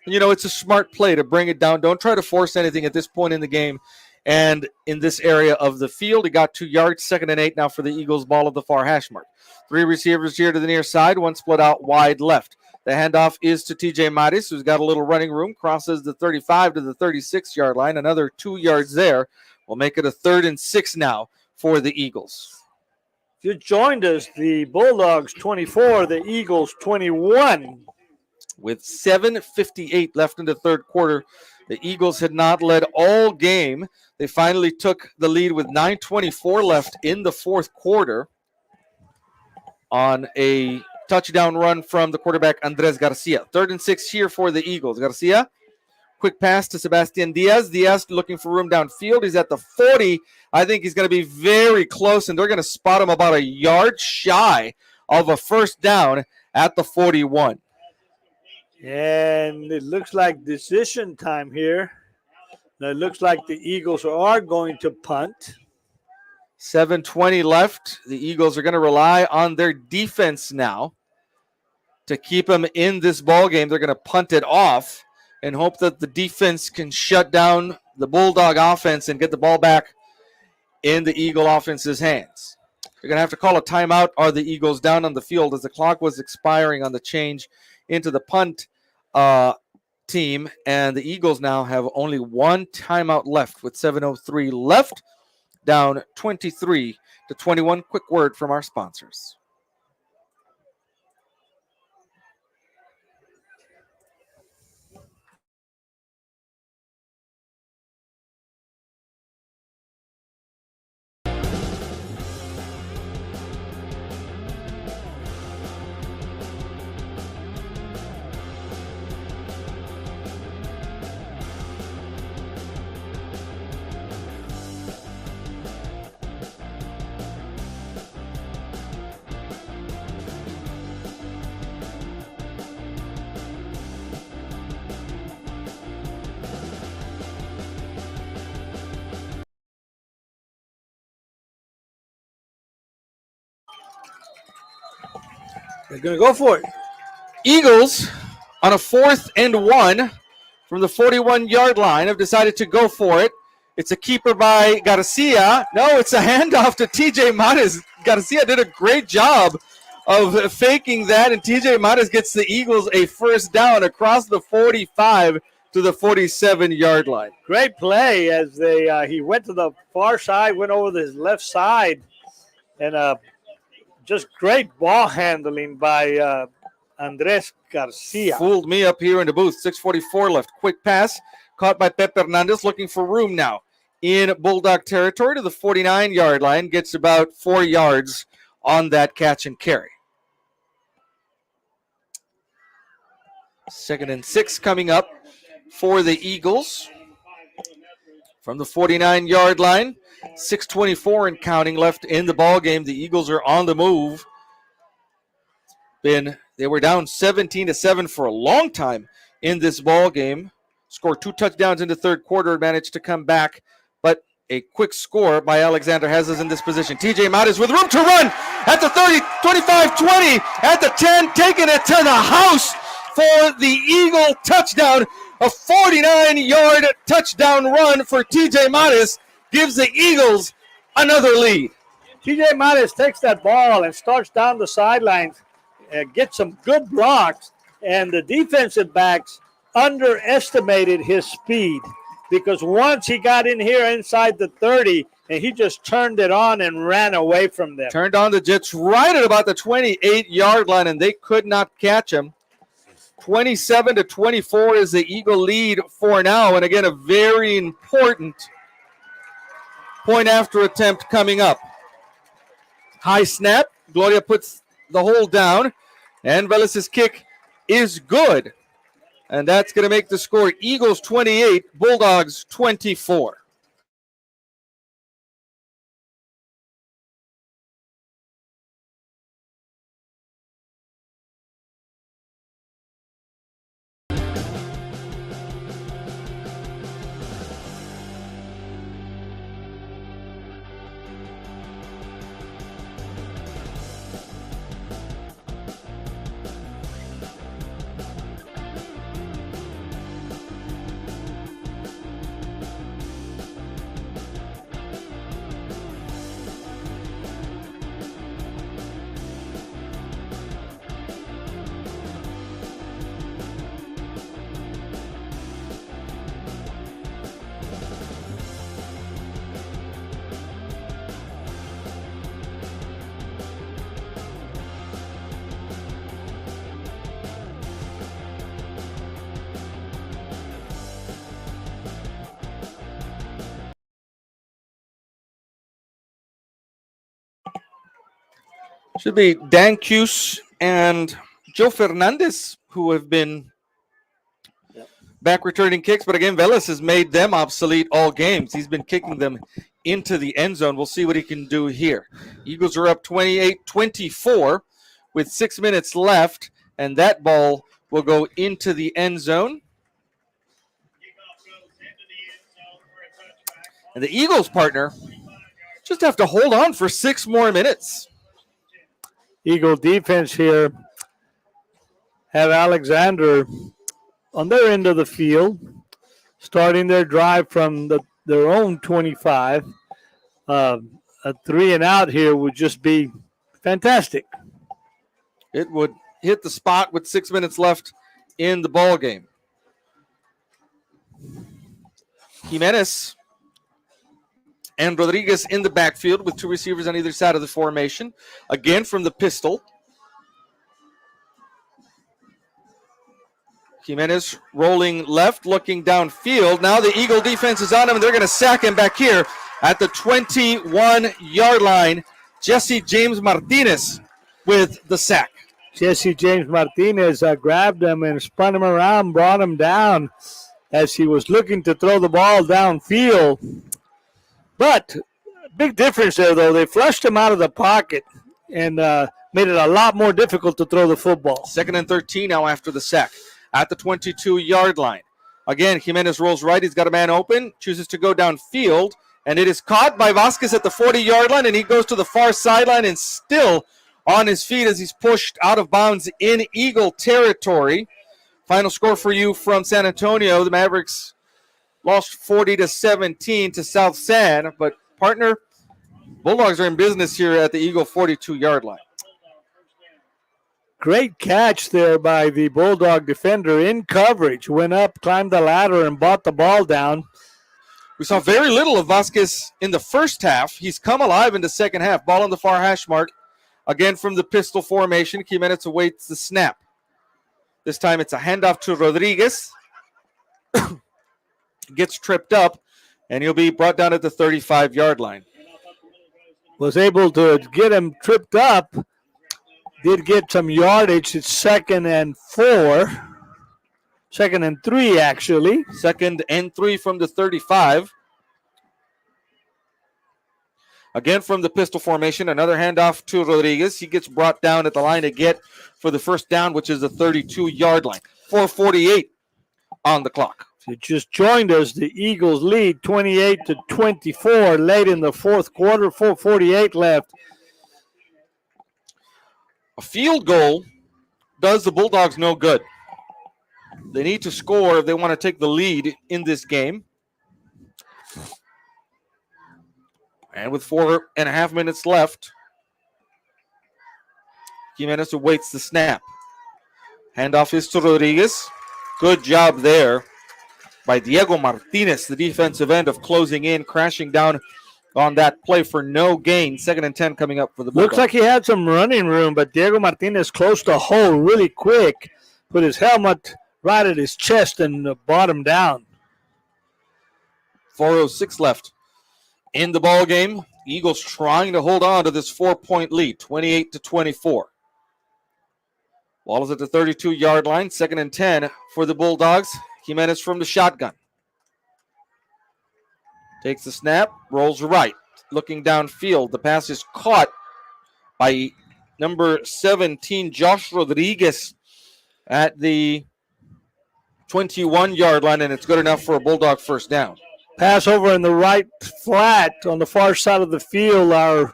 You know, it's a smart play to bring it down. Don't try to force anything at this point in the game. And in this area of the field, he got 2 yards, 2nd and 8 now for the Eagles, ball at the far hash mark. 3 receivers here to the near side, 1 split out wide left. The handoff is to TJ Maris, who's got a little running room, crosses the 35 to the 36-yard line. Another 2 yards there will make it a 3rd and 6 now for the Eagles. If you joined us, the Bulldogs 24, the Eagles 21. With 7:58 left in the third quarter, the Eagles had not led all game. They finally took the lead with 9:24 left in the fourth quarter on a touchdown run from the quarterback, Andres Garcia. 3rd and 6 here for the Eagles. Garcia, quick pass to Sebastian Diaz. Diaz looking for room downfield. He's at the 40. I think he's going to be very close, and they're going to spot him about a yard shy of a first down at the 41. And it looks like decision time here. Now it looks like the Eagles are going to punt. 7:20 left. The Eagles are going to rely on their defense now to keep them in this ball game. They're going to punt it off and hope that the defense can shut down the Bulldog offense and get the ball back in the Eagle offense's hands. They're going to have to call a timeout, or the Eagles down on the field as the clock was expiring on the change into the punt team, and the Eagles now have only 1 timeout left with 7:03 left, down 23-21. Quick word from our sponsors. They're going to go for it. Eagles on a 4th and 1 from the 41-yard line have decided to go for it. It's a keeper by Garcia. No, it's a handoff to TJ Maris. Garcia did a great job of faking that, and TJ Maris gets the Eagles a first down across the 45 to the 47-yard line. Great play as he went to the far side, went over to his left side, and just great ball handling by Andres Garcia. Fooled me up here in the booth. 6:44 left. Quick pass caught by Pep Hernandez, looking for room now in Bulldog territory to the 49-yard line. Gets about 4 yards on that catch and carry. 2nd and 6 coming up for the Eagles from the 49-yard line. 6:24 and counting left in the ball game. The Eagles are on the move. They were down 17-7 for a long time in this ball game. Scored 2 touchdowns in the third quarter, managed to come back, but a quick score by Alexander has us in this position. TJ Maris with room to run at the 30, 25, 20, at the 10, taking it to the house for the Eagle touchdown. A 49-yard touchdown run for TJ Maris gives the Eagles another lead. TJ Maris takes that ball and starts down the sidelines, gets some good blocks, and the defensive backs underestimated his speed because once he got in here inside the 30, and he just turned it on and ran away from them. Turned on the Jets right at about the 28-yard line, and they could not catch him. 27-24 is the Eagle lead for now, and again, a very important point after attempt coming up. High snap. Gloria puts the hold down, and Velez's kick is good. And that's going to make the score Eagles 28, Bulldogs 24. Should be Dan Cuse and Joe Fernandez who have been back returning kicks. But again, Velez has made them obsolete all games. He's been kicking them into the end zone. We'll see what he can do here. Eagles are up 28-24 with 6 minutes left, and that ball will go into the end zone. And the Eagles, partner, just have to hold on for 6 more minutes. Eagle defense here have Alexander on their end of the field, starting their drive from their own 25. A 3 and out here would just be fantastic. It would hit the spot with 6 minutes left in the ball game. Jimenez and Rodriguez in the backfield with 2 receivers on either side of the formation. Again from the pistol. Jimenez rolling left, looking downfield. Now the Eagle defense is on him, and they're going to sack him back here at the 21-yard line. Jesse James Martinez with the sack. Jesse James Martinez grabbed him and spun him around, brought him down as he was looking to throw the ball downfield. But big difference there, though. They flushed him out of the pocket and made it a lot more difficult to throw the football. 2nd and 13 now after the sack at the 22-yard line. Again, Jimenez rolls right. He's got a man open, chooses to go downfield, and it is caught by Vasquez at the 40-yard line, and he goes to the far sideline and still on his feet as he's pushed out of bounds in Eagle territory. Final score for you from San Antonio. The Mavericks lost 40-17 to South San, but partner, Bulldogs are in business here at the Eagle 42-yard line. Great catch there by the Bulldog defender in coverage. Went up, climbed the ladder, and brought the ball down. We saw very little of Vasquez in the first half. He's come alive in the second half. Ball on the far hash mark. Again from the pistol formation. Jimenez awaits the snap. This time it's a handoff to Rodriguez. Gets tripped up, and he'll be brought down at the 35-yard line. Was able to get him tripped up. Did get some yardage. It's 2nd and 4. 2nd and 3, actually. 2nd and 3 from the 35. Again from the pistol formation. Another handoff to Rodriguez. He gets brought down at the line to get for the first down, which is the 32-yard line. 4:48 on the clock. If you just joined us, the Eagles lead 28-24 late in the fourth quarter. 4:48 left. A field goal does the Bulldogs no good. They need to score if they want to take the lead in this game. And with 4.5 minutes left, Jimenez awaits the snap. Handoff is to Rodriguez. Good job there by Diego Martinez, the defensive end, of closing in, crashing down on that play for no gain. 2nd and 10 coming up for the Bulldogs. Looks like he had some running room, but Diego Martinez closed the hole really quick, put his helmet right at his chest and brought him down. 4:06 left in the ball game. Eagles trying to hold on to this 4-point lead, 28-24. Ball is at the 32-yard line. 2nd and 10 for the Bulldogs. Jimenez from the shotgun. Takes the snap, rolls right, looking downfield. The pass is caught by number 17, Josh Rodriguez, at the 21-yard line, and it's good enough for a Bulldog first down. Pass over in the right flat on the far side of the field.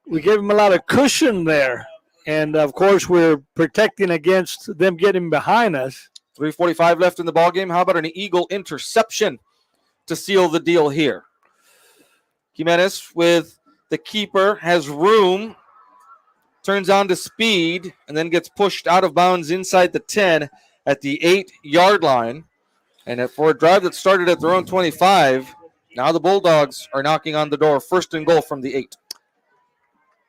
We gave him a lot of cushion there. And, of course, we're protecting against them getting behind us. 3:45 left in the ballgame. How about an Eagle interception to seal the deal here? Jimenez with the keeper, has room, turns on to speed, and then gets pushed out of bounds inside the 10 at the 8-yard line. And for a drive that started at their own 25, now the Bulldogs are knocking on the door. 1st and goal from the 8.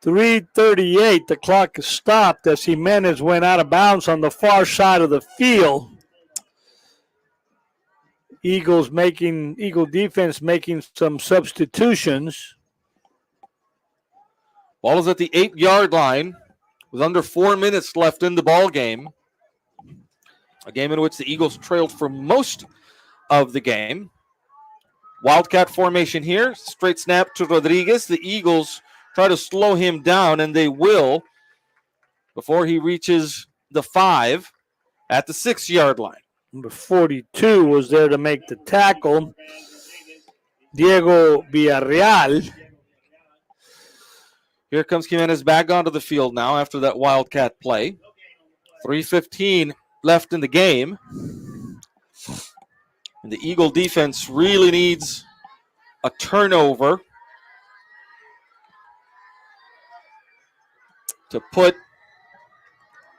3:38, the clock is stopped as Jimenez went out of bounds on the far side of the field. Eagle defense making some substitutions. Ball is at the 8-yard line with under 4 minutes left in the ball game. A game in which the Eagles trailed for most of the game. Wildcat formation here. Straight snap to Rodriguez. The Eagles try to slow him down, and they will before he reaches the 5 at the 6-yard line. Number 42 was there to make the tackle. Diego Villarreal. Here comes Jimenez back onto the field now after that Wildcat play. 3:15 left in the game. And the Eagle defense really needs a turnover to put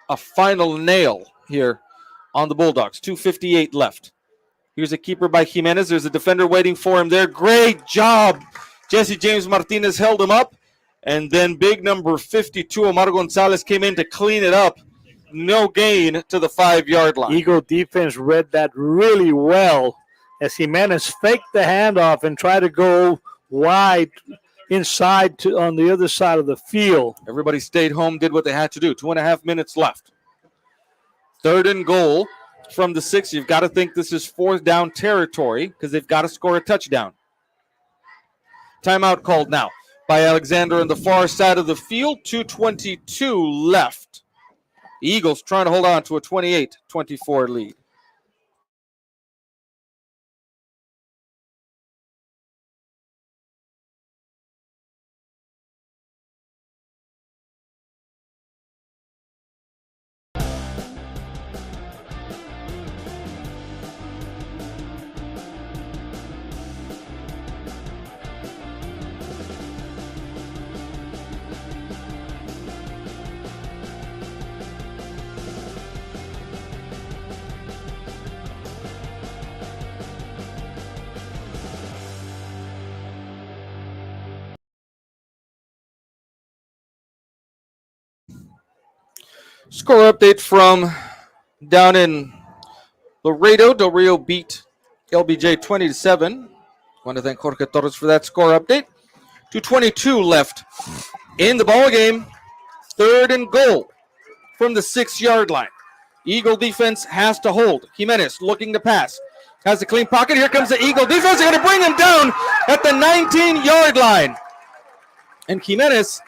a final nail here on the Bulldogs. 2:58 left. Here's a keeper by Jimenez. There's a defender waiting for him there. Great job. Jesse James Martinez held him up. And then big number 52, Omar Gonzalez, came in to clean it up. No gain to the 5-yard line. Eagle defense read that really well as Jimenez faked the handoff and tried to go wide inside to on the other side of the field. Everybody stayed home, did what they had to do. 2.5 minutes left. 3rd and goal from the 6. You've got to think this is 4th down territory because they've got to score a touchdown. Timeout called now by Alexander on the far side of the field. 2:22 left. The Eagles trying to hold on to a 28-24 lead. Score update from down in Laredo. Del Rio beat LBJ 20-7. Want to thank Jorge Torres for that score update. 2:22 left in the ball game. 3rd and goal from the 6-yard line. Eagle defense has to hold. Jimenez looking to pass. Has a clean pocket. Here comes the Eagle defense. They're going to bring him down at the 19-yard line. And Jimenez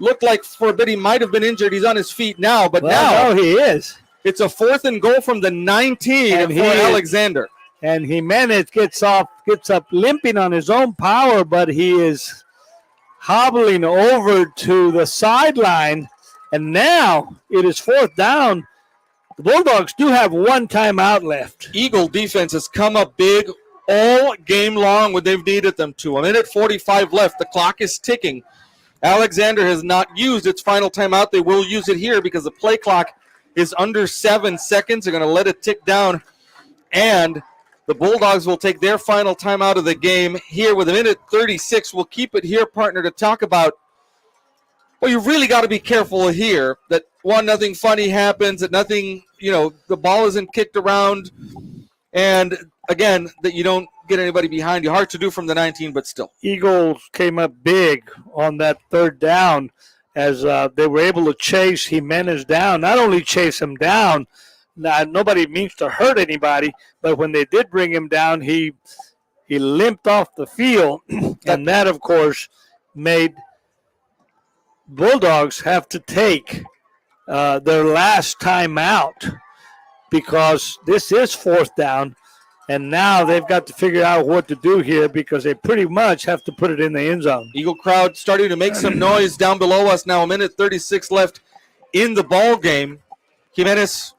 looked like for a bit he might have been injured. He's on his feet now, but now he is. It's a 4th and goal from the 19 for Alexander. And Jimenez gets up limping on his own power, but he is hobbling over to the sideline. And now it is 4th down. The Bulldogs do have 1 timeout left. Eagle defense has come up big all game long when they've needed them to. 1:45 left. The clock is ticking. Alexander has not used its final timeout. They will use it here because the play clock is under 7 seconds. They're going to let it tick down. And the Bulldogs will take their final timeout of the game here with 1:36. We'll keep it here, partner, to talk about, well, you really got to be careful here that, one, nothing funny happens, that nothing, the ball isn't kicked around. And, again, that you don't get anybody behind you. Hard to do from the 19, but still. Eagles came up big on that 3rd down as they were able to chase Jimenez down. Not only chase him down, nobody means to hurt anybody, but when they did bring him down, he limped off the field. And that, of course, made Bulldogs have to take their last timeout because this is 4th down. And now they've got to figure out what to do here because they pretty much have to put it in the end zone. Eagle crowd starting to make some noise down below us now. 1:36 left in the ball game. Jimenez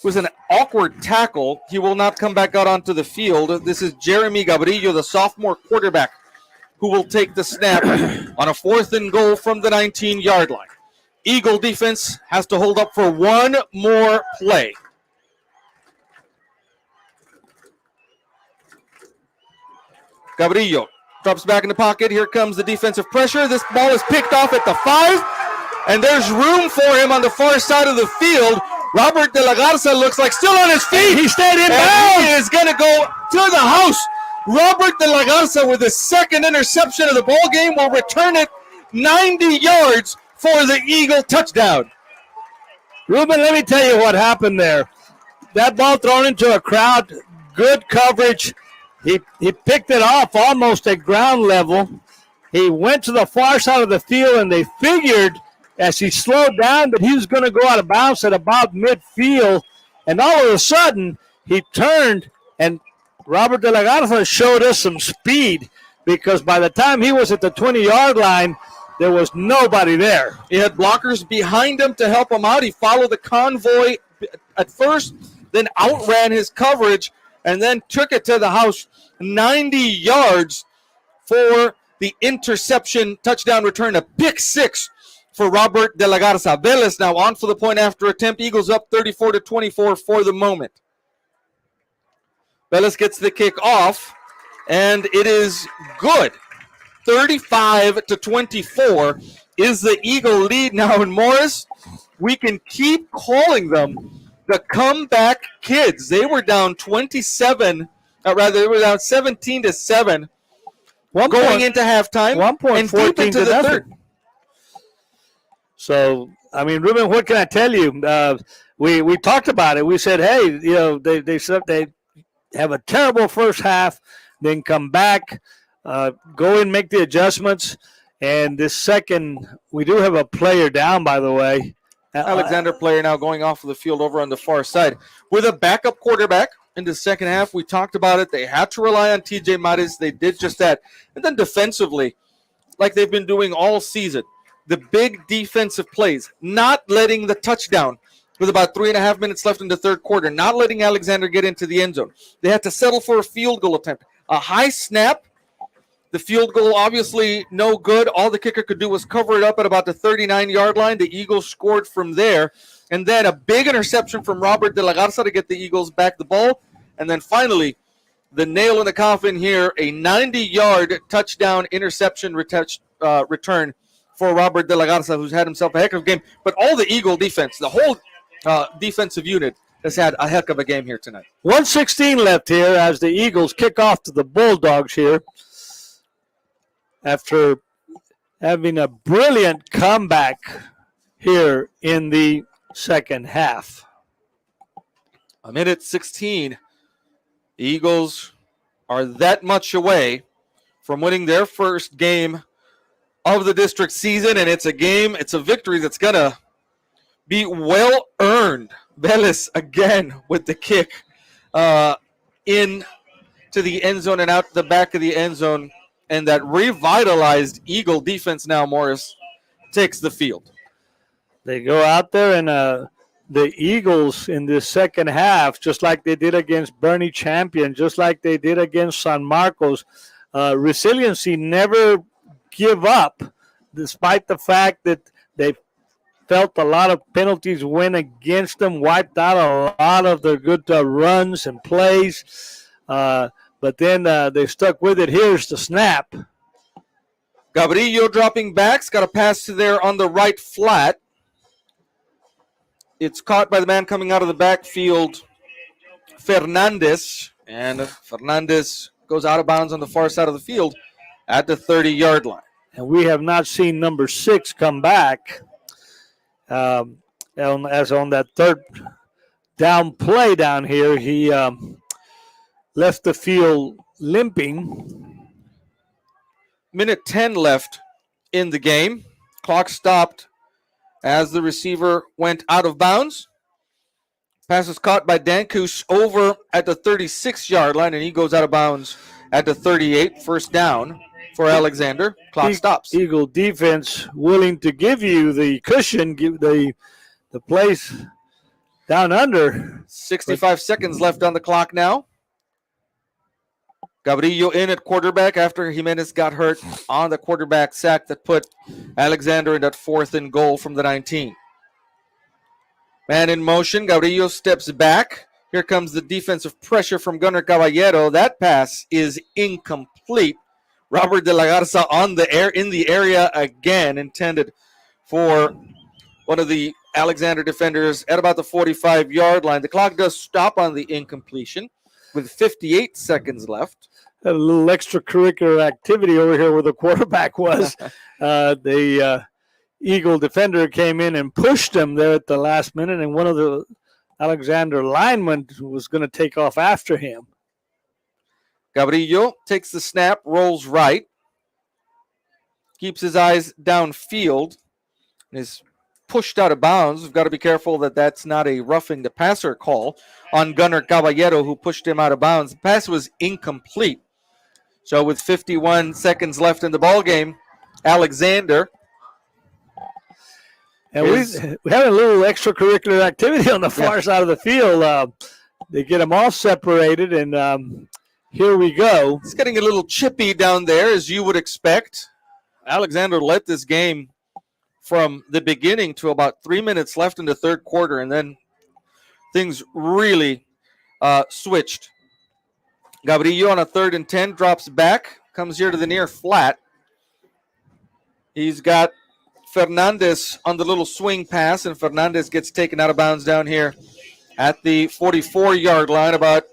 was an awkward tackle. He will not come back out onto the field. This is Jeremy Gabrillo, the sophomore quarterback, who will take the snap on a 4th and goal from the 19-yard line. Eagle defense has to hold up for one more play. Gabrillo drops back in the pocket. Here comes the defensive pressure. This ball is picked off at the 5, and there's room for him on the far side of the field. Robert de la Garza looks like still on his feet. He stayed in bounds. He is going to go to the house. Robert de la Garza with his 2nd interception of the ball game will return it 90 yards for the Eagle touchdown. Ruben, let me tell you what happened there. That ball thrown into a crowd, good coverage. He picked it off almost at ground level. He went to the far side of the field, and they figured as he slowed down that he was going to go out of bounds at about midfield. And all of a sudden, he turned, and Robert de la Garza showed us some speed because by the time he was at the 20-yard line, there was nobody there. He had blockers behind him to help him out. He followed the convoy at first, then outran his coverage, and then took it to the house 90 yards for the interception touchdown return, a pick six for Robert de la Garza. Vélez now on for the point after attempt. Eagles up 34-24 for the moment. Vélez gets the kick off, and it is good. 35-24 is the Eagle lead now. In Morris, we can keep calling them the comeback kids. They were down 17-7 going into halftime. 1 point, and deep 14 into to the nothing. third. So, I mean, Ruben, what can I tell you? We talked about it. We said, hey, they said they have a terrible first half, then come back, go and make the adjustments. And this second, we do have a player down, by the way. Alexander player now going off of the field over on the far side. With a backup quarterback in the second half, we talked about it. They had to rely on TJ Mares. They did just that. And then defensively, like they've been doing all season, the big defensive plays, not letting the touchdown with about 3.5 minutes left in the third quarter, not letting Alexander get into the end zone. They had to settle for a field goal attempt. A high snap. The field goal, obviously, no good. All the kicker could do was cover it up at about the 39-yard line. The Eagles scored from there. And then a big interception from Robert de la Garza to get the Eagles back the ball. And then finally, the nail in the coffin here, a 90-yard touchdown interception return for Robert de la Garza, who's had himself a heck of a game. But all the Eagle defense, the whole defensive unit, has had a heck of a game here tonight. 1:16 left here as the Eagles kick off to the Bulldogs here. After having a brilliant comeback here in the second half. A minute 16. The Eagles are that much away from winning their first game of the district season, and it's a victory that's going to be well earned. Vélez again with the kick in to the end zone and out the back of the end zone. And that revitalized Eagle defense now, Morris, takes the field. They go out there, and the Eagles in this second half, just like they did against Bernie Champion, just like they did against San Marcos, resiliency, never give up, despite the fact that they felt a lot of penalties went against them, wiped out a lot of their good runs and plays. But then they stuck with it. Here's the snap. Gabrillo dropping back. Got a pass to there on the right flat. It's caught by the man coming out of the backfield, Fernandez. And Fernandez goes out of bounds on the far side of the field at the 30-yard line. And we have not seen number 6 come back as on that third down play down here. He left the field limping. Minute 10 left in the game. Clock stopped as the receiver went out of bounds. Pass is caught by Dankus over at the 36-yard line, and he goes out of bounds at the 38. First down for Alexander. Clock stops. Eagle defense willing to give you the cushion, give the place down under. 65 seconds left on the clock now. Gabrillo in at quarterback after Jimenez got hurt on the quarterback sack that put Alexander in that 4th and goal from the 19. Man in motion. Gabrillo steps back. Here comes the defensive pressure from Gunnar Caballero. That pass is incomplete. Robert de la Garza on the air in the area again, intended for one of the Alexander defenders at about the 45-yard line. The clock does stop on the incompletion with 58 seconds left. had a little extracurricular activity over here where the quarterback was. The Eagle defender came in and pushed him there at the last minute, and one of the Alexander linemen was going to take off after him. Gabrillo takes the snap, rolls right, keeps his eyes downfield, and is pushed out of bounds. We've got to be careful that that's not a roughing the passer call on Gunnar Caballero, who pushed him out of bounds. The pass was incomplete. So with 51 seconds left in the ball game, Alexander. And we had a little extracurricular activity on the far side of the field. They get them all separated, and here we go. It's getting a little chippy down there, as you would expect. Alexander led this game from the beginning to about 3 minutes left in the third quarter, and then things really switched. Gabrillo on a 3rd and 10 drops back, comes here to the near flat. He's got Fernandez on the little swing pass, and Fernandez gets taken out of bounds down here at the 44-yard line, about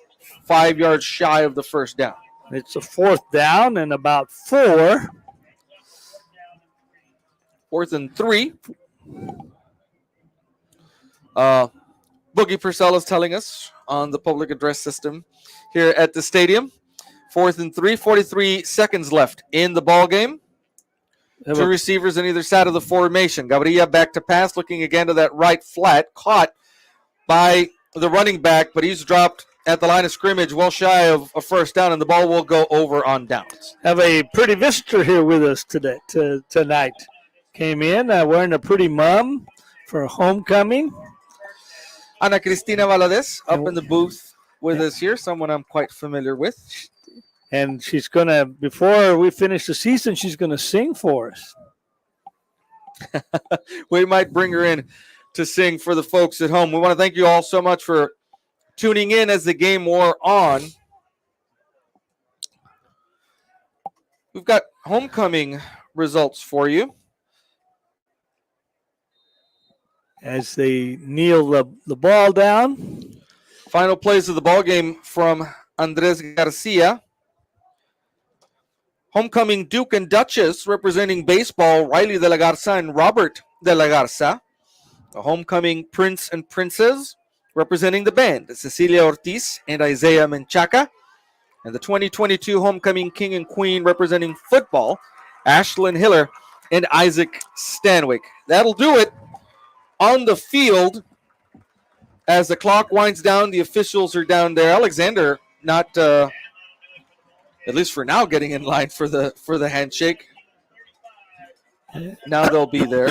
5 yards shy of the first down. It's a 4th down and about 4. 4th and 3. Boogie Purcell is telling us on the public address system here at the stadium. 4th and 3, 43 seconds left in the ball game. Two receivers on either side of the formation. Gaviria back to pass, looking again to that right flat, caught by the running back, but he's dropped at the line of scrimmage, well shy of a first down, and the ball will go over on downs. Have a pretty visitor here with us tonight. Came in wearing a pretty mum for homecoming. Ana Cristina Valadez up in the booth with us here, someone I'm quite familiar with. And she's going to, before we finish the season, she's going to sing for us. We might bring her in to sing for the folks at home. We want to thank you all so much for tuning in as the game wore on. We've got homecoming results for you. As they kneel the ball down. Final plays of the ball game from Andres Garcia. Homecoming Duke and Duchess representing baseball, Riley de la Garza and Robert de la Garza. The homecoming Prince and Princess representing the band, Cecilia Ortiz and Isaiah Menchaca. And the 2022 homecoming King and Queen representing football, Ashlyn Hiller and Isaac Stanwyck. That'll do it on the field. As the clock winds down, the officials are down there. Alexander not at least for now, getting in line for the handshake. Now they'll be there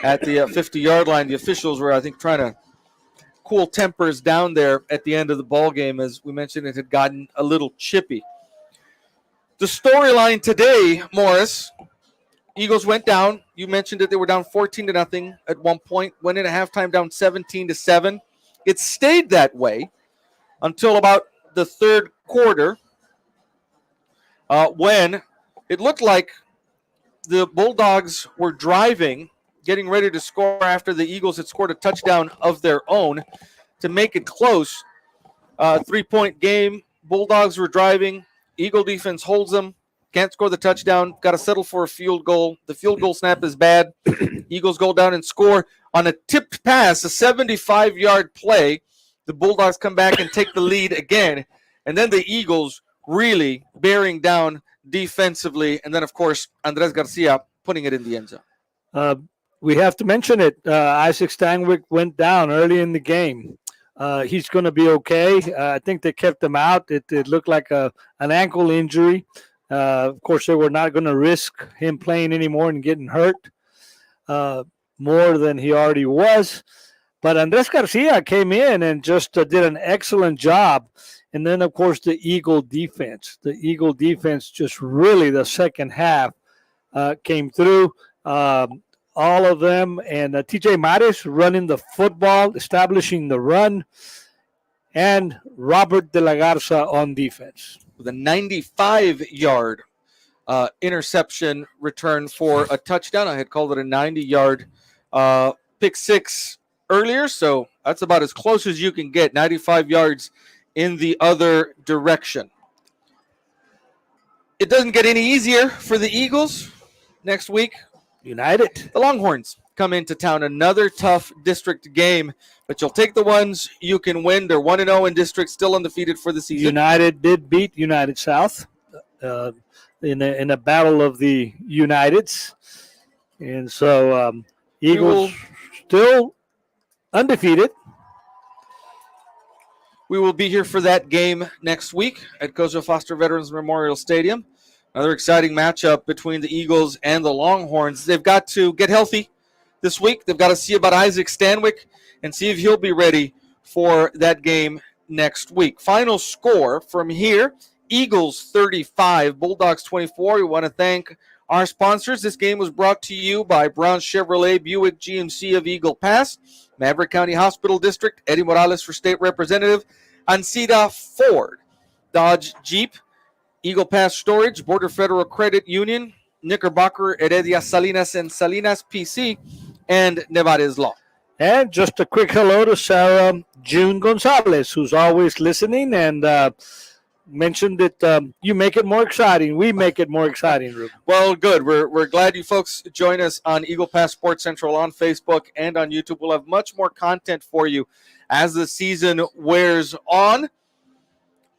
at the 50-yard line. The officials were, I think, trying to cool tempers down there at the end of the ball game. As we mentioned, it had gotten a little chippy. The storyline today, Morris, Eagles went down. You mentioned that they were down 14-0 at one point. Went in at halftime down 17-7. It stayed that way until about the third quarter. When it looked like the Bulldogs were driving, getting ready to score after the Eagles had scored a touchdown of their own to make it close. 3-point game. Bulldogs were driving. Eagle defense holds them. Can't score the touchdown. Got to settle for a field goal. The field goal snap is bad. Eagles go down and score on a tipped pass, a 75-yard play. The Bulldogs come back and take the lead again. And then the Eagles really bearing down defensively. And then, of course, Andres Garcia putting it in the end zone. We have to mention it. Isaac Stanwyck went down early in the game. He's going to be okay. I think they kept him out. It looked like an ankle injury. Of course, they were not going to risk him playing anymore and getting hurt more than he already was. But Andres Garcia came in and just did an excellent job. And then, of course, the Eagle defense. The Eagle defense just really, the second half, came through. All of them. And TJ Maris running the football, establishing the run. And Robert de la Garza on defense. With a 95-yard interception return for a touchdown. I had called it a 90-yard pick six earlier, so that's about as close as you can get, 95 yards in the other direction. it doesn't get any easier for the Eagles. Next week, United. the Longhorns come into town. Another tough district game, but you'll take the ones you can win. They're 1-0 in district, still undefeated for the season. United did beat United South in a battle of the Uniteds. And so Eagles still undefeated. We will be here for that game next week at Kozo Foster Veterans Memorial Stadium. Another exciting matchup between the Eagles and the Longhorns. They've got to get healthy this week. They've got to see about Isaac Stanwyck and see if he'll be ready for that game next week. Final score from here, Eagles 35, Bulldogs 24. We want to thank our sponsors. This game was brought to you by Brown Chevrolet Buick GMC of Eagle Pass, Maverick County Hospital District, Eddie Morales for State Representative, Ancida Ford, Dodge Jeep, Eagle Pass Storage, Border Federal Credit Union, Knickerbocker, Heredia Salinas and Salinas PC, and Nevada's Law. And just a quick hello to Sarah June Gonzalez, who's always listening and mentioned that you make it more exciting. We make it more exciting, Ruben. Well, good. We're glad you folks join us on Eagle Pass Sports Central on Facebook and on YouTube. We'll have much more content for you as the season wears on.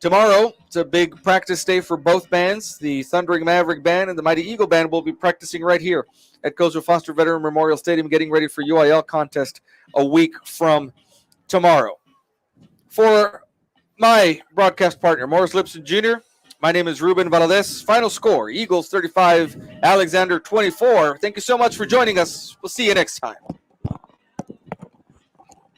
Tomorrow, it's a big practice day for both bands. The Thundering Maverick Band and the Mighty Eagle Band will be practicing right here at Kozo Foster Veteran Memorial Stadium, getting ready for UIL contest a week from tomorrow. For my broadcast partner, Morris Lipson Jr., my name is Ruben Valadez. Final score, Eagles 35, Alexander 24. Thank you so much for joining us. We'll see you next time.